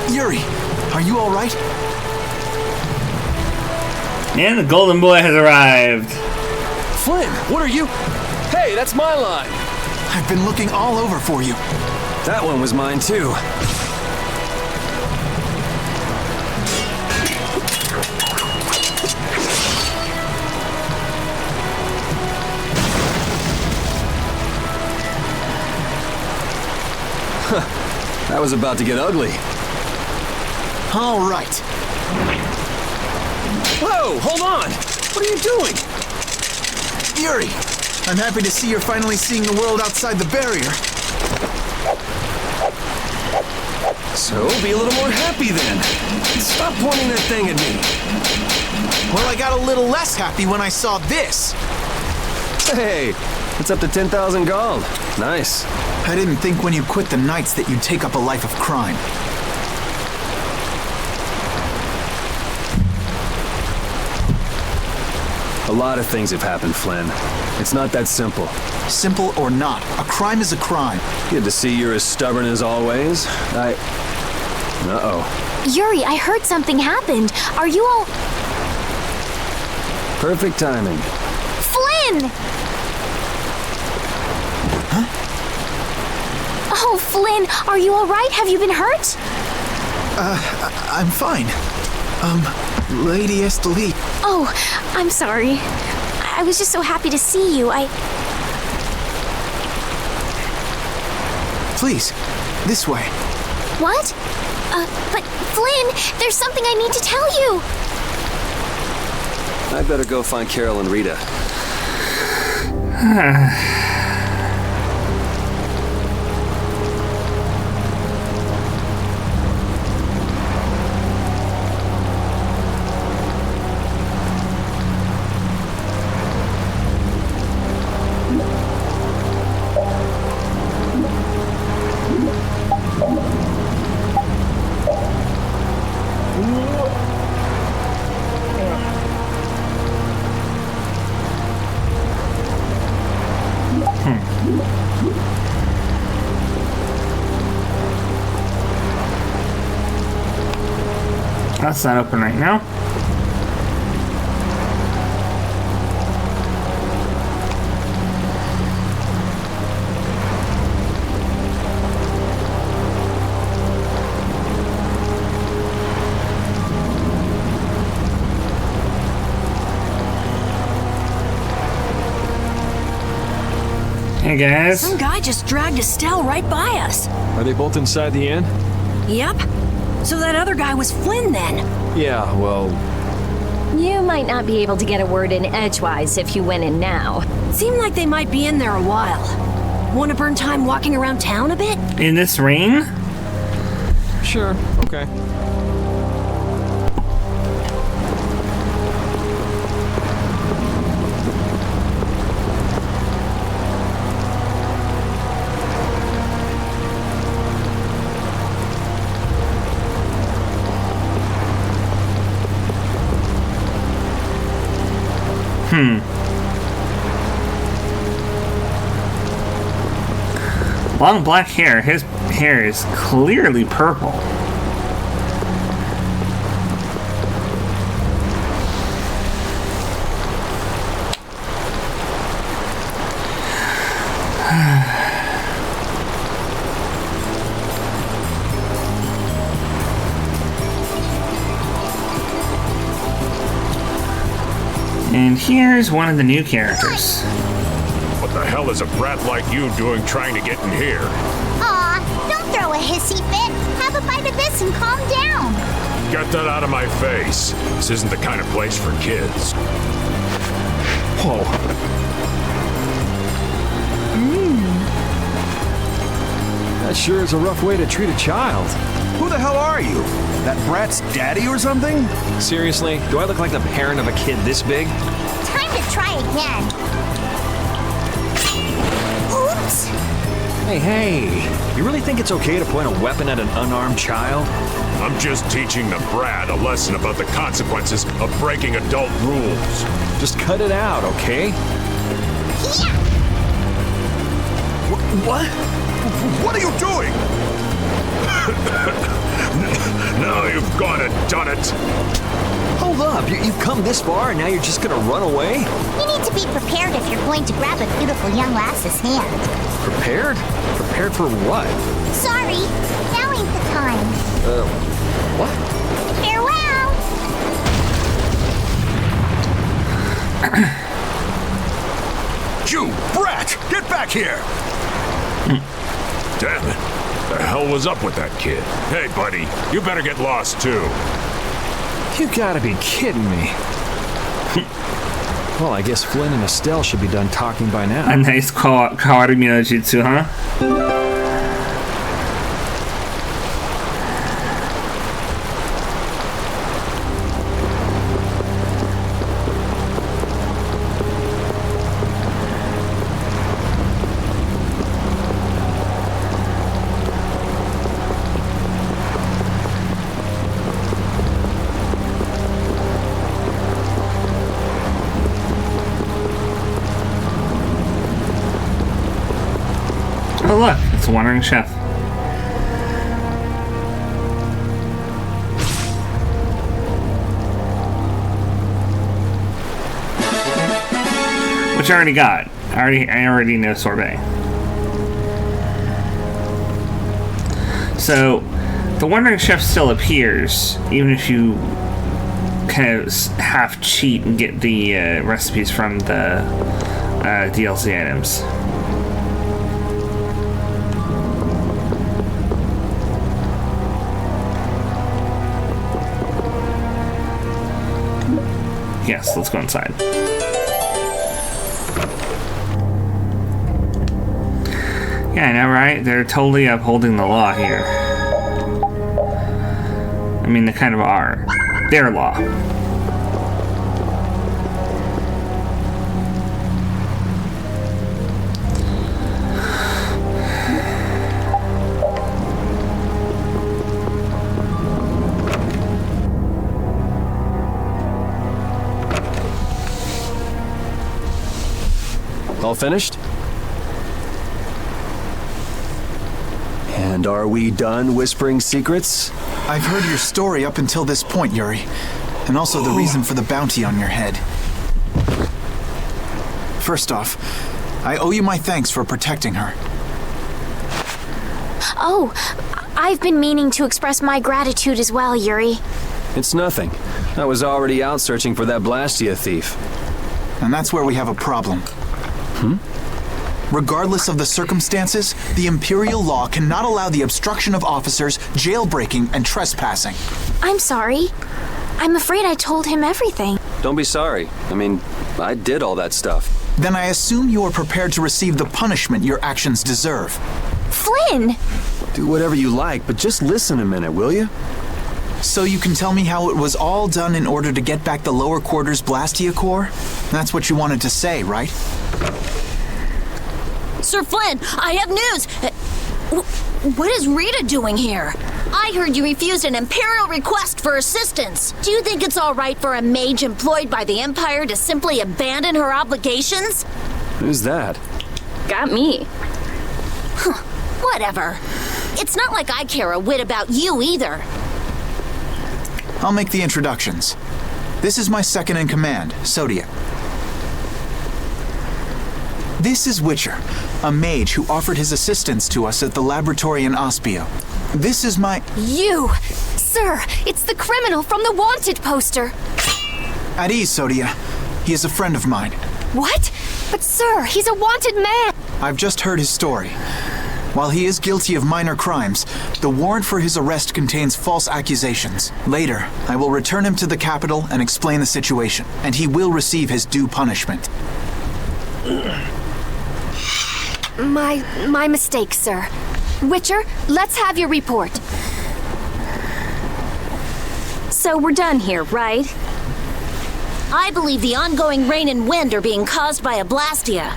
Yuri, are you all right? And the golden boy has arrived. Flynn, what are you? Hey, that's my line. I've been looking all over for you. That one was mine too. That was about to get ugly. All right. Whoa, hold on! What are you doing? Yuri, I'm happy to see you're finally seeing the world outside the barrier. So, be a little more happy then. Stop pointing that thing at me. Well, I got a little less happy when I saw this. Hey, it's up to 10,000 gold. Nice. I didn't think when you quit the Knights that you'd take up a life of crime. A lot of things have happened, Flynn. It's not that simple. Simple or not, a crime is a crime. Good to see you're as stubborn as always. Uh-oh. Yuri, I heard something happened. Are you all... Perfect timing. Flynn! Huh? Oh, Flynn, are you all right? Have you been hurt? I'm fine. Lady Esteli. Oh, I'm sorry. I was just so happy to see you. Please, this way. What? But Flynn, there's something I need to tell you. I better go find Carol and Rita. That's not open right now. Hey guys. Some guy just dragged Estelle right by us. Are they both inside the inn? Yep. So that other guy was Flynn then? Yeah, well... You might not be able to get a word in edgewise if you went in now. Seemed like they might be in there a while. Want to burn time walking around town a bit? In this rain? Sure, okay. Long black hair. His hair is clearly purple. And here's one of the new characters. What the hell is a brat like you doing trying to get in here? Aw, don't throw a hissy fit. Have a bite of this and calm down. Get that out of my face. This isn't the kind of place for kids. Whoa. That sure is a rough way to treat a child. Who the hell are you? That brat's daddy or something? Seriously? Do I look like the parent of a kid this big? Time to try again. Oops. Hey, you really think it's okay to point a weapon at an unarmed child? I'm just teaching the brat a lesson about the consequences of breaking adult rules. Just cut it out, okay? Yeah. What? What are you doing? Now you've gone and done it. Hold up, you've come this far and now you're just gonna run away? You need to be prepared if you're going to grab a beautiful young lass's hand. Prepared? Prepared for what? Sorry, now ain't the time. What? Farewell! You brat! Get back here! Damn it. The hell was up with that kid? Hey, buddy, you better get lost too. You gotta be kidding me. Well, I guess Flynn and Estelle should be done talking by now. A nice Kawarimi no Jutsu, huh? Oh look, it's a wandering chef. Which I already got. I already know sorbet. So The Wandering Chef still appears, even if you kind of half cheat and get the recipes from the DLC items. Yes, let's go inside. Yeah, I know, right? They're totally upholding the law here. I mean, they kind of are. Their law. All finished? And are we done whispering secrets? I've heard your story up until this point, Yuri. And also the reason for the bounty on your head. First off, I owe you my thanks for protecting her. Oh, I've been meaning to express my gratitude as well, Yuri. It's nothing. I was already out searching for that Blastia thief. And that's where we have a problem. Regardless of the circumstances, the Imperial law cannot allow the obstruction of officers, jailbreaking, and trespassing. I'm sorry. I'm afraid I told him everything. Don't be sorry. I mean, I did all that stuff. Then I assume you are prepared to receive the punishment your actions deserve. Flynn! Do whatever you like, but just listen a minute, will you? So you can tell me how it was all done in order to get back the lower quarters Blastia core? That's what you wanted to say, right? Sir Flynn, I have news! What is Rita doing here? I heard you refused an Imperial request for assistance. Do you think it's all right for a mage employed by the Empire to simply abandon her obligations? Who's that? Got me. Whatever. It's not like I care a whit about you either. I'll make the introductions. This is my second in command, Sodia. This is Witcher, a mage who offered his assistance to us at the laboratory in Aspio. This is my... You! Sir, it's the criminal from the wanted poster. At ease, Sodia. He is a friend of mine. What? But sir, he's a wanted man! I've just heard his story. While he is guilty of minor crimes, the warrant for his arrest contains false accusations. Later, I will return him to the capital and explain the situation, and he will receive his due punishment. My mistake, sir. Witcher, let's have your report. So we're done here, right? I believe the ongoing rain and wind are being caused by a Blastia.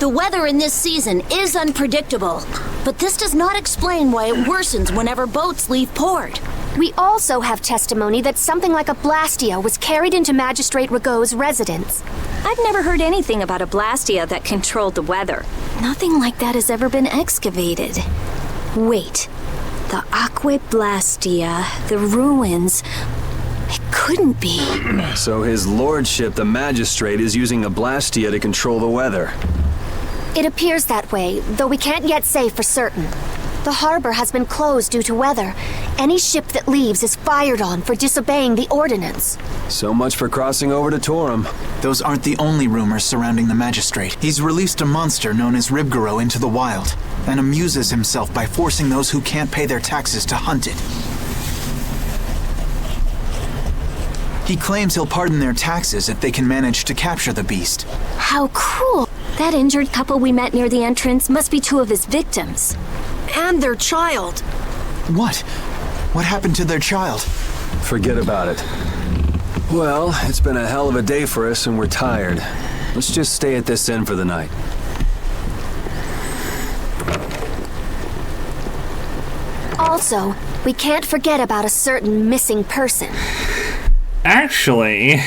The weather in this season is unpredictable, but this does not explain why it worsens whenever boats leave port. We also have testimony that something like a Blastia was carried into Magistrate Ragou's residence. I've never heard anything about a Blastia that controlled the weather. Nothing like that has ever been excavated. Wait, the Aqua Blastia, the ruins... It couldn't be. So his lordship, the magistrate, is using a Blastia to control the weather. It appears that way, though we can't yet say for certain. The harbor has been closed due to weather. Any ship that leaves is fired on for disobeying the ordinance. So much for crossing over to Torum. Those aren't the only rumors surrounding the magistrate. He's released a monster known as Ribgaro into the wild, and amuses himself by forcing those who can't pay their taxes to hunt it. He claims he'll pardon their taxes if they can manage to capture the beast. How cruel! That injured couple we met near the entrance must be two of his victims. And their child. What? What happened to their child? Forget about it. Well, it's been a hell of a day for us and we're tired. Let's just stay at this inn for the night. Also, we can't forget about a certain missing person. Actually,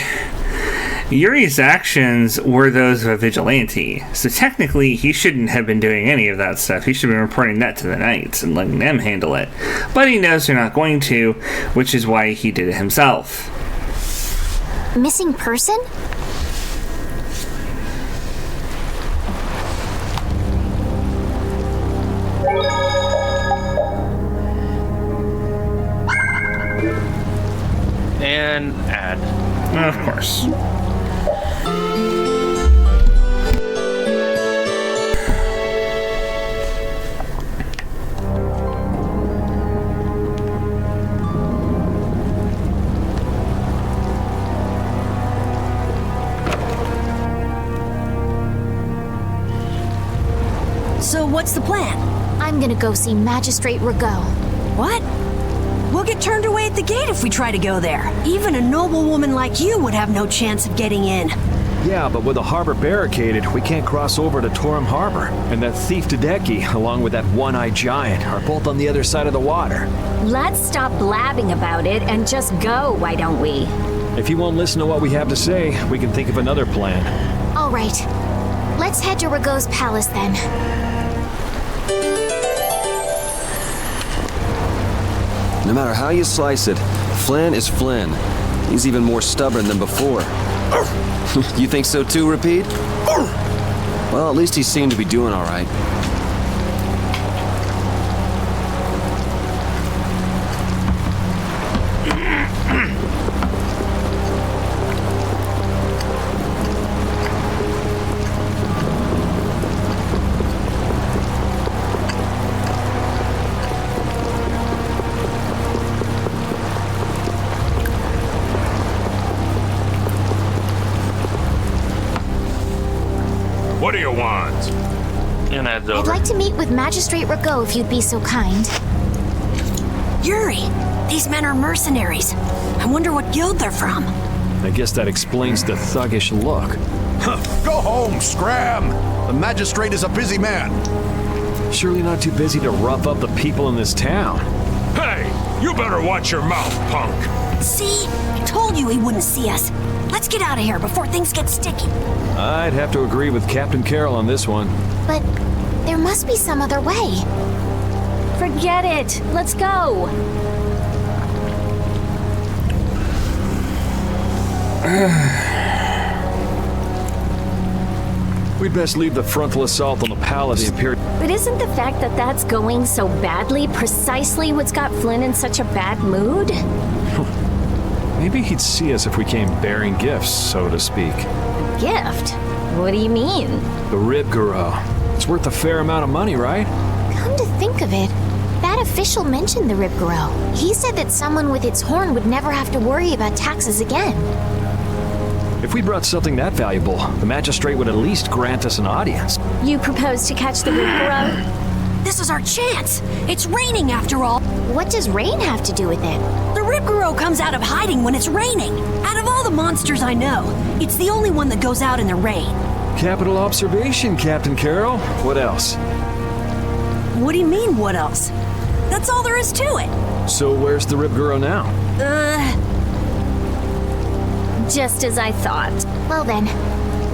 Yuri's actions were those of a vigilante, so technically he shouldn't have been doing any of that stuff. He should have been reporting that to the Knights and letting them handle it. But he knows they're not going to, which is why he did it himself. Missing person? Of course. So what's the plan? I'm gonna go see Magistrate Ragou. What? We'll get turned away at the gate if we try to go there. Even a noble woman like you would have no chance of getting in. Yeah, but with the harbor barricaded, we can't cross over to Torum Harbor. And that thief Tadeki, along with that one-eyed giant, are both on the other side of the water. Let's stop blabbing about it and just go, why don't we? If you won't listen to what we have to say, we can think of another plan. All right. Let's head to Ragou's palace then. No matter how you slice it, Flynn is Flynn. He's even more stubborn than before. You think so too, Repeat? Well, at least he seemed to be doing all right. What do you want? And that's over. I'd like to meet with Magistrate Ragou if you'd be so kind. Yuri, these men are mercenaries. I wonder what guild they're from. I guess that explains the thuggish look. Go home, Scram! The magistrate is a busy man. Surely not too busy to rough up the people in this town. Hey, you better watch your mouth, punk. See? I told you he wouldn't see us. Let's get out of here before things get sticky. I'd have to agree with Captain Carroll on this one. But there must be some other way. Forget it. Let's go. We'd best leave the frontal assault on the palace. But isn't the fact that that's going so badly precisely what's got Flynn in such a bad mood? Maybe he'd see us if we came bearing gifts, so to speak. Gift? What do you mean? The Rib Garou. It's worth a fair amount of money, right? Come to think of it, that official mentioned the Rib Garou. He said that someone with its horn would never have to worry about taxes again. If we brought something that valuable, the magistrate would at least grant us an audience. You propose to catch the Rib Garou? This is our chance. It's raining after all. What does rain have to do with it? The Rib Garou comes out of hiding when it's raining. Out of all the monsters I know, it's the only one that goes out in the rain. Capital observation, Captain Carroll. What else? What do you mean, what else? That's all there is to it. So where's the Rib Garou now? Just as I thought. Well then,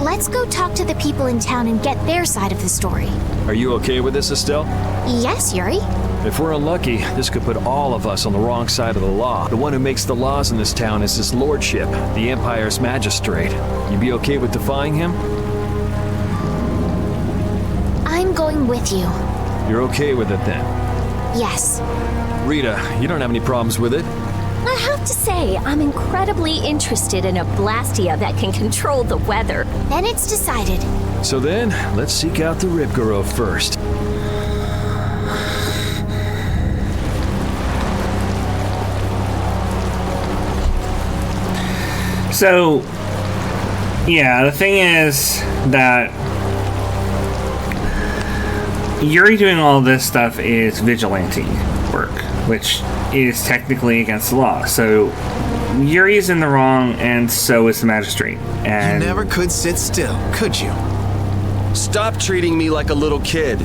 let's go talk to the people in town and get their side of the story. Are you okay with this, Estelle? Yes, Yuri. If we're unlucky, this could put all of us on the wrong side of the law. The one who makes the laws in this town is his lordship, the Empire's magistrate. You be okay with defying him? I'm going with you. You're okay with it then? Yes. Rita, you don't have any problems with it? I have to say, I'm incredibly interested in a Blastia that can control the weather. Then it's decided. So then, let's seek out the Rib Garou first. So, yeah, the thing is that Yuri doing all this stuff is vigilante work, which is technically against the law. So Yuri's in the wrong, and so is the magistrate. And you never could sit still, could you? Stop treating me like a little kid.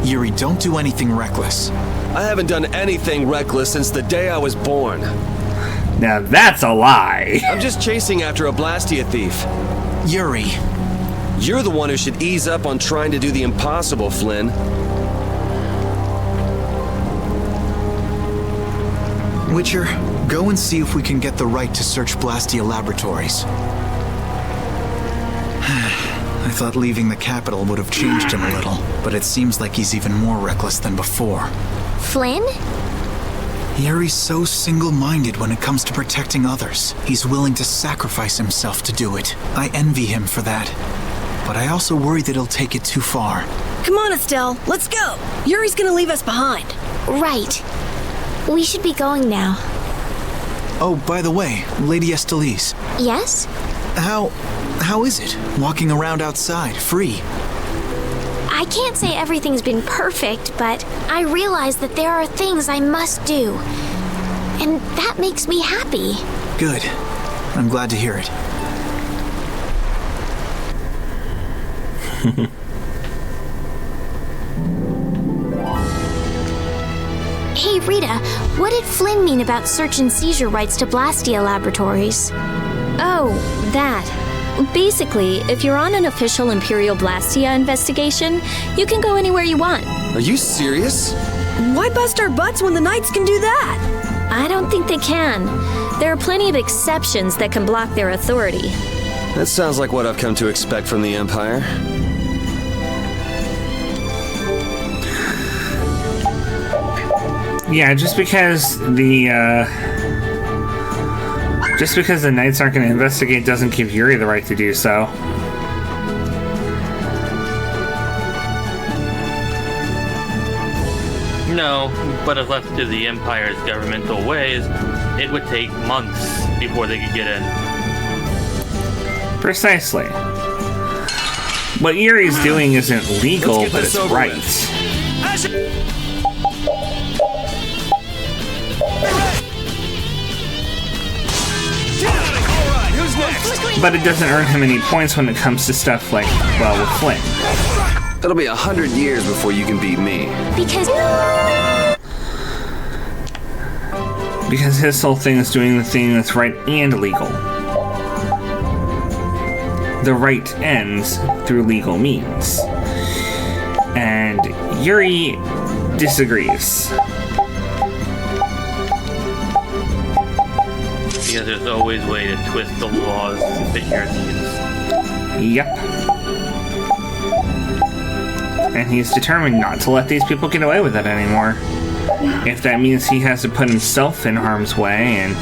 Yuri, don't do anything reckless. I haven't done anything reckless since the day I was born. Now that's a lie. I'm just chasing after a Blastia thief. Yuri. You're the one who should ease up on trying to do the impossible, Flynn. Witcher, go and see if we can get the right to search Blastia laboratories. I thought leaving the capital would have changed him a little, but it seems like he's even more reckless than before. Flynn? Yuri's so single-minded when it comes to protecting others. He's willing to sacrifice himself to do it. I envy him for that. But I also worry that he'll take it too far. Come on, Estelle, let's go. Yuri's gonna leave us behind. Right. We should be going now. Oh, by the way, Lady Estellise. Yes? How is it, walking around outside, free? I can't say everything's been perfect, but I realize that there are things I must do. And that makes me happy. Good. I'm glad to hear it. Hey, Rita, what did Flynn mean about search and seizure rights to Blastia Laboratories? Oh, that. Basically, if you're on an official Imperial Blastia investigation, you can go anywhere you want. Are you serious? Why bust our butts when the Knights can do that? I don't think they can. There are plenty of exceptions that can block their authority. That sounds like what I've come to expect from the Empire. Yeah, just because the Knights aren't going to investigate doesn't give Yuri the right to do so. No, but if left to the Empire's governmental ways, it would take months before they could get in. Precisely. What Yuri's doing isn't legal, but it's right. But it doesn't earn him any points when it comes to stuff like, well, with Flynn. It'll be 100 years before you can beat me. Because his whole thing is doing the thing that's right and legal. The right ends through legal means. And Yuri disagrees. Because there's always a way to twist the laws to fit your needs. Yep. And he's determined not to let these people get away with it anymore. If that means he has to put himself in harm's way and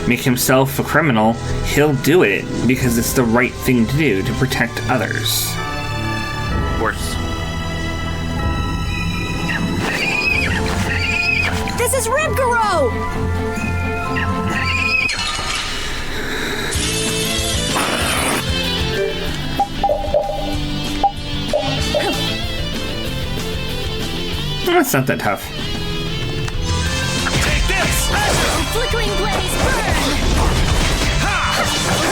make himself a criminal, he'll do it because it's the right thing to do to protect others. Worse. This is Ragou! That's not that tough. Take this! Flickering blaze burn!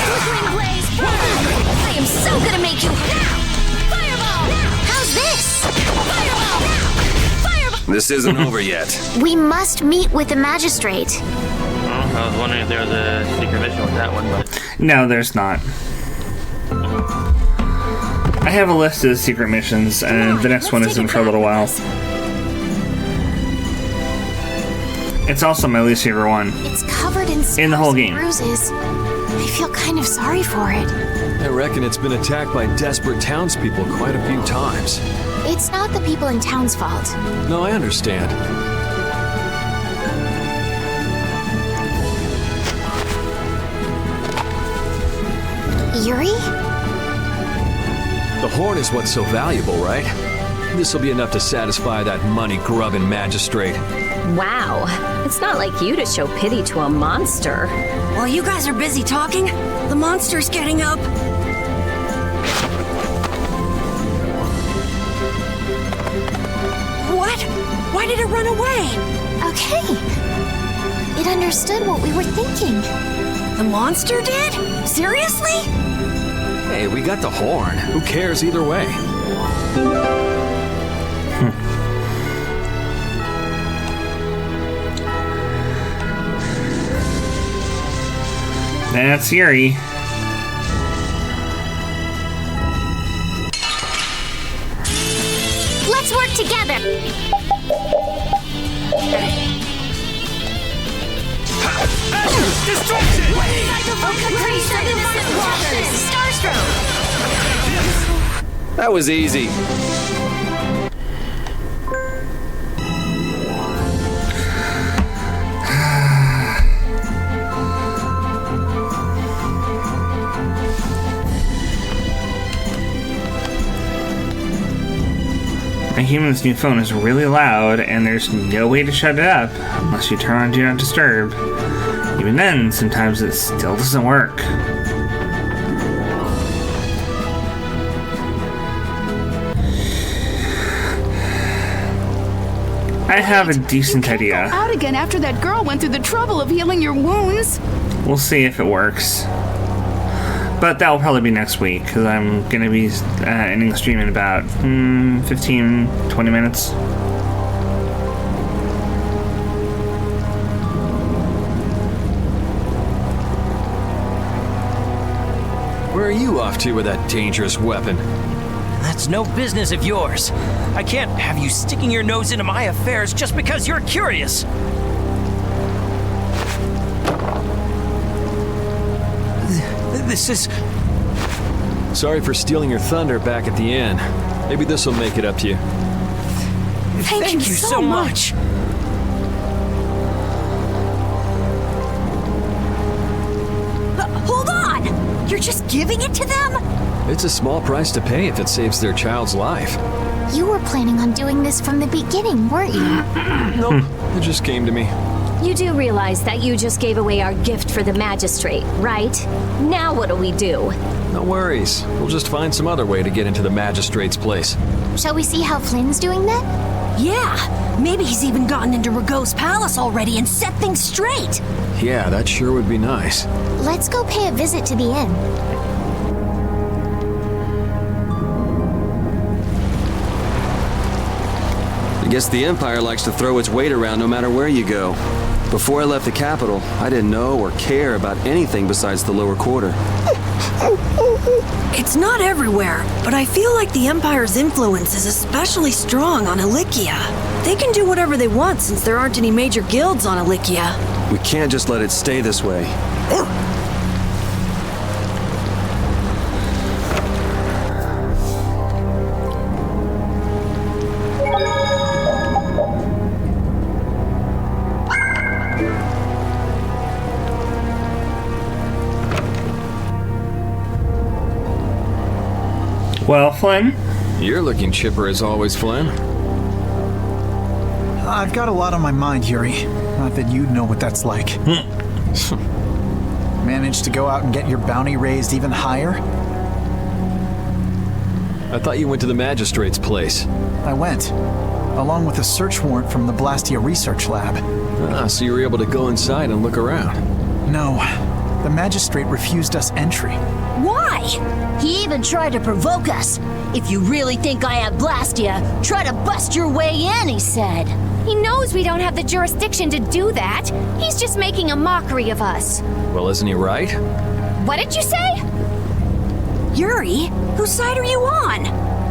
Flickering blaze burn! I am so gonna make you fireball! How's this? Fireball! Fireball! This isn't over yet. We must meet with the magistrate. Well, I was wondering if there was a secret mission with that one, but... No, there's not. I have a list of secret missions, and the next one isn't for a little while. It's also my least favorite one. It's covered in scars in the whole game. And bruises. I feel kind of sorry for it. I reckon it's been attacked by desperate townspeople quite a few times. It's not the people in town's fault. No, I understand. Yuri? The horn is what's so valuable, right? This'll be enough to satisfy that money-grubbing magistrate. Wow. It's not like you to show pity to a monster. While you guys are busy talking, the monster's getting up. What? Why did it run away? Okay. It understood what we were thinking. The monster did? Seriously? Hey, we got the horn. Who cares either way? That's Yuri. Let's work together. Destruction! That was easy. human's new phone is really loud, and there's no way to shut it up unless you turn on Do Not Disturb. Even then, sometimes it still doesn't work. I have a decent idea. Go out again after that girl went through the trouble of healing your wounds. We'll see if it works. But that will probably be next week, because I'm going to be ending the stream in about 15-20 minutes. Where are you off to with that dangerous weapon? That's no business of yours. I can't have you sticking your nose into my affairs just because you're curious. This is... Sorry for stealing your thunder back at the end. Maybe this will make it up to you. Thank you so much. Hold on! You're just giving it to them? It's a small price to pay if it saves their child's life. You were planning on doing this from the beginning, weren't you? Nope, it just came to me. You do realize that you just gave away our gift for the magistrate, right? Now what do we do? No worries. We'll just find some other way to get into the magistrate's place. Shall we see how Flynn's doing then? Yeah, maybe he's even gotten into Ragou's palace already and set things straight. Yeah, that sure would be nice. Let's go pay a visit to the inn. I guess the Empire likes to throw its weight around no matter where you go. Before I left the capital, I didn't know or care about anything besides the lower quarter. It's not everywhere, but I feel like the Empire's influence is especially strong on Ilikia. They can do whatever they want since there aren't any major guilds on Ilikia. We can't just let it stay this way. Well, Flynn? You're looking chipper as always, Flynn. I've got a lot on my mind, Yuri. Not that you'd know what that's like. Managed to go out and get your bounty raised even higher? I thought you went to the magistrate's place. I went, along with a search warrant from the Blastia Research Lab. Ah, so you were able to go inside and look around. No, the magistrate refused us entry. Why? He even tried to provoke us. If you really think I have Blastia, try to bust your way in, he said. He knows we don't have the jurisdiction to do that. He's just making a mockery of us. Well, isn't he right? What did you say? Yuri, whose side are you on?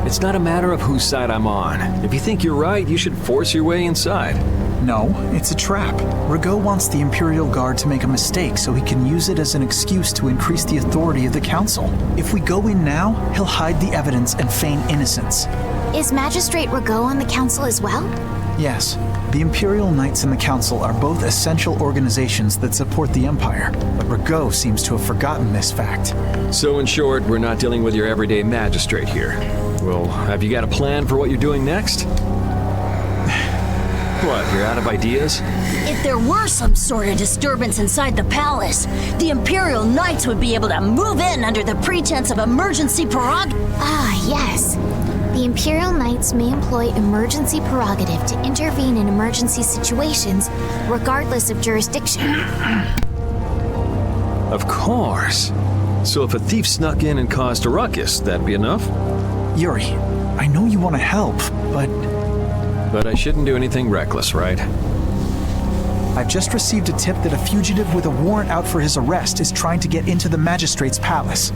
It's not a matter of whose side I'm on. If you think you're right, you should force your way inside. No, it's a trap. Ragou wants the Imperial Guard to make a mistake so he can use it as an excuse to increase the authority of the Council. If we go in now, he'll hide the evidence and feign innocence. Is Magistrate Ragou on the council as well? Yes. The Imperial Knights and the Council are both essential organizations that support the Empire, but Ragou seems to have forgotten this fact. So in short, we're not dealing with your everyday magistrate here. Well, have you got a plan for what you're doing next? What, you're out of ideas? If there were some sort of disturbance inside the palace, the Imperial Knights would be able to move in under the pretense of emergency prerogative. Ah, yes. The Imperial Knights may employ emergency prerogative to intervene in emergency situations, regardless of jurisdiction. Of course. So if a thief snuck in and caused a ruckus, that'd be enough? Yuri, I know you want to help, but... But I shouldn't do anything reckless, right? I've just received a tip that a fugitive with a warrant out for his arrest is trying to get into the magistrate's palace.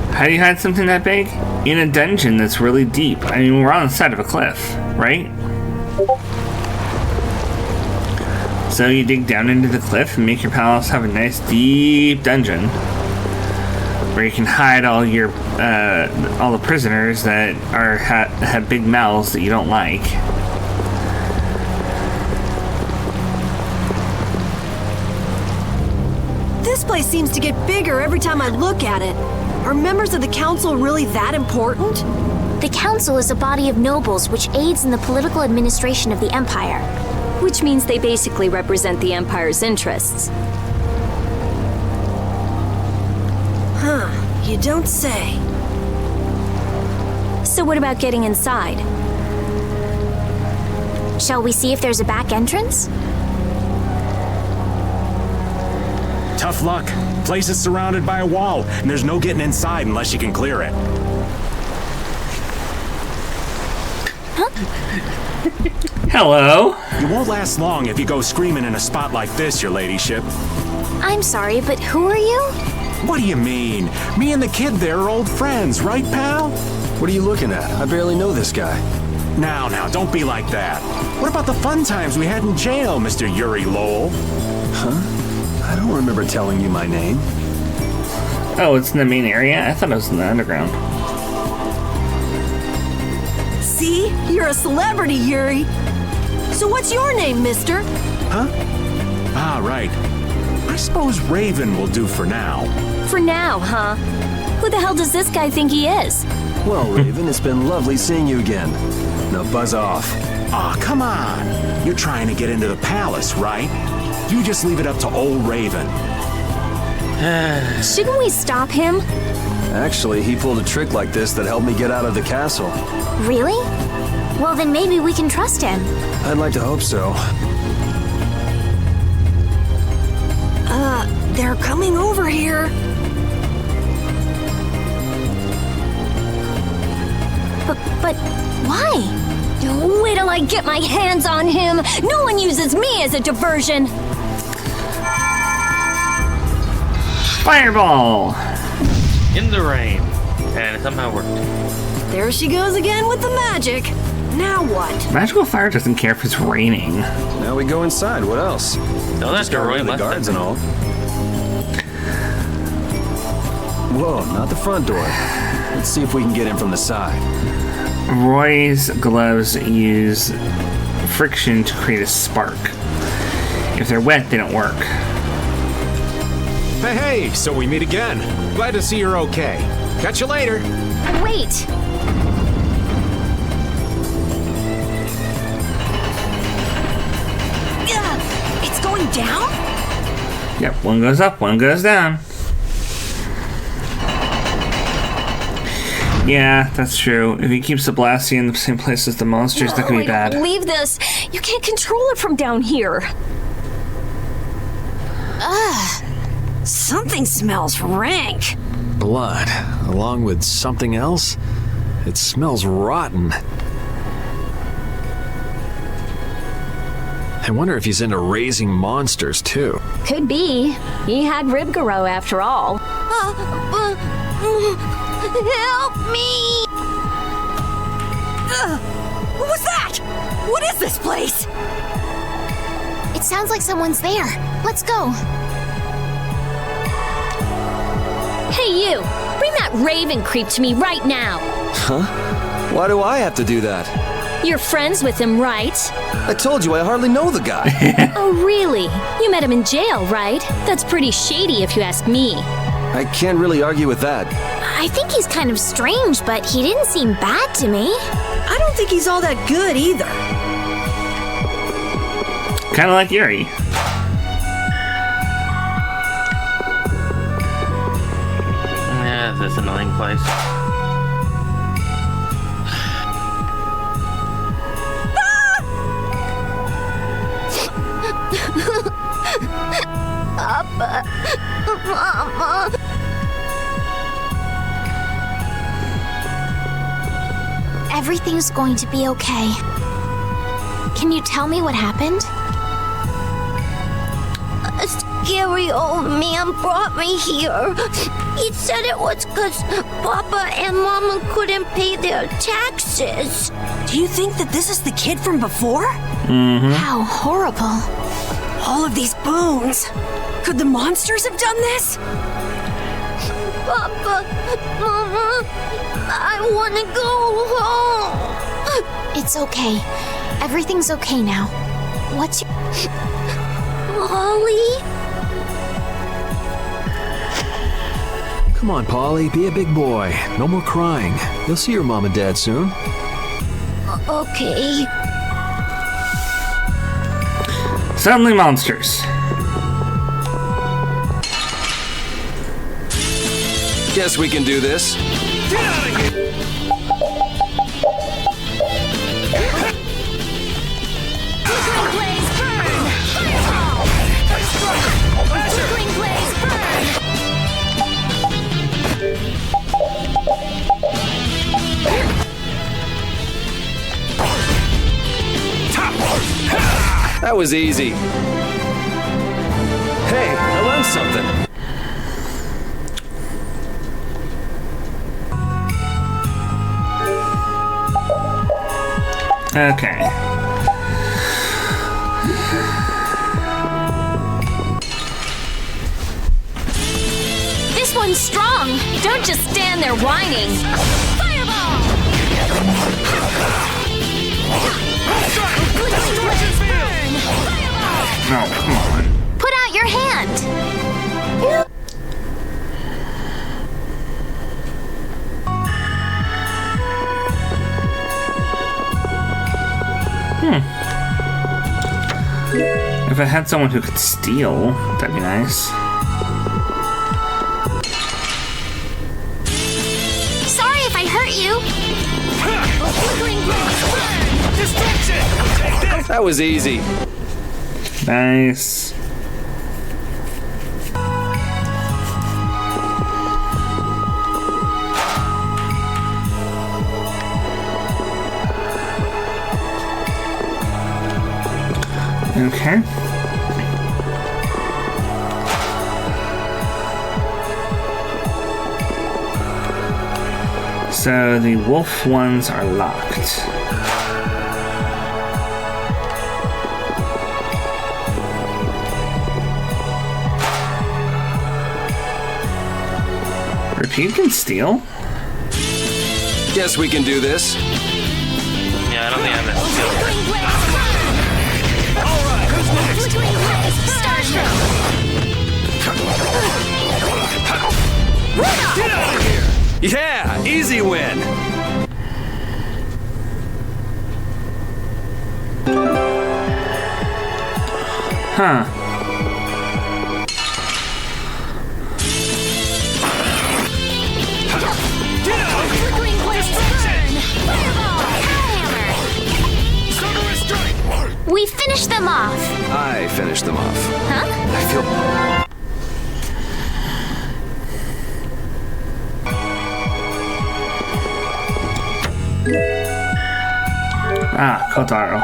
How do you hide something that big? In a dungeon that's really deep. I mean, we're on the side of a cliff, right? So you dig down into the cliff and make your palace have a nice deep dungeon where you can hide all your all the prisoners that are have big mouths that you don't like. This This place seems to get bigger every time I look at it. Are members of the council really that important? The council is a body of nobles which aids in the political administration of the empire. Which means they basically represent the Empire's interests. Huh, you don't say. So what about getting inside? Shall we see if there's a back entrance? Tough luck. Place is surrounded by a wall, and there's no getting inside unless you can clear it. Hello? You won't last long if you go screaming in a spot like this, your ladyship. I'm sorry, but who are you? What do you mean? Me and the kid there are old friends, right, pal? What are you looking at? I barely know this guy. Now, don't be like that. What about the fun times we had in jail, Mr. Yuri Lowell? Huh? I don't remember telling you my name. Oh, it's in the main area? I thought it was in the underground. See? You're a celebrity, Yuri. So what's your name, mister? Huh? Ah, right. I suppose Raven will do for now. For now, huh? Who the hell does this guy think he is? Well, Raven, it's been lovely seeing you again. Now buzz off. Aw, come on. You're trying to get into the palace, right? You just leave it up to old Raven. Shouldn't we stop him? Actually, he pulled a trick like this that helped me get out of the castle. Really? Well, then maybe we can trust him. I'd like to hope so. They're coming over here. But why? Wait till I get my hands on him. No one uses me as a diversion. Fireball! In the rain. And it somehow worked. There she goes again with the magic. Now what? Magical fire doesn't care if it's raining. Now we go inside. What else? No, that's the the guards and all. Whoa, not the front door. Let's see if we can get in from the side. Roy's gloves use friction to create a spark. If they're wet, they don't work. Hey, so we meet again. Glad to see you're okay. Catch you later. Wait! It's going down? Yep, one goes up, one goes down. Yeah, that's true. If he keeps the Blasty in the same place as the monsters, that could be bad. Leave this. You can't control it from down here. Ugh. Something smells rank. Blood, along with something else? It smells rotten. I wonder if he's into raising monsters, too. Could be. He had Ribgaro after all. Help me! What was that? What is this place? It sounds like someone's there. Let's go. Hey, you! Bring that Raven creep to me right now! Huh? Why do I have to do that? You're friends with him, right? I told you I hardly know the guy. Oh, really? You met him in jail, right? That's pretty shady if you ask me. I can't really argue with that. I think he's kind of strange, but he didn't seem bad to me. I don't think he's all that good either. Kind of like Yuri. Yeah, this annoying place. Papa, Mama. Everything's going to be okay. Can you tell me what happened? A scary old man brought me here. He said it was because Papa and Mama couldn't pay their taxes. Do you think that this is the kid from before? Mm-hmm. How horrible. All of these bones. Could the monsters have done this? Papa, Mama, I want to go home. It's okay. Everything's okay now. What's your... Molly? Come on, Polly, be a big boy. No more crying. You'll see your mom and dad soon. Okay. Suddenly monsters. Guess we can do this. Get out of here! That was easy. Hey, I learned something. Okay. This one's strong. Don't just stand there whining. Fireball! Oh, come on. Put out your hand. If I had someone who could steal, that'd be nice. Sorry if I hurt you. That was easy. Nice. Okay. So the wolf ones are locked. Repeat can steal? Guess we can do this. Yeah, I don't think I'm that Get out of here! Yeah, easy win. Huh. We finished them off. I finished them off. Huh? I feel... Ah, Kotaro.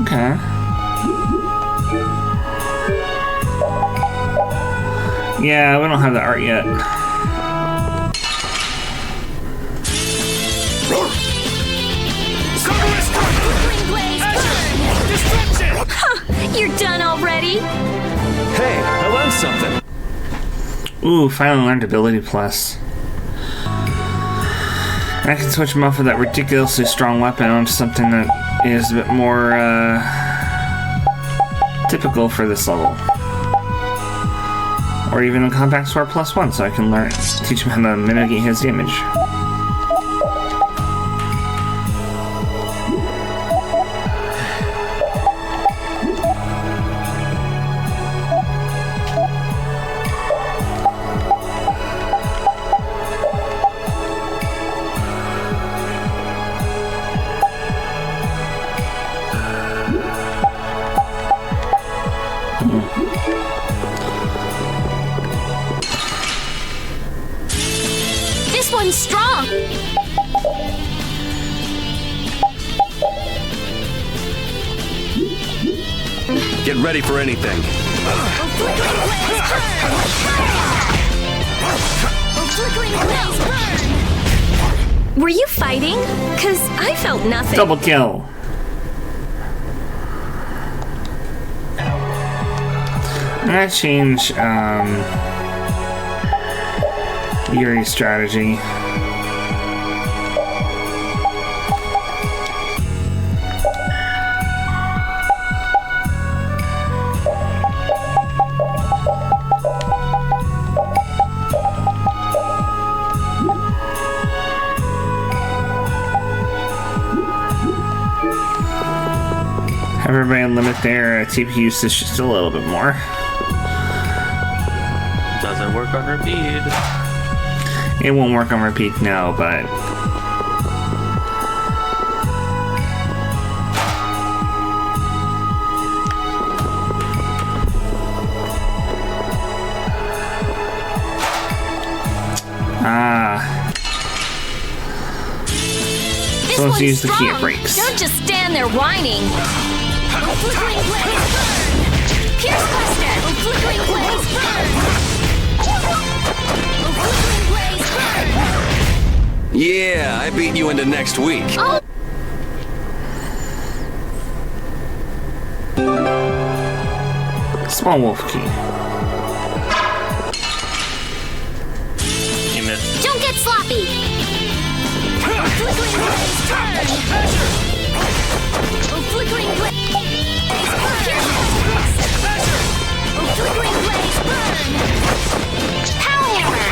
Okay. Yeah, we don't have the art yet. You're done already? Hey, I learned something. Ooh, finally learned ability plus. I can switch him off with that ridiculously strong weapon onto something that is a bit more typical for this level. Or even a compact sword +1, so I can teach him how to mitigate his damage. This one's strong. Get ready for anything. Were you fighting? 'Cause I felt nothing. Double kill. I'm gonna change Yuri's strategy. everybody limit their TP usage just a little bit more. Doesn't work on repeat. It won't work on repeat, no, but... So let's use the key it breaks. Don't just stand there whining. Flickering blaze burn. Pierce Buster. Flickering blaze burn. Flickering blaze burn. Yeah, I beat you into next week. Oh. Small wolf key. You missed. Don't get sloppy. Flickering blaze burn. Flickering blaze burn. Flickering blaze burn. Power hammer.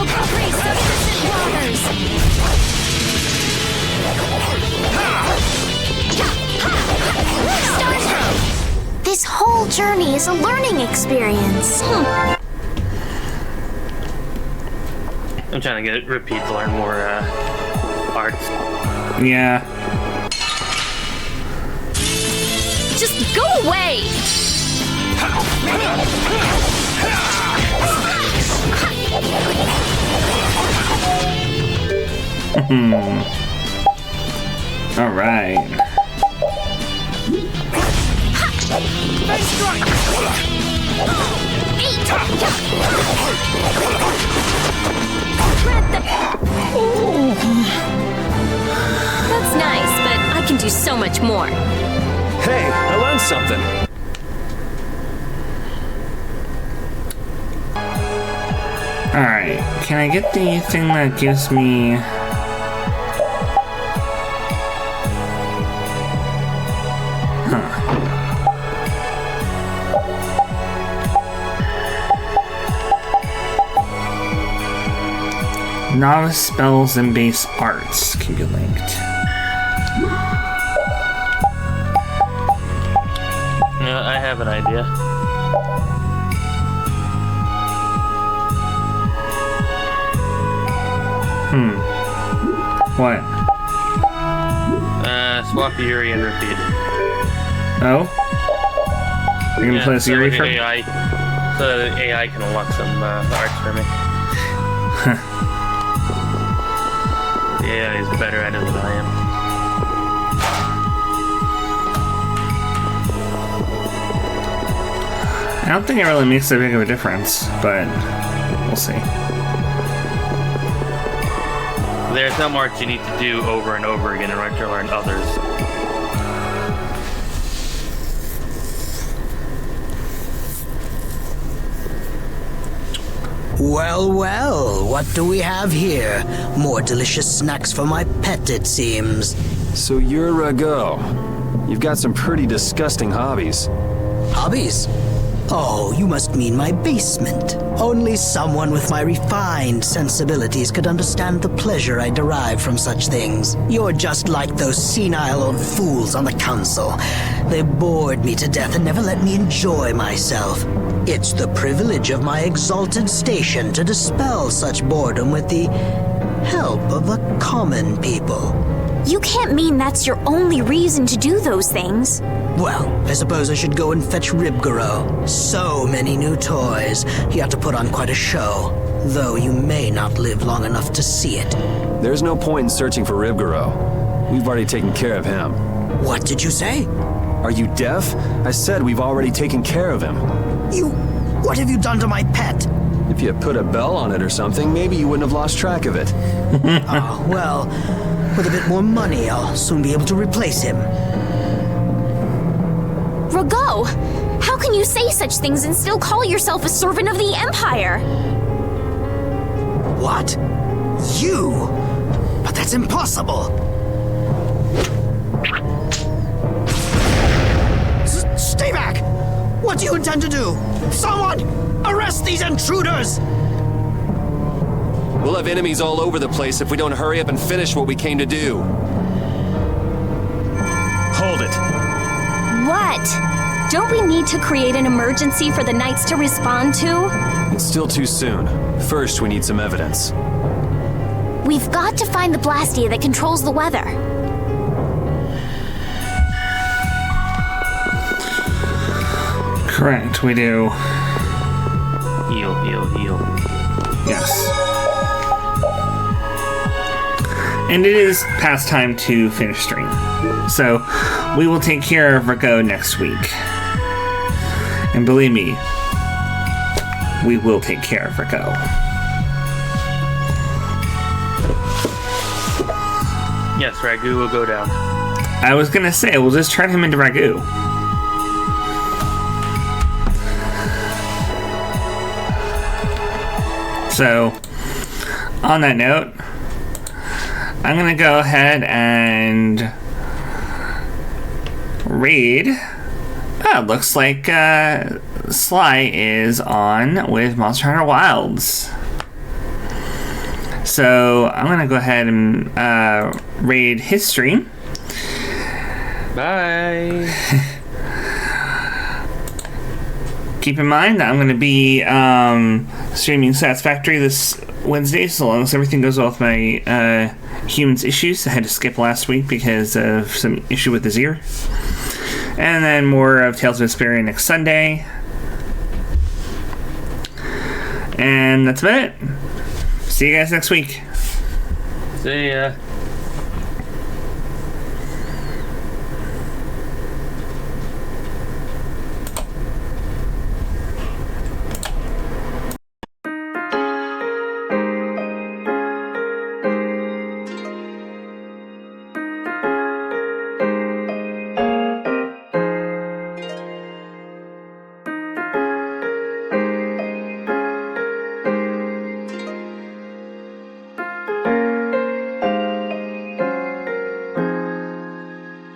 Flickering subsistent waters. Stone throw. This whole journey is a learning experience. I'm trying to get repeat to learn more arts. Yeah. Just go away. All right. That's nice, but I can do so much more. Hey, I learned something. Alright, can I get the thing that gives me... Novice spells and base arts can be linked. Yeah, I have an idea. What? Swap Yuri and repeat. Oh? You're gonna play this so Yuri the for AI, so the AI can unlock some arts for me. Yeah, he's better at it than I am. I don't think it really makes that big of a difference, but we'll see. There's some arts you need to do over and over again in order to learn others. Well, well, what do we have here? More delicious snacks for my pet, it seems. So you're Ragou. You've got some pretty disgusting hobbies. Hobbies? Oh, you must mean my basement. Only someone with my refined sensibilities could understand the pleasure I derive from such things. You're just like those senile old fools on the council. They bored me to death and never let me enjoy myself. It's the privilege of my exalted station to dispel such boredom with the help of the common people. You can't mean that's your only reason to do those things. Well, I suppose I should go and fetch Ribgaro. So many new toys. You have to put on quite a show. Though you may not live long enough to see it. There's no point in searching for Ribgaro. We've already taken care of him. What did you say? Are you deaf? I said we've already taken care of him. What have you done to my pet? If you had put a bell on it or something, maybe you wouldn't have lost track of it. Oh, well, with a bit more money, I'll soon be able to replace him. Ragou! How can you say such things and still call yourself a servant of the Empire? What? You? But that's impossible! Stay back! What do you intend to do? Someone! Arrest these intruders! We'll have enemies all over the place if we don't hurry up and finish what we came to do. Hold it. What? Don't we need to create an emergency for the Knights to respond to? It's still too soon. First, we need some evidence. We've got to find the Blastia that controls the weather. Correct, we do. Heal. Yes. And it is past time to finish stream. So, we will take care of Ragou next week. And believe me, we will take care of Ragou. Yes, Ragou will go down. I was gonna say, we'll just turn him into Ragou. So, on that note, I'm gonna go ahead and raid. Oh, looks like Sly is on with Monster Hunter Wilds. So I'm gonna go ahead and raid his stream. Bye. Keep in mind that I'm gonna be streaming Satisfactory this Wednesday, so long as everything goes well with my humans issues. I had to skip last week because of some issue with his ear. And then more of Tales of Vesperia next Sunday. And that's about it. See you guys next week. See ya.